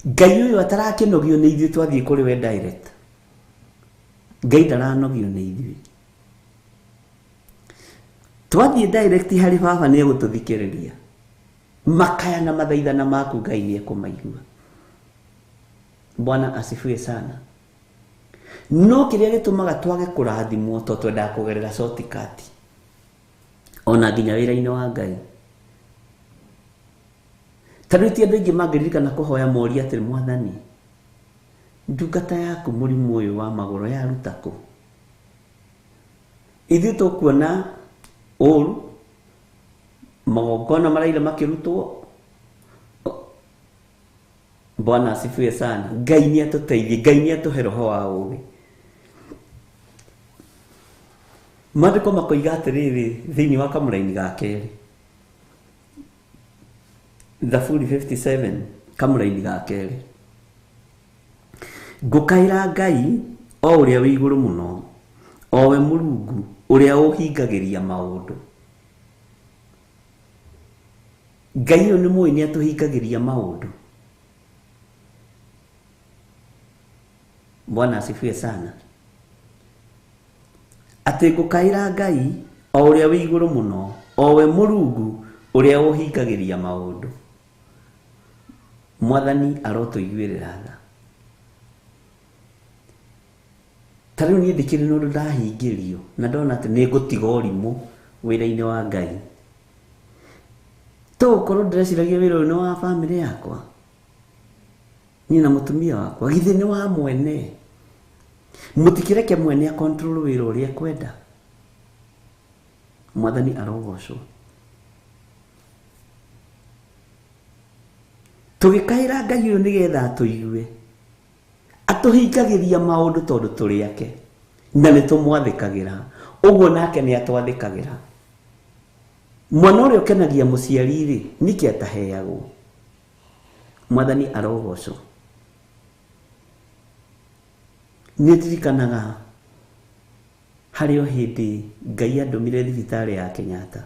Ngai ũyũ atarakĩnogio nĩ ithuĩ twathiĩ kũrĩ we direct. Ngai ndaranogio nĩ ithuĩ. Twathiĩ direct harĩ baba nĩegũtũthikĩrĩria. Makaya na mathaithana maku Ngai nĩekũmaigua. Bwana asifiwe sana. No kĩrĩa gĩtũmaga twage kũrathimwo tondũ twendaga kũgerera shortcut. Ona nginya wĩra-inĩ wa Ngai. Tarĩu ti andũ aingĩ mangĩririkana kũhoya moria atĩrĩ, Mwathani, ndungata yaku mũrimũ ũyũ wa magũrũ yaruta kũ? Ithuĩ tũkuona ũru magongona maraira makĩrutwo. Bwana asifiwe sana. Ngai nĩatũteithie, Ngai nĩatũhe roho wa ũũgĩ. Maandĩko makoiga atĩrĩrĩ thĩinĩ wa kamũra-inĩ ga kerĩ, Zaburi 57 kamũra-inĩ ga kerĩ, ngũkaĩra Ngai o ũrĩa wĩ igũrũ mũno, o we Mũrungu ũrĩa ũhingagĩria maũndũ. Ngai ũyũ nĩ mũĩ nĩatũhingagĩria maũndũ. Bwana asifiwe sana. Atĩ ngũkaĩra Ngai o ũrĩa wĩ igũrũ mũno, o we Mũrungu ũrĩa ũhingagĩria maũndũ. Mwathani arotũiguĩrĩra tha. Ta rĩu niĩ ndĩkĩrĩ na ũndũ ndahingĩrio na ndona atĩ nĩngũtiga ũrimũ wĩra-inĩ wa Ngai. Tũgũkorwo ndĩreciragia wĩra ũyũ nĩ wa bamĩrĩ yakwa, niĩ na mũtumia wakwa, githĩ nĩ wa mwene. Mũtikĩreke mwene control wĩra ũrĩa ekwenda. Mwathani arogocwo. tugikaira Ngai uyu nigetha atuigue atuhingagiria maundu tondu turi ake na nitumwathikagira uguo nake ni atwathikagira. Mwana uria ukenagia muciari ri niki ataheagwo. Mwathani arogocwo. Nitirikanaga hario hindi Ngai andumire thibitari ya Kenyatta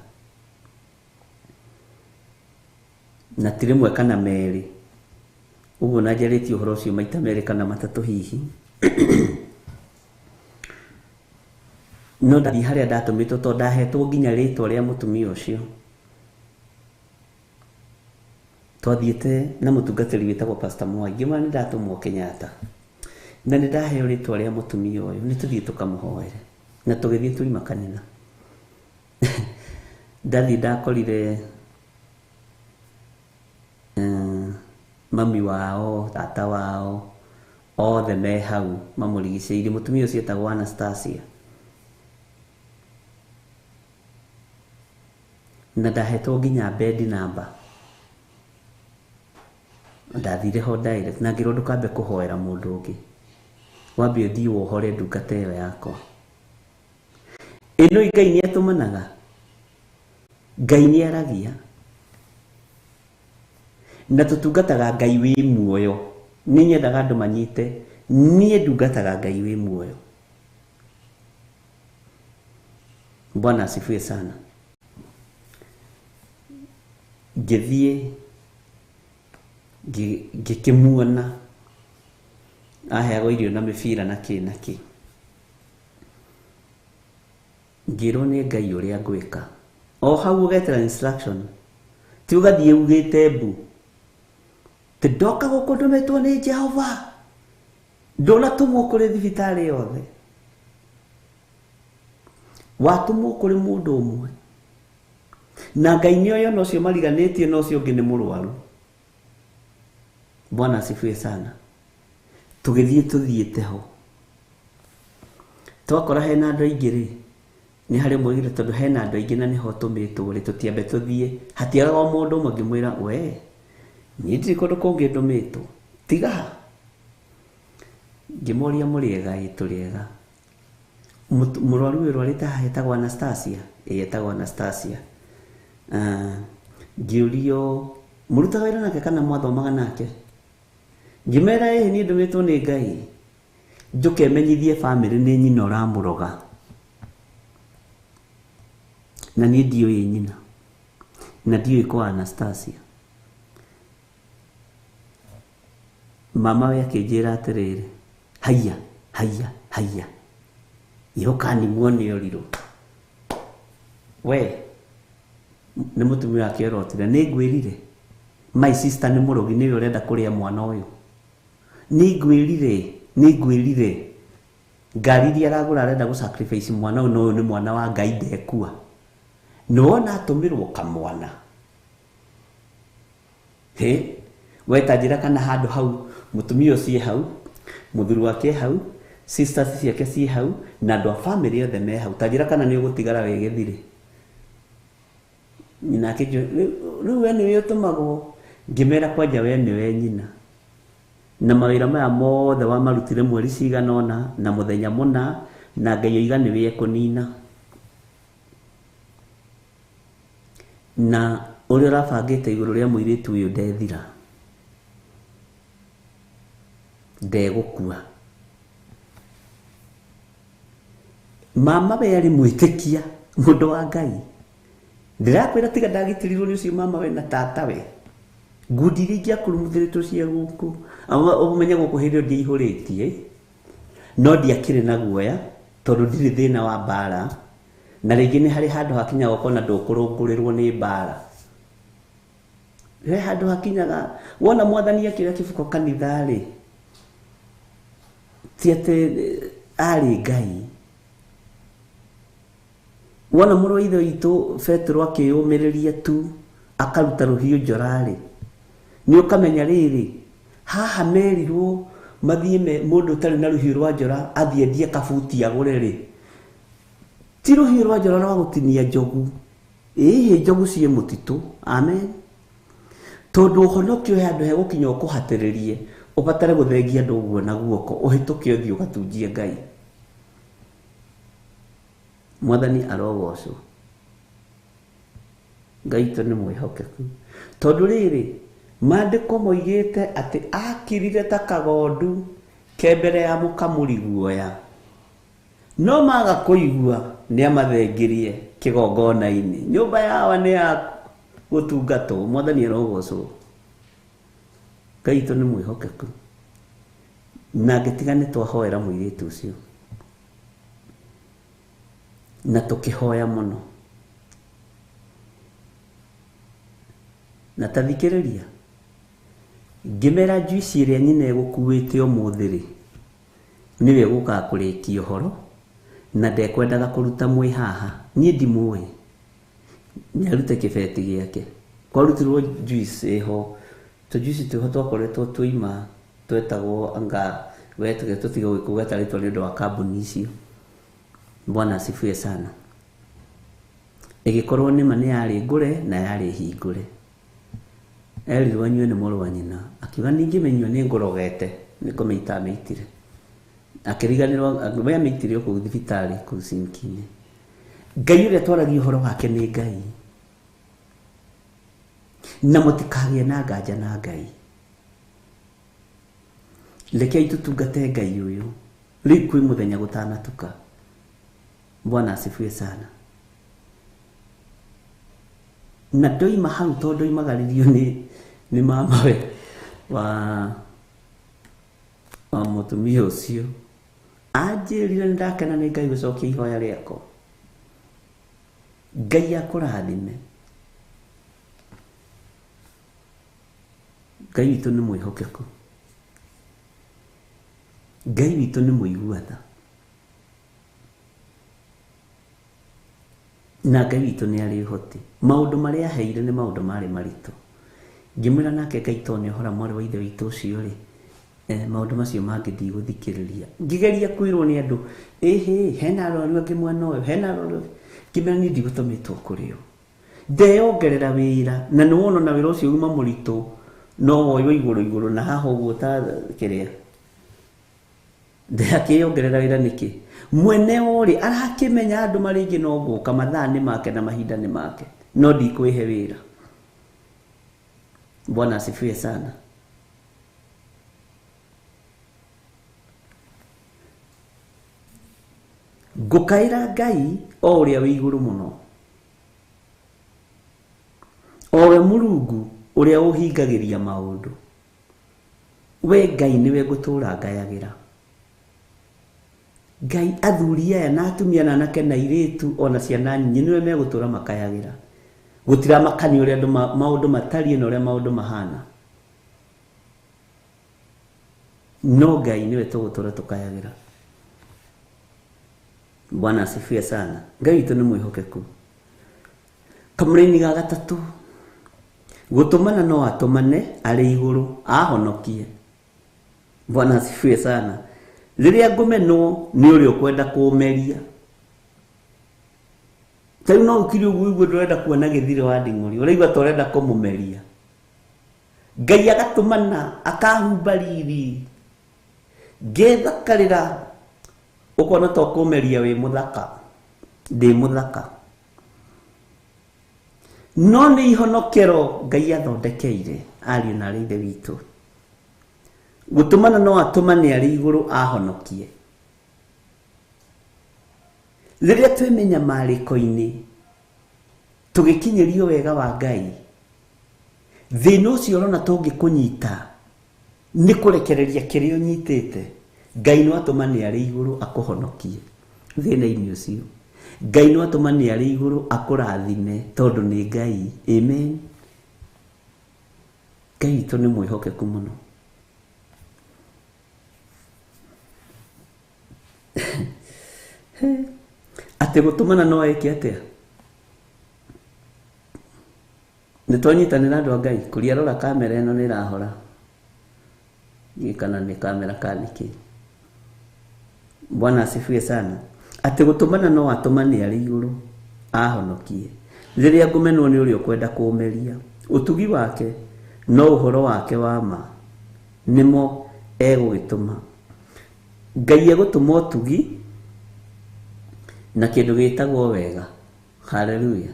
na tirimwe kana meri uguo na njarĩtie ũhoro ũcio maita merĩ kana matatũ hihi no ndathi harĩa ndatũmĩtwo tondũ ndahetwo nginya rĩtwa rĩa mũtumia ũcio. Twathiĩte na mũtungatĩri wĩtagwo Pastor Mwai ngĩmwĩra nĩ ndatũmwo Kenyatta na nĩ ndaheo rĩtwa rĩa mũtumia ũyũ nĩ tũthiĩ tũkamũhoere na tũgĩthiĩ tũrima kanitha. Ndathi ndakorire mami wao tata wao othe me hau mamũrigicĩirie. Mũtumia ũcio etagwo Anastasia na ndahetwo nginya bed number. Ndathire ho direct na ngĩrwo ndũkambe kũhoera mũndũ ũngĩ, wambe ũthiĩ wohore ndungata ĩyo yakwa. Ĩno Ngai nĩ atũmanaga, Ngai nĩ aragia na tutungataga Ngai wĩ muoyo. Nĩ nyendaga andũ manyite niĩ ndungataga Ngai wĩ muoyo. Bwana asifiwe sana. Ngĩthiĩ ngĩkĩmuona aheagwo irio na mĩbira na kĩ na kĩ. Ngĩrwo nĩ Ngai ũrĩa ngwĩka. O hau ũgetera instruction ti ũgathiĩ ugĩte mbu ti ndoka gũkũ ndũmĩtwo nĩ Jehova ndũnatũmwo kũrĩ thibitarĩ yothe, watũmwo kũrĩ mũndũ ũmwe na Ngai nĩ oyo no cio mariganĩtie no cio ũngĩ nĩ mũrwaru. Bwana asifiwe sana. Tuthiĩte ho twakora hena andũ aingĩ rĩ nĩ harĩ mwĩgire tondũ hena andũ aingĩ na nĩho tũmĩtwo rĩ tũtiambe tũthiĩ hatiagaga mũndũ ũmwe ngĩmwĩra we niĩ ndirĩ kũndũ kũngĩ ndũmĩtwo tiga. Ngĩmoria mũrĩega ĩ tũrĩega. Mũrwaru ũyũ ũrwarĩte haha etagwo Anastasia. Etagwo Anastasia. Ngĩũrio mũrutaga wĩra nake kana mwathomaga nake. Ngĩmera niĩ ndũmĩtwo nĩ Ngai njoke menyithie family nĩ nyina ũramũroga na niĩ ndiũĩ nyina na ndiũĩ kwa Anastasia. Mama we akĩnjĩra atĩrĩrĩ haiya ihokanimwo nĩ ũrirũ we nĩ mũtumia wake erotire nĩ ngwĩrire my sister nĩ mũrogi nĩwe ũrenda kũrĩa mwana ũyũ. Nĩ ngwĩrire ngari iria aragũra arenda gũ-sacrifice mwana ũyũ no ũyũ nĩ mwana wa Ngai ndekua. Nĩwona atũmĩrwo kamwana wetanjĩra kana handũ hau mũtumia ũcio hau mũthuri wake hau sisters ciake ciĩ hau na andũ a family othe me hau tanjĩra kana nĩ ũgũtigara wĩ gĩthirĩ. Nyina akĩnjũria rĩu we nĩwe ũtũmagwo. Ngĩmera kwanja we nĩwe nyina na mawĩra maya mothe wamarutire mweri cigana ũna na mũthenya mũna na Ngai oiga nĩwe ekũnina na ũrĩa ũrabangĩte igũrũ rĩa mũirĩtu ũyũ ndethira ndegũkua. Mama we arĩ mwĩtĩkia mũndũ wa Ngai. Ndĩrakwĩra tiga ndagitirirwo nĩ ũcio mama we na tata we ngundi iria ingĩakũrumithĩrĩtwo cia gũkũ ũmenye gũkũ hĩndĩ ĩyo ndiaihũrĩtie no ndiakĩrĩ na guoya tondũ ndirĩ thĩna wa mbara na rĩngĩ nĩ harĩ handũ hakinyaga ũkona ndũkũrũngũrĩrwo nĩ mbara. He handũ hakinyaga wona Mwathani akĩoya kĩbũko kanitha rĩ ti atĩ arĩ Ngai. Wona mũrũ wa ithe witũ Petro akĩyũmĩrĩria tu akaruta rũhiũ njora rĩ nĩ ũkamenya rĩrĩ haha merirwo mathiĩ mũndũ ũtarĩ na rũhiũ rwa njora athiĩ endie kabuti agũre rĩ ti rũhiũ rwa njora rwa gũtinia njogu. Ĩhĩ njogu ciĩ mũtitũ. Amen. tondu honokio handu he gukinya ukuhatiririe ubatare guthengia andu guo na guoko uhituke uthio gatunjie Ngai. Mwathani arogocwo. Ngai to ni mwihokeku tondu riri maandiko moigite ati akirire ta kagondu kembere ya mukamuri guoya no maga kuigua ni amathengirie kigongona-ini. Nyumba yawa ni ya gutungatwo. Mwathani arogocwo. Ngai to ni mwihokeku na gitigane twahoera muiritu ucio na tukihoya muno na tathikiriria ngimera juici iria nyine egukuite umuthiri niwe guka kurikia uhoro na ndekwendaga kuruta mwi haha nie ndimui nyarute kibeti giake kwarutirwo juice eho to juice tu twakoretwo tuima twetagwo anga wetuge tutiga gwikuga ritwa ni ndo wa kambuni icio. Bwana asifiwe sana. Igikorwo ni mane yari ngure na yari hingure erirwo anyue ni moro wa nyina akiuga ningimenywo ni ngorogete niko meita meitire akiriganirwo agwe meitire ku thibitari ku Sinkine. Ngai uria twaragia uhoro wake ni Ngai na mutikagie na nganja na Ngai. Lekei tutungate Ngai uyu riu kwi muthenya gutanatuka. Bwana asifiwe sana. Na ndoima hau tondu imagaririo ni mama we wa mutumia ucio anjirire ndakena ni Ngai gucokia ihoya riako. Ngai akurathime. Ngai witu ni mwihokeku. Ngai witu ni muiguatha. Na Ngai witu ni ari hoti. Maundu maria heire ni maundu mari maritu. Ngimwira nake Ngai to ni hora mwari wa ithe witu ucio ri maundu macio mangi ndigũthikĩrĩria. Ngigeria kwirwo ni andu hena arwaru angi mwana uyu hena arwaru kimera ni ndigũtũmĩtwo kũrĩ o. Ndeyongerera wĩra na nĩ wona na wĩra ũcio uma mũritũ no woywo igũrũ na haha ũguo ta kĩrĩa ndeyakĩyongerera wĩra nĩkĩ mwene wori arakĩmenya andũ marĩ ingĩ no gũka mathaa nĩ make na mahinda nĩ make no ndikwĩhe wĩra. Bwana asifiwe sana. Ngukaira Ngai o ũrĩa wĩ igũrũ mũno, o we Mũrungu ũrĩa ũhingagĩria maũndũ. We Ngai nĩwe ngũtũũra ngayagĩra. Ngai athuri aya na atumia na anake na airĩtu ona ciana nyinyi nĩwe megũtũũra makayagĩra. Gũtira makani ũrĩa andũ maũndũ matariĩ na ũrĩa maũndũ mahana. No Ngai nĩwe tũgũtũũra tũkayagĩra. Bwana asifiwe sana. Ngai witu ni mwihokeku. Kamũraini ga gatatũ gũtũmana no atũmane arĩ igũrũ ahonokie. Bwana asifiwe sana. Rĩrĩa ngũmenwo nĩ ũrĩa ũkwenda kũmeria. Tau no ukiri ũguo igũo ndũrenda kuona gĩthirĩ wa nding'ũri ũraigua ta ũrenda kũmũmeria. Ngai agatũmana akahumba riri ngĩthakarĩra ukona to kũmeria wĩ mũthaka ndĩ mũthaka. No nĩ ihonokero Ngai athondekeire ariũ na arĩ ithe witũ. Gũtũmana no atũmane arĩ igũrũ ahonokie. Rĩrĩa twĩmenya marĩko-inĩ tũgĩkinyĩrio wega wa Ngai thĩna ũcio ũrona tũngĩkũnyita nĩ kũrekereria kĩrĩa ũnyitĩte. Ngai no atũmane arĩ igũrũ akũhonokie thĩna-inĩ ũcio. Ngai no atũmane arĩ igũrũ akũrathime tondũ nĩ Ngai. Amen. Ngai witũ nĩ mwĩhokeku mũno. Atĩ gũtũmana no eke atĩa? Nĩ twanyitanĩra andũ a Ngai kũria rora kamera ĩno nĩ ĩrahora kana nĩ kamera kanĩkĩ. Bwana asifiwe sana. Atĩ gũtũmana no atũmane arĩ igũrũ ahonokie. Rĩrĩa ngũmenwo nĩ ũrĩa ũkwenda kũmeria ũtugi wake no uhoro wake wa ma nimo egugituma. Ngai egutuma utugi na kindu gitagwo wega. Haleluya.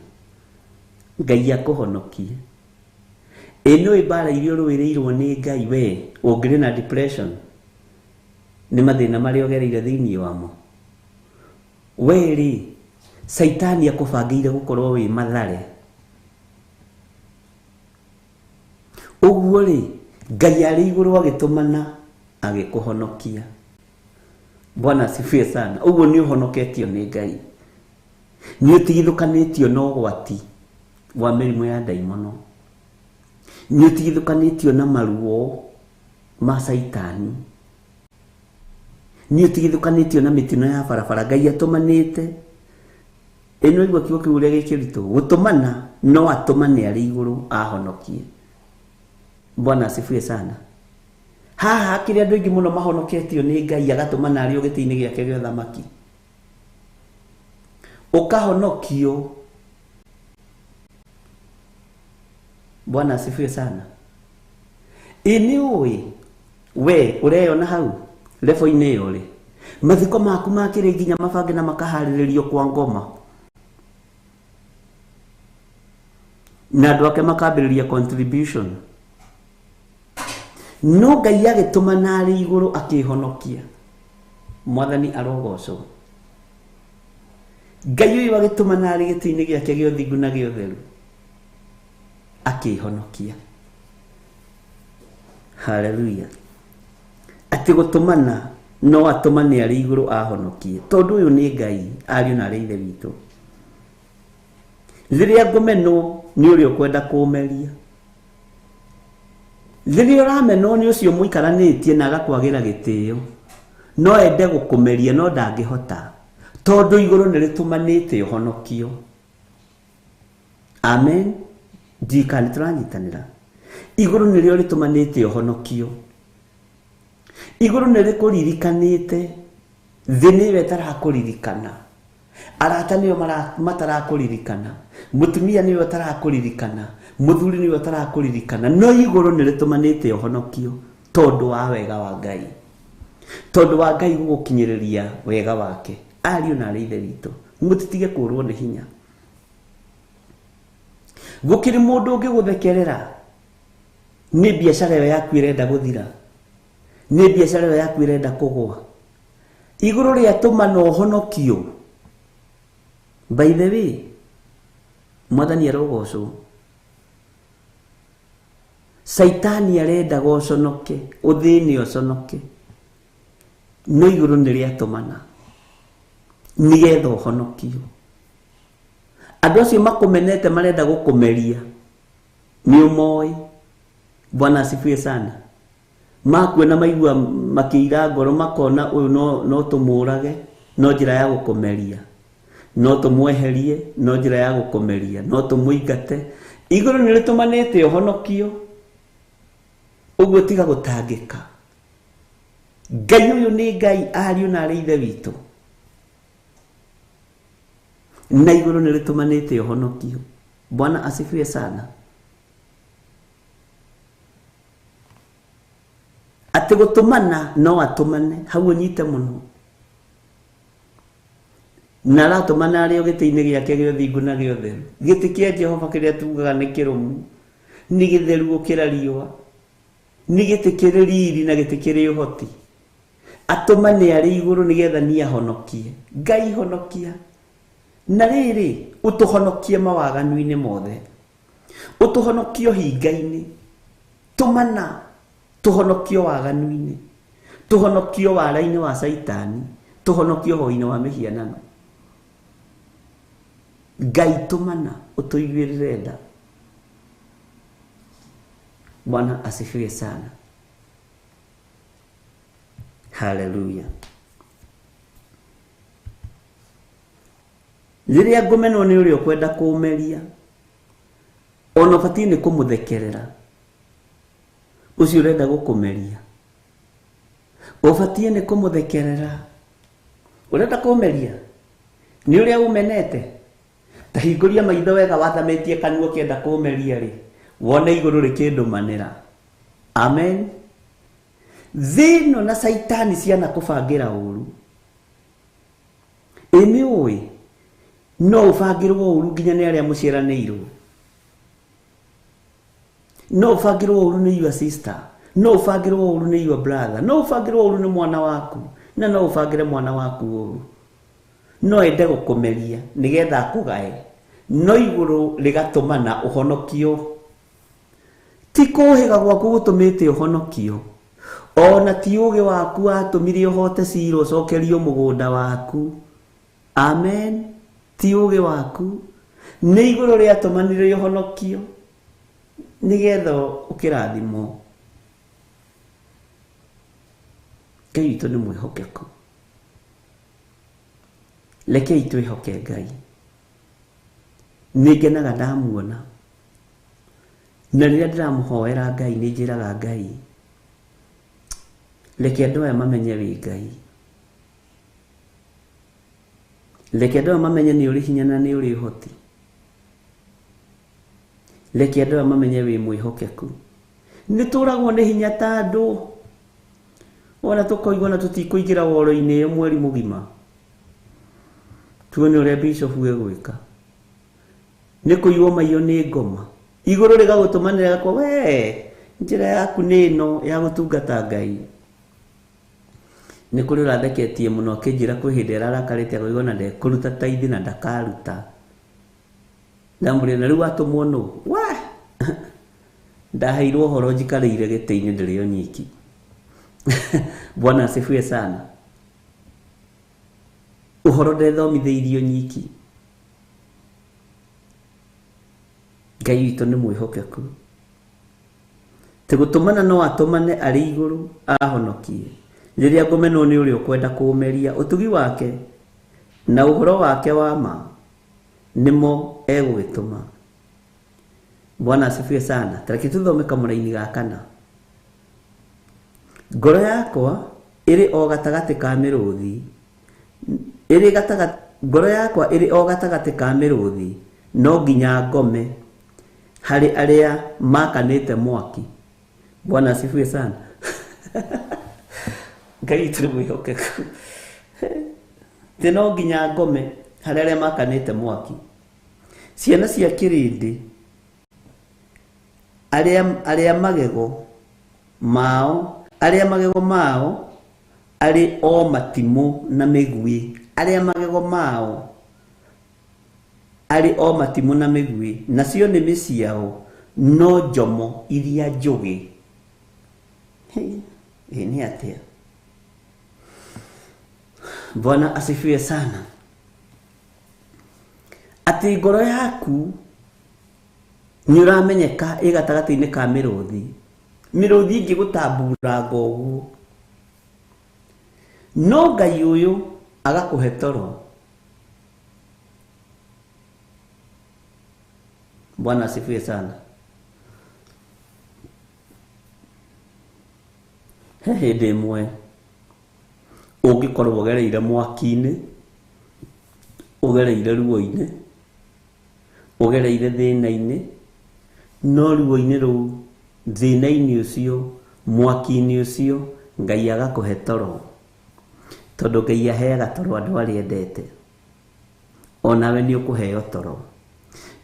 Ngai akuhonokie. Eno ibara irio rwirirwo ni Ngai we ungire na depression ni mathina mari ogereire thiini wamo. Weri Saitani akubangire gukorwo wi mathare. Uguo ri Ngai ari iguru agitumana agikuhonokia. Bwana asifiwe sana. Uguo ni uhonoketio ni Ngai. Ni utigithukanitio no gwati wa mirimu ya daimono. Ni utigithukanitio na maruo ma Saitani. Ni utigithukanitio na mitino ya barabara. Ngai atumanite. Eno igwa kiugo kiuria gikirito gutumana no atumane ari iguru ahonokie. Bwana asifiwe sana. Haha kiri andu ingi muno mahonoketio ni Ngai agatumana ari ogiti-ini giake gio thamaki. Ukahonokio. Bwana asifiwe sana. Ini we ureyona hau level-ini iyo ri mathiko maku makire nginya mabange na makahariririo kwa ngoma. Na andu ake makambiriria contribution. No Ngai agitumana ari iguru akihonokia. Mwathani arogocwo. Ngai uyu agitumana ari giti-ini giake gio thingu na gio theru akihonokia. Haleluya. Ati gutumana no atumane ari iguru ahonokie. Tondu uyu ni Ngai ari na ari ithe witu. Riria ngumeno ni uri ukwenda kumeria. Riria urameno ni ucio muikaranitie na agakwagira gitio. No ende gukumeria no ndangihota. Tondu iguru ni ritumanite uhonokio. Amen. Ndikani turanyitanira. Iguru ni rio ritumanite uhonokio. Iguru ni rikuririkanite thini we tarakuririkana. Arata niyo matarakuririkana. Mutumia niyo tarakuririkana. Muthuri niyo tarakuririkana. No iguru ni ritumanite uhonokio tondu wa wega wa Ngai. Tondu wa Ngai gugukinyiriria wega wake. Ariu na ari ithe witu. Mutitige kurwo ni hinya. Gukiri mundu ungi guthekerera. Ni biashara yaku irenda guthira. Ni biashara yaku irenda kugwa. Iguru ria tumana uhonokio. By the way, Mwathani arogocwo. Saitani arenda goconoke, uthini oconoke. No iguru ni ria tumana. Nigetha uhonokio. Andu acio makumenete marenda gukumeria. Ni umoi. Bwana asifiwe sana. Makwena maigua makiira ngoro makona uyu no tumurage no njira ya gukumeria. No tumweherie no njira ya gukumeria. No tumuingate. Iguru ni ritumanite uhonokio. Uguo tiga gutangika. Ngai uyu ni Ngai ariu na ari ithe witu. Na iguru ni ritumanite uhonokio. Bwana asifiwe sana. Ati gutumana no atumane hau nyite muno. Na ratumana ari ogiti-ini giake gio thingu na gio theru. Giti kia Jehova kiria tugaga ni kirumu. Ni githeru gukira riua. Ni giti kiri riri na giti kiri uhoti. Atumane ari iguru nigetha ni ahonokie. Ngai honokia. Na riri utuhonokie mawaganu-ini mothe. Utuhonokio hinga-ini. Tumana tuhonokio waganu-ini. Tuhonokio wara-ini wa Saitani. Tuhonokio hoi-ini wa mihianano. Ngai tumana utuiguirire tha. Bwana asifiwe sana. Haleluya. Riria ngumeno ni uri ukwenda kuumeria. Ono bati ni kumuthekerera. Ucio urenda gukumeria. Ubati ni kumuthekerera. Urenda kuumeria. Ni uria umenete. Tahinguria maitho wega wathametie kanua kienda kuumeria ri. wone iguru rikindumanira. Amen. Zino na saitani ciana kubangira uru. Eni oi no ufangirwo uru nginya ni aria muciaraneiru. No ufangirwo uru ni your sister. No ufangirwo uru ni your brother. No ufangirwo uru ni mwana waku. Na no ufangire mwana waku uru. No ende gukumeria nigetha kugae. No iguru rigatumana uhonokio. Ti kuhiga gwaku gutumite uhonokio. Ona ti uge waku atumire uhote ciro cokerio mugunda waku. Amen. Ti uge waku ni iguru riatumanire uhonokio nigetha ukirathimo. Ngai witũ nĩ mwĩhokeku. Rekei twĩhoke Ngai. Nĩngenaga ndamuona. Na rĩrĩa ndĩramũhoera Ngai nĩ njĩraga Ngai, reke andũ aya mamenye wĩ Ngai. Reke andũ aya mamenye nĩ ũrĩ hinya na nĩ ũrĩ ũhoti. Reke andũ aya mamenye wĩ mwĩhokeku. Nĩtũragwo nĩ hinya ta andũ. Ona tukoigwa na tutikũingĩra woro-inĩ mweri mũgima. Tuone ũrĩa bishop egwĩka. Nĩ kũiywo maiyo nĩ ngoma. Igũrũ rĩgagũtũmanĩra gakwa we njĩra yaku nĩ ĩno ya gũtungata Ngai. Nĩ kũrĩ ũratheketie mũno akĩnjĩra kwĩ hĩndĩ ararakarĩte akauga na ndekũruta tithe na ndakaruta. Ndamũrĩa na rĩu atũmwo nũ? We ndaheirwo ũhoro njikarĩire gĩtĩ-inĩ ndĩrĩ o nyiki. Bwana asifiwe sana. Uhoro ndethomithĩirio nyiki. Ngai witũ nĩ mwĩhokeku. Tigũtũmana no atũmane arĩ igũrũ ahonokie. Rĩrĩa ngũmenwo nĩ ũrĩa ũkwenda kũũmeria ũtugi wake na ũhoro wake wa ma nĩmo egũgĩtũma. Bwana asifiwe sana. Tareke tuthome kamũra-inĩ ga kana. Ngoro yakwa ĩrĩ o gatagatĩ ka mĩrũthi. Ngoro yakwa ĩrĩ o gatagatĩ ka mĩrũthi. No nginya ngome harĩ arĩa makanĩte mwaki. Bwana asifiwe sana. Ngai witũ nĩ mwĩhokeku. Tĩ no nginya ngome harĩ arĩa makanĩte mwaki. Ciana cia kĩrĩndĩ arĩa magego mao arĩ o matimũ na mĩguĩ. Arĩa magego mao arĩ o matimũ na mĩguĩ. Nacio nĩmĩ ciao no njomo iria njũgĩ. Nĩ atĩa? Bwana asifiwe sana. Atĩ ngoro yaku nĩ ũramenyeka ĩ gatagatĩ-inĩ ka mĩrũthi. Mĩrũthi ĩngĩgũtamburanga ũguo. No Ngai ũyũ agakũhe toro. Bwana asifiwe sana. He hĩndĩ ĩmwe ũngĩkorwo ũgereire mwaki-inĩ, ũgereire ruo-inĩ, ũgereire thĩna-inĩ, no ruo-inĩ rũu, thĩna-inĩ ũcio, mwaki-inĩ ũcio, Ngai agakũhe toro. Tondũ Ngai aheaga toro andũ arĩa endete. Onawe nĩ ũkũheo toro.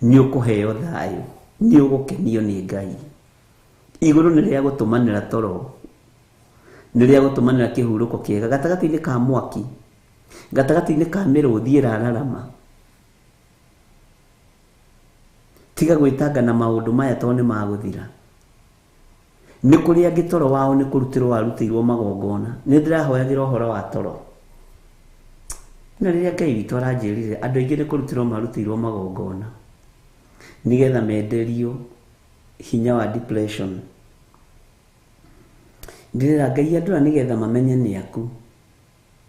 Nĩ ũkũheo thayũ. Nĩ ũgũkenio nĩ Ngai. Igũrũ nĩ rĩa gũtũmanĩra toro. Nĩ rĩa gũtũmanĩra kĩhurũko kĩega gatagatĩ-inĩ ka mwaki. Gatagatĩ-inĩ ka mĩrũthi ĩrararama. Tiga gwĩtanga na maũndũ maya tondũ nĩ magũthira. Nĩ kũrĩ angĩ toro wao nĩ kũrutĩrwo warutĩirwo magongona. Nĩ ndĩrahoyagĩra ũhoro wa toro. Na rĩrĩa Ngai witũ aranjĩrire andũ aingĩ nĩ kũrutĩrwo marutĩirwo magongona nigetha menderio hinya wa depression. Ndĩrera Ngai andũ nigetha mamenye nĩ aku.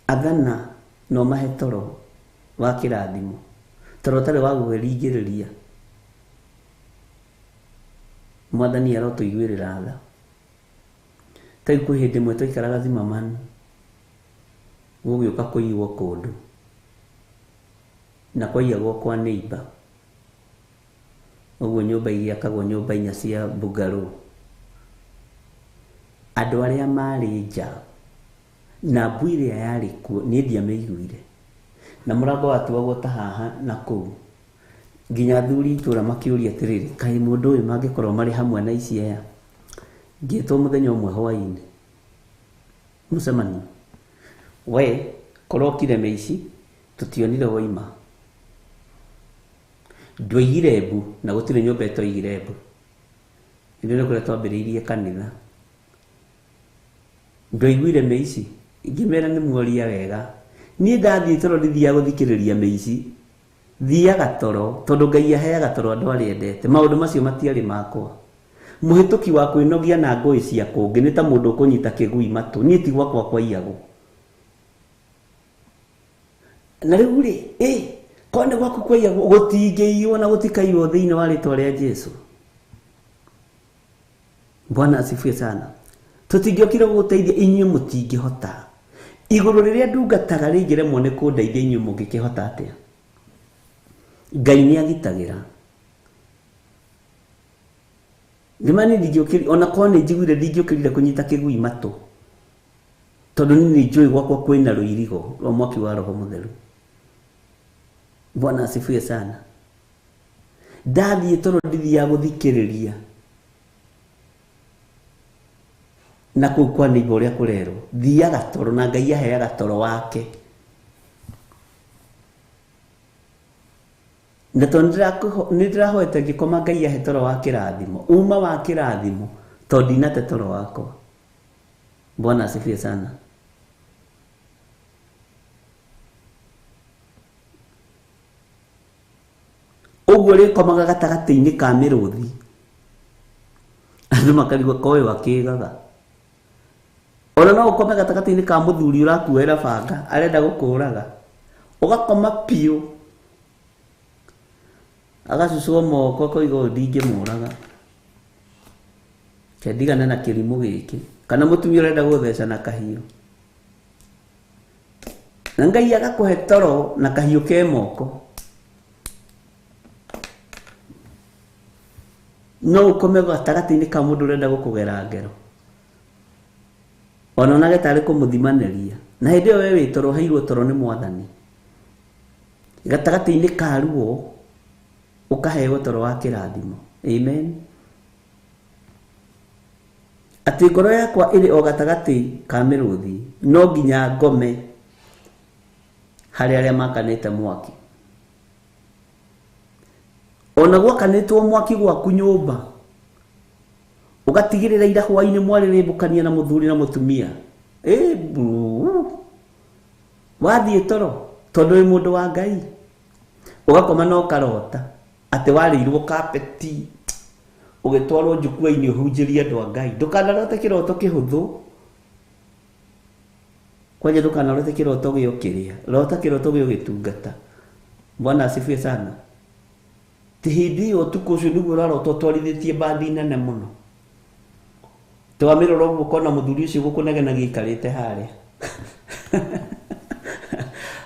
Athana no mahe toro wa kĩrathimo. Toro tarĩ wa gũgĩringĩrĩria. Mwathani arotũiguĩrĩra tha. Tai kwĩ hĩndĩ ĩmwe twaikaraga Zimmerman. Gũgĩũka kũiywo kũndũ. Na kwaiyagwo kwa neighbor. Ũguo nyũmba igĩakagwo nyũmba 4 cia mbungarũ. Andũ arĩa marĩ nja na mbui ĩrĩa yarĩ kuo niĩ ndiamĩiguire, na mũrango watuagwo ta haha na kũu. Nginya athuri itũra makĩũria atĩrĩrĩ, kaĩ mũndũ ũyũ mangĩkorwo marĩ hamwe na ici aya? Ngĩtwo mũthenya ũmwe hwaĩ-inĩ mũcemanio, we korwo ũkire mĩici tũtionire woima. Ndwaigire mbu na gũtirĩ nyũmba ĩtoigire mbu. Hĩndĩ ĩyo nĩ kũrĩa twambĩrĩirie kanitha. Ndwaiguire mĩici? Ingĩmera nĩ muoria wega. Niĩ ndathiĩ toro ndithiaga gũthikĩrĩria mĩici, thiaga toro tondũ Ngai aheaga toro andũ arĩa endete. Maũndũ macio matiarĩ makwa. Mũhĩtũki wa kwĩnogia na ngũĩ cia kũngĩ nĩ ta mũndũ ũkũnyita kĩgui matũ. Niĩ ti gwakwa kwaiyagwo. Na rĩu rĩ, korwo nĩ gwaku kwaiyagwo gũtingĩiywo na gũtikaiywo thĩinĩ wa rĩtwa rĩa Jesũ. Bwana asifiwe sana. Tũtingĩokire gũgũteithia inyuĩ mũtingĩhota. Igũrũ rĩrĩa ndungataga rĩngĩremwo nĩ kũndeithia inyuĩ mũngĩkĩhota atĩa? Ngai nĩ agitagĩra. Nĩmani ndingĩokire, ona korwo nĩ njiguire ndingĩokĩrire kũnyita kĩgui matũ, tondũ niĩ nĩ njũĩ gwakwa kwĩna rũirigo rwa mwaki wa Roho Mũtheru. Bwana asifiwe sana. Ndathiĩ toro ndithiaga gũthikĩrĩria na kũu kwa nĩiba ũrĩa kũrerwo, thiaga toro na Ngai aheaga toro wake. Na tondũ nĩ ndĩrahoete ngĩkoma Ngai ahe toro wa kĩrathimo, uma wa kĩrathimo, tondũ ndinate toro wakwa. Bwana asifiwe sana. Ũguo rĩkomaga gatagatĩ-inĩ ka mĩrũthi, andũ makarigwo kowe wakĩgaga. Ona no ũkome gatagatĩ-inĩ ka mũthuri ũrakuĩra banga arenda gũkũraga, ũgakoma piũ, agacucwo moko koiga ndingĩmũraga, kendigane na kĩrimũ gĩkĩ, kana mũtumia ũrenda gũtheca na kahiũ, na Ngai agakũhe toro na kahiũ ke moko. No ũkome gatagatĩ-inĩ ka mũndũ ũrenda gũkũgera ngero, ona onage tarĩ kũmũthimanĩria, na hĩndĩ ĩyo we wĩ toro heirwo toro nĩ Mwathani. Gatagatĩ-inĩ ka ruo ũkaheo toro wa kĩrathimo. Amen. Atĩ ngoro yakwa ĩrĩ o gatagatĩ ka mĩrũthi, no nginya ngome harĩ arĩa makanĩte mwaki. Ona gwakanĩtwo mwaki gwaku nyũmba, ũgatigĩrĩra ira hwainĩ mwarĩrĩmbũkania na mũthuri na mũtumia, wathiĩ toro tondũ wĩ mũndũ wa Ngai, ũgakoma na ũkarota atĩ warĩirwo kapeti, ũgĩtwarwo njukua-inĩ ũhunjĩrie andũ a Ngai. Ndũkanarote kĩroto kĩhũthũ, kwanja ndũkanarote kĩroto gĩa ũkĩrĩa, rota kĩroto gĩa ũgĩtungata. Bwana asifiwe sana. Ti hĩndĩ ĩyo ũtukũ ũcio nĩguo ũrarota ũtwarithĩtie mbandi nene mũno, twamĩrora ũguo ũkona mũthuri ũcio gũkũnegenagia aikarĩte harĩa.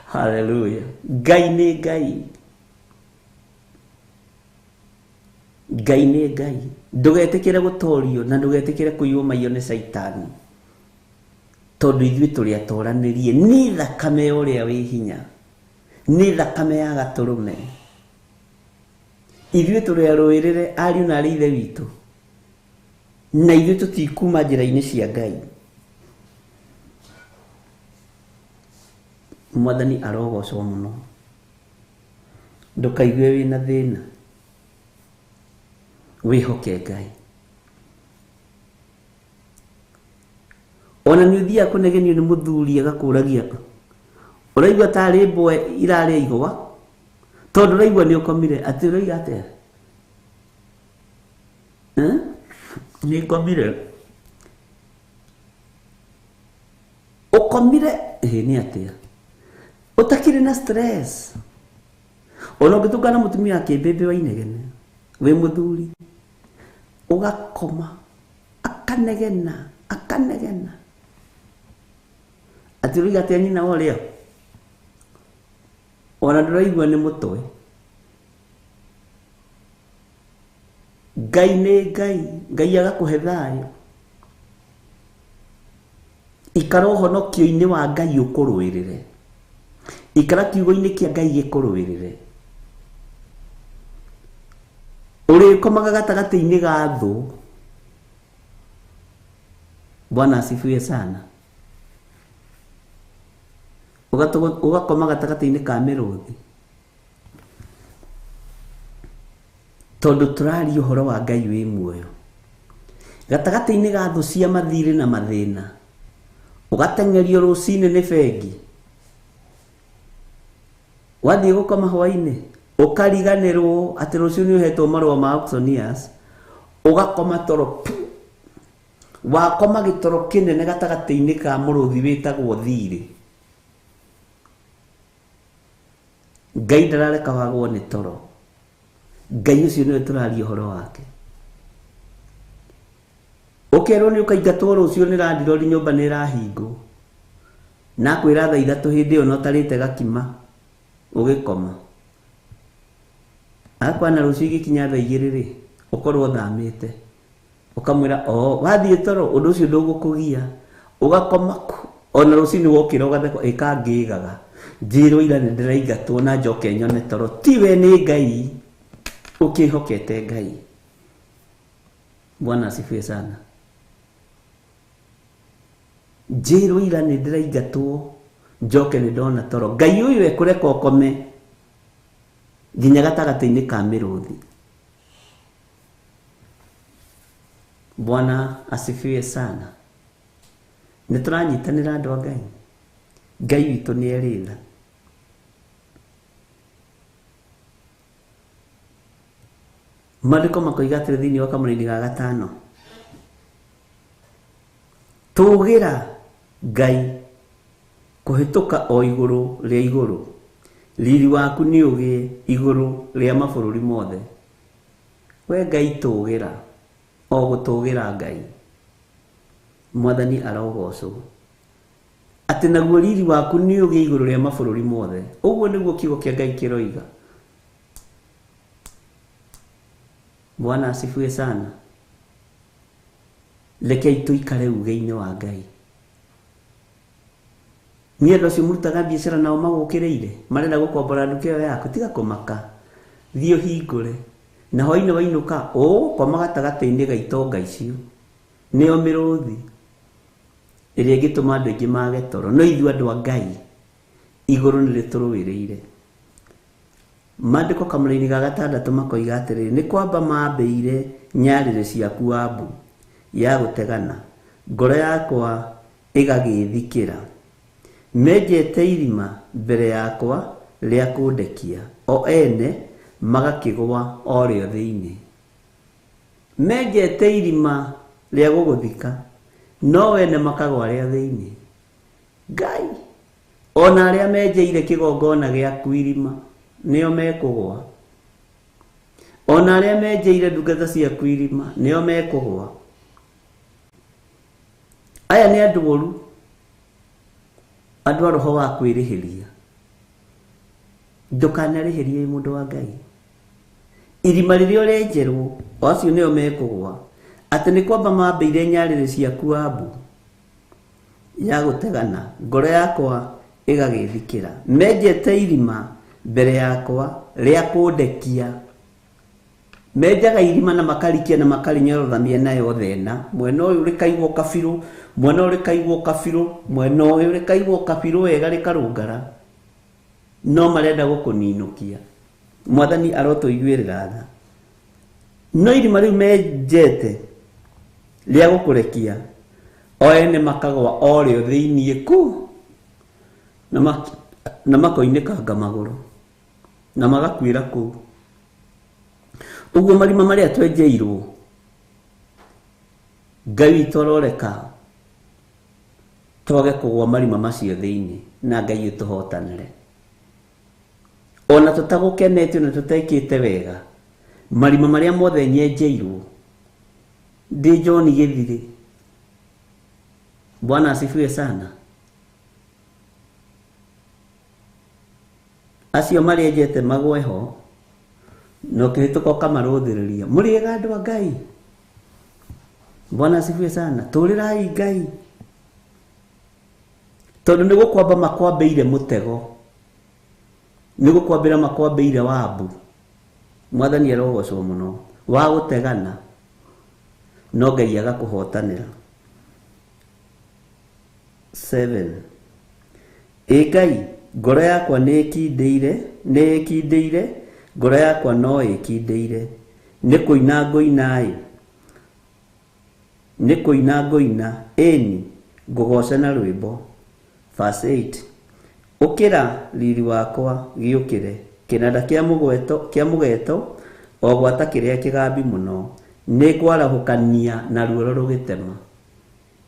Haleluya. Ngai nĩ Ngai. Ngai nĩ Ngai. Ndũgetĩkĩre gũtorio na ndũgetĩkĩre kũiywo maiyũ nĩ Saitani, tondũ ithuĩ tũrĩ atoranĩrie nĩ thakame ũrĩa wĩ hinya, nĩ thakame ya Gatũrũme. Ithuĩ tũrĩ arũĩrĩre ariũ na arĩ ithe witũ, na ithuĩ tũtikuma njĩra-inĩ cia Ngai. Mwathani arogocwo mũno. Ndũkaigue wĩna thĩna, wĩhoke Ngai. Ona nĩ ũthiaga kũnegenio nĩ mũthuri agakũragia, ũraigua tarĩ mbwe irarĩa igũa, tondũ ũraigua nĩ ũkomire. Atĩ ũraiga atĩa? Nĩ ngomire. Ũkomire nĩ atĩa? Ũtakĩrĩ na stress. Ona ũngĩtũngana mũtumia akĩmbĩmbĩ wa inegene, wĩ mũthuri, ũgakoma akanegena akanegena. Atĩ ũraiga atĩa nyina ũrĩa? Ona ndũraigua nĩ mũtwe. Ngai nĩ Ngai agakũhe thayũ. Ikara ũhonokio-inĩ wa Ngai ũkũrũĩrĩre. Ikara kiugo-inĩ kĩa Ngai gĩkũrũĩrĩre. Ũrĩkomaga gatagatĩ-inĩ ga thũ. Bwana asifiwe sana. Ugakoma gatagatĩ-inĩ ka mĩrũthi. Tondũ tũraria ũhoro wa Ngai wĩ muoyo. Gatagatĩ-inĩ ga thũ cia mathirĩ na mathĩna. Ũgateng'erio rũcinĩ nĩ bengi. Wathiĩ gũkoma hwainĩ, ũkariganĩrwo atĩ rũciũ nĩ ũhetwo marũa ma auctioneers, ũgakoma toro. Wakoma gĩtoro kĩnene gatagatĩ-inĩ ka mũrũthi wĩtagwo thirĩ. Ngai ndarareka wagwo nĩ toro. Ngai ũcio nĩwe tũraria ũhoro wake. Ũkerwo nĩ ũkaingatwo rũciũ nĩ randirori nyũmba nĩ ĩrahingwo. Na kwĩra thaa 3 hĩndĩ ĩyo no tarĩte gakima ũgĩkoma. Akwana rũciũ igĩkinya thaa 2 rĩ, ũkorwo thamĩte. Ukamwĩra wathiĩ toro ũndũ ũcio ndũgũkũgia. Ũgakoma ona rũcinĩ wokĩra ũgatheka ĩkangĩgaga. Njĩrwo ira nĩ ndĩraingatwo na njoke nyone toro. Tiwe nĩ Ngai. Ũkĩhokete Ngai. Bwana asifiwe sana. Njĩrwo ira nĩ ndĩraingatwo njoke nĩ ndona toro. Ngai ũyũ ekũreka ũkome nginya gatagatĩ-inĩ ka mĩrũthi. Bwana asifiwe sana. Nĩtũranyitanĩra andũ a Ngai. Ngai witũ nĩ erĩtha. Maandĩko makoiga atĩrĩ thĩinĩ wa Kamũra-inĩ ga 5. Tũgĩra Ngai kũhĩtũka o igũrũ rĩa igũrũ. Riri waku nĩ ũgĩe igũrũ rĩa mabũrũri mothe. We Ngai tũgĩra. O gũtũgĩra Ngai. Mwathani arogocwo. Atĩ naguo riri waku nĩ ũgĩe igũrũ rĩa mabũrũri mothe. Ũguo nĩguo kiugo kĩa Ngai kĩroiga. Bwana asifiwe sana. Rekei tũikare uge-inĩ wa Ngai. Niĩ andũ acio mũrutaga biacara nao magũkĩrĩire, marenda gũkombora nduka ĩyo yaku, tiga kũmaka. Thiĩ ũhingũre. Na hwainĩ wainũka, ũgũkoma gatagatĩ-inĩ ga itonga icio. Nĩyo mĩrũthi ĩrĩa ĩngĩtũma andũ aingĩ mage toro. No ithuĩ andũ a Ngai, igũrũ nĩ rĩtũrũĩrĩire. Maandĩko Kamũra-inĩ ga 6 makoiga atĩrĩrĩ, nĩ kwamba maambĩire nyarĩrĩ ciaku Wabu ya gũtegana, ngoro yakwa ĩgagĩthikĩra. Menjete irima mbere yakwa rĩa kũndekia, o ene magakĩgwa o rĩo thĩinĩ. Menjete irima rĩa gũgũthika, no wene makagwa rĩa thĩinĩ. Ngai, ona arĩa menjeire kĩgongona gĩaku irima, nĩo mekũgwa. Ona arĩa menjeire ndungata ciaku irima, nĩo mekũgwa. Aya nĩ andũ ũru, andũ a roho wa kwĩrĩhĩria. Ndũkanarĩhĩrie mũndũ wa Ngai. Irima rĩrĩa ũrenjerwo, o acio nĩo mekũgwa. Atĩ nĩ kwamba maambĩire nyarĩrĩ ciaku Wabu ya gũtegana, ngoro yakwa ĩgagĩthikĩra. Menjete irima mbere yakwa rĩa kũndekia. Menjaga irima na makarikia na makarinyorothania nayo thena. Mwena ũyũ rĩkaigwo kabirũ, mwena ũyũ rĩkaigwo kabirũ, mwena ũyũ rĩkaigwo kabirũ wega rĩkarũngara. No marenda gũkũninũkia. Mwathani arotũiguĩrĩra tha. No irima rĩu menjete rĩa gũkũrekia, o ene makagwa o rĩo thĩinĩ kũ, na makoinĩkanga magũrũ, na magakuĩra kũu. Ũguo marima marĩa twenjeirwo, Ngai witũ aroreka twage kũgwa marima macio thĩinĩ, na Ngai ũtũhotanĩre. Ona tũtagũkenetio na tũtekĩte wega, marima marĩa mothe nyenjeirwo, ndĩ John Gĩthirĩ. Bwana asifiwe sana. Acio marĩenjete magwe ho, no kihituka ukamaruthiriria muriega andu a Ngai. Bwana asifiwe sana. Turirai Ngai tondu niguo kwamba makwambeire mutego, niguo kwambira makwambeire wambu. Mwathani arogocwo muno wa gutegana no Ngai agakuhotanira. 7 Ngai ngoro yakwa nĩĩkindeire ngoro yakwa no ĩkindeire nĩ kũina ĩni ngũgoce na rwĩmbo. Verse 8 ũkĩra riri wakwa gĩũkĩre kĩnanda kĩa mũgeeto o gwata kĩrĩa kĩgambi mũno nĩ kwarahũkania na ruoro rũgĩtema.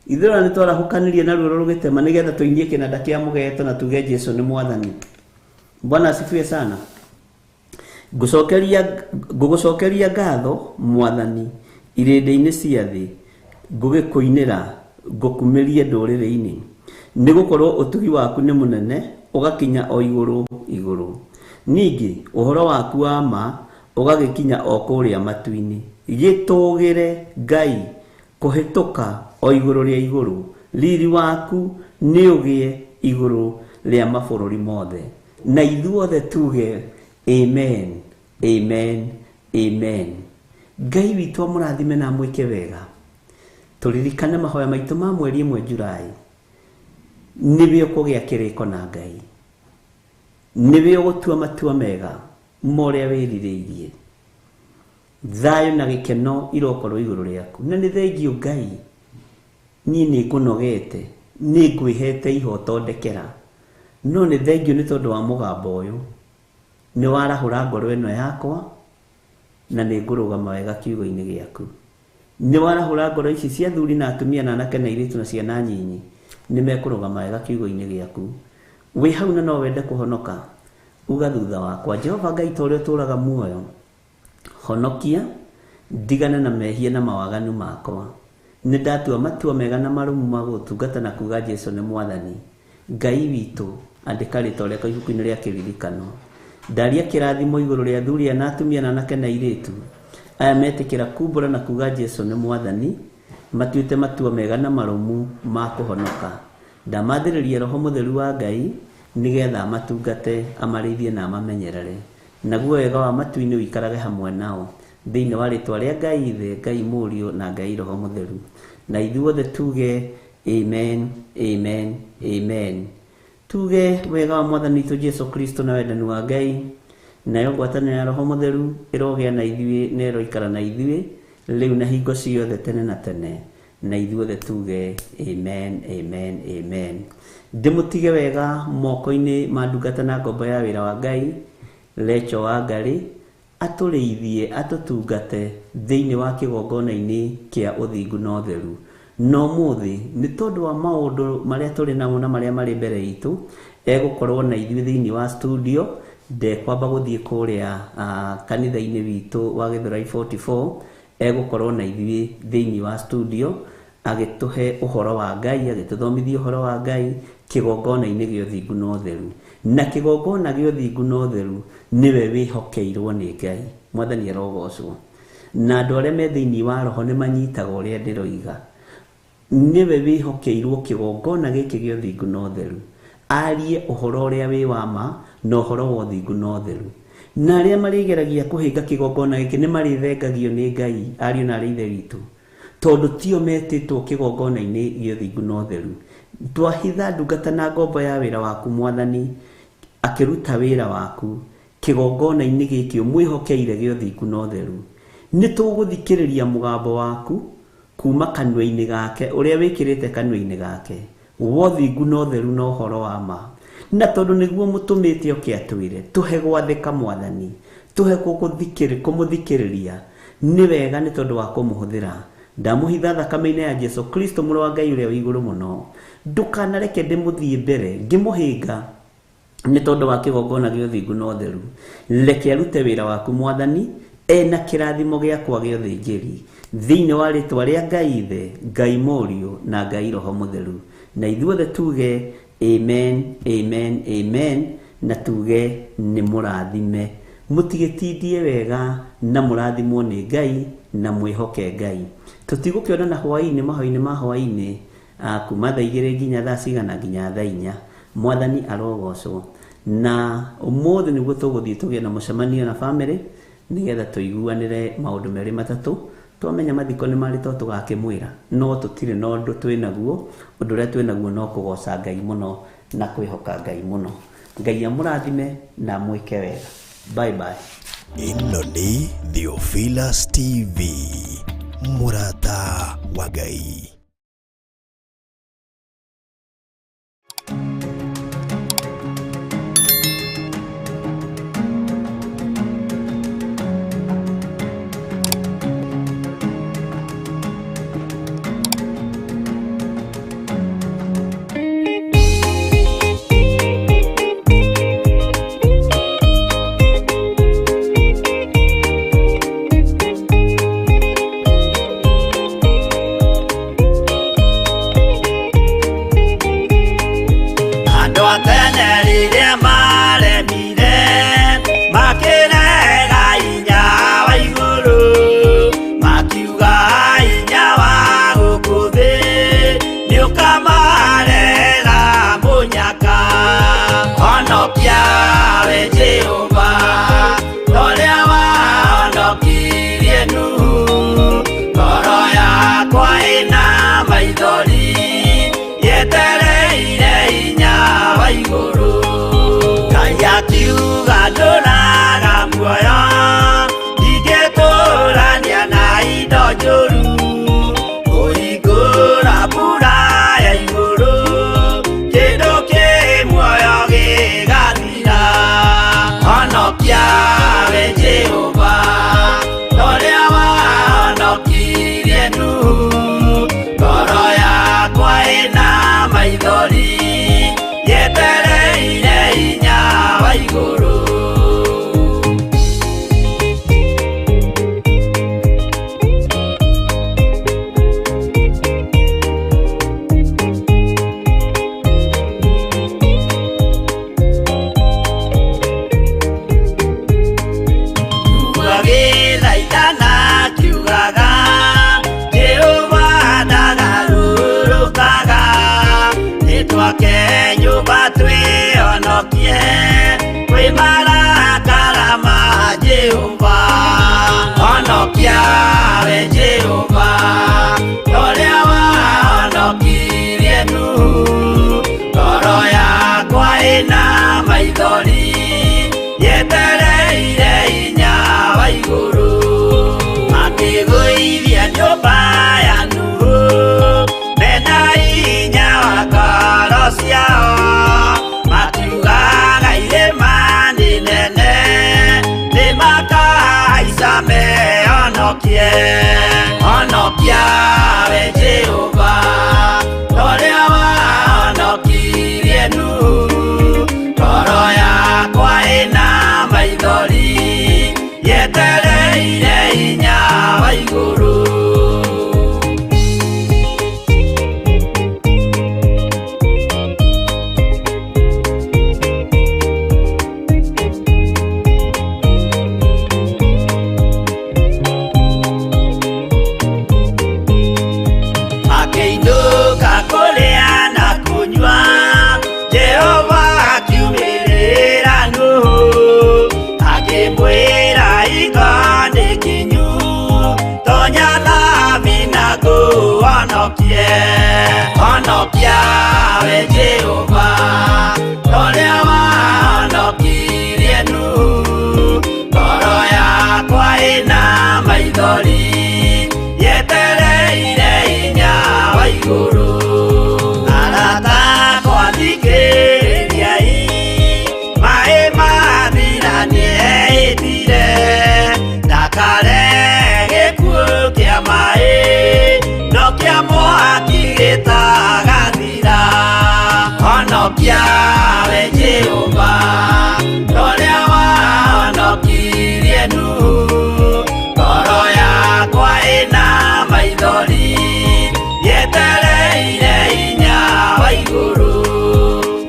Ithura nĩ twarahũkanirie na ruoro rũgĩtema nĩgetha tũinie kĩnanda kĩa mũgeeto na tuge Jesũ nĩ Mwathani. Bwana asifiwe sana. Ngũgũcokeria ngatho Mwathani irĩndĩ-inĩ cia thĩ, ngũgĩkũinĩra ngũkumĩrie ndũrĩrĩ-inĩ, nĩgũkorwo ũtugi waku nĩ mũnene ũgakinya o igũrũ. Ningĩ ũhoro waku wa ma ũgagĩkinya o kũrĩa matu-inĩ. Gĩtũgĩre Ngai kũhĩtũka o igũrũ rĩa igũrũ, riri waku nĩ ũgĩe igũrũ rĩa mabũrũri mothe. Na ithuothe tuge amen, amen, amen. Ngai witũ amũrathime na amwĩke wega. Tũririkane mahoya maitũ ma mweri 1 Julai. Nĩwe ũkũgĩa kĩrĩko na Ngai, nĩwe ũgũtua matua mega morĩa wĩrirĩirie. Thayũ na gĩkeno irokorwo igũrũ rĩaku. Na nĩ thengiũ Ngai, niĩ nĩ ngũnogete, nĩ ngwĩhete ihoto ndekera, no nĩ thengiũ nĩ tondũ wa mũgambo ũyũ. Nĩ warahũra ngoro ĩno yakwa na nĩ ngũrũgama wega kiugo-inĩ gĩaku. Nĩ warahũra ngoro ici cia athuri na atumia na anake na airĩtu na ciana nyinyi, nĩ mekũrũgama wega kiugo-inĩ gĩaku. Wĩ hau na no wende kũhonoka, uga thutha wakwa, Jehova Ngai ta ũrĩa ũtũũraga muoyo, honokia ndigane na mehia na mawaganu makwa. Nĩ ndatua matua mega na marũmu ma gũtungata na kuga Jesũ nĩ Mwathani. Ngai witũ andĩka rĩtwa rĩakwa ibuku-inĩ rĩa kĩririkano. Ndaria kĩrathimo igũrũ rĩa athuri na atumia na anake na airĩtu aya metĩkĩra kumbũra na kuga Jesũ nĩ Mwathani, matuĩte matua mega na marũmu ma kũhonoka. Ndamathĩrĩria Roho Mũtheru wa Ngai nĩgetha matungate, amarĩithie na amamenyerere. Naguo wega wa matu-inĩ ũikarage hamwe nao thĩinĩ wa rĩtwa rĩa Ngai Ithe, Ngai Mũriũ na Ngai Roho Mũtheru. Na ithuothe tuge amen, amen, amen. Tuge wega wa Mwathani witũ Jesũ Kristo na wendani wa Ngai nayo ngwatanĩro ya Roho Mũtheru ĩrogĩa na ithuĩ na ĩroikara na ithuĩ rĩu na hingo ciothe tene na tene. Na ithuothe tuge amen, amen, amen. Ndĩmũtige wega moko-inĩ ma ndungata na ngombo ya wĩra wa Ngai Lecho wa Ngarĩ atũrĩithie, atũtungate thĩinĩ wa kĩgongona-inĩ kĩa ũthingu na ũtheru. No mũthĩ nĩ tondũ wa maũndũ marĩa tũrĩ namo na marĩa marĩ mbere itũ, egũkorwo na ithuĩ thĩinĩ wa studio. Ndekwamba gũthiĩ kũrĩa kanitha-inĩ witũ wa Gĩthũrai 44, egũkorwo na ithuĩ thĩinĩ wa studio agĩtũhe ũhoro wa Ngai, agĩtũthomithia ũhoro wa Ngai kĩgongona-inĩ gĩa ũthingu na ũtheru. Na kĩgongona gĩa ũthingu na ũtheru nĩwe wĩhokeirwo nĩ Ngai. Mwathani arogocwo. Na andũ arĩa me thĩinĩ wa roho nĩ manyitaga ũrĩa ndĩroiga. Nĩwe wĩhokeirwo kĩgongona gĩkĩ gĩa ũthingu na ũtheru, arie ũhoro ũrĩa wĩ wa ma na ũhoro wa ũthingu na ũtheru. Na arĩa marĩgeragia kũhĩnga kĩgongona gĩkĩ nĩ marĩthengagio nĩ Ngai, ariũ na arĩ ithe witũ, tondũ tio metĩtwo kĩgongona-inĩ gĩa ũthingu na ũtheru. Twahitha ndungata na ngombo ya wĩra waku Mwathani akĩruta wĩra waku kĩgongona-inĩ gĩkĩ ũmwĩhokeire gĩa ũthingu na ũtheru. Nĩ tũgũthikĩrĩria mũgambo waku kuma kanua-inĩ gake ũrĩa wĩkĩrĩte kanua-inĩ gake wa ũthingu na ũtheru na ũhoro wa ma. Na tondũ nĩguo mũtũmĩte oke atwĩre, tũhe gwathĩka Mwathani, tũhe kũmũthikĩrĩria. Nĩ wega nĩ tondũ wa kũmũhũthĩra. Ndamũhitha thakame-inĩ ya Jesũ Kristo mũrũ wa Ngai ũrĩa wĩ igũrũ mũno. Ndũkanareke ndĩmũthiĩ mbere ngĩmũhĩnga nĩ tondũ wa kĩgongona gĩa ũthingu na ũtheru. Reke arute wĩra waku Mwathani ena kĩrathimo gĩakwa gĩa ũthĩnjĩri thĩinĩ wa rĩtwa rĩa Ngai Ithe, Ngai Mũriũ na Ngai Roho Mũtheru. Na ithuothe tuge amen, amen, amen, na tuge nĩ mũrathime mutigitindie wega na mũrathimwo nĩ Ngai na mwĩhoke Ngai. Tutigũkĩonana hwaĩ-inĩ mahoya-inĩ ma hwaĩ-inĩ kuma thaa 2 nginya thaa cigana nginya thaa 4. Mwathani arogocwo. Na ũmũthĩ nĩguo tũgũthiĩ tũgĩe na mũcemanio na bamĩrĩ nĩgetha tũiguanĩre maũndũ merĩ matatũ. Twamenya mathiko nĩ marĩ to tũgakĩmwĩra, no tũtirĩ na ũndũ twĩnaguo. Ũndũ ũrĩa twĩnaguo no kũgoca Ngai mũno na kwĩhoka Ngai mũno. Ngai amũrathime na mwĩke wega. Bye bye. Ĩno nĩ Theophilus TV, mũrata wa Ngai.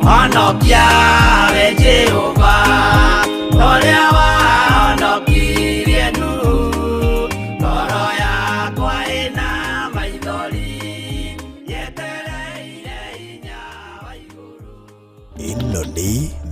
Honokia we Jehova, Torea wa ĩno nĩ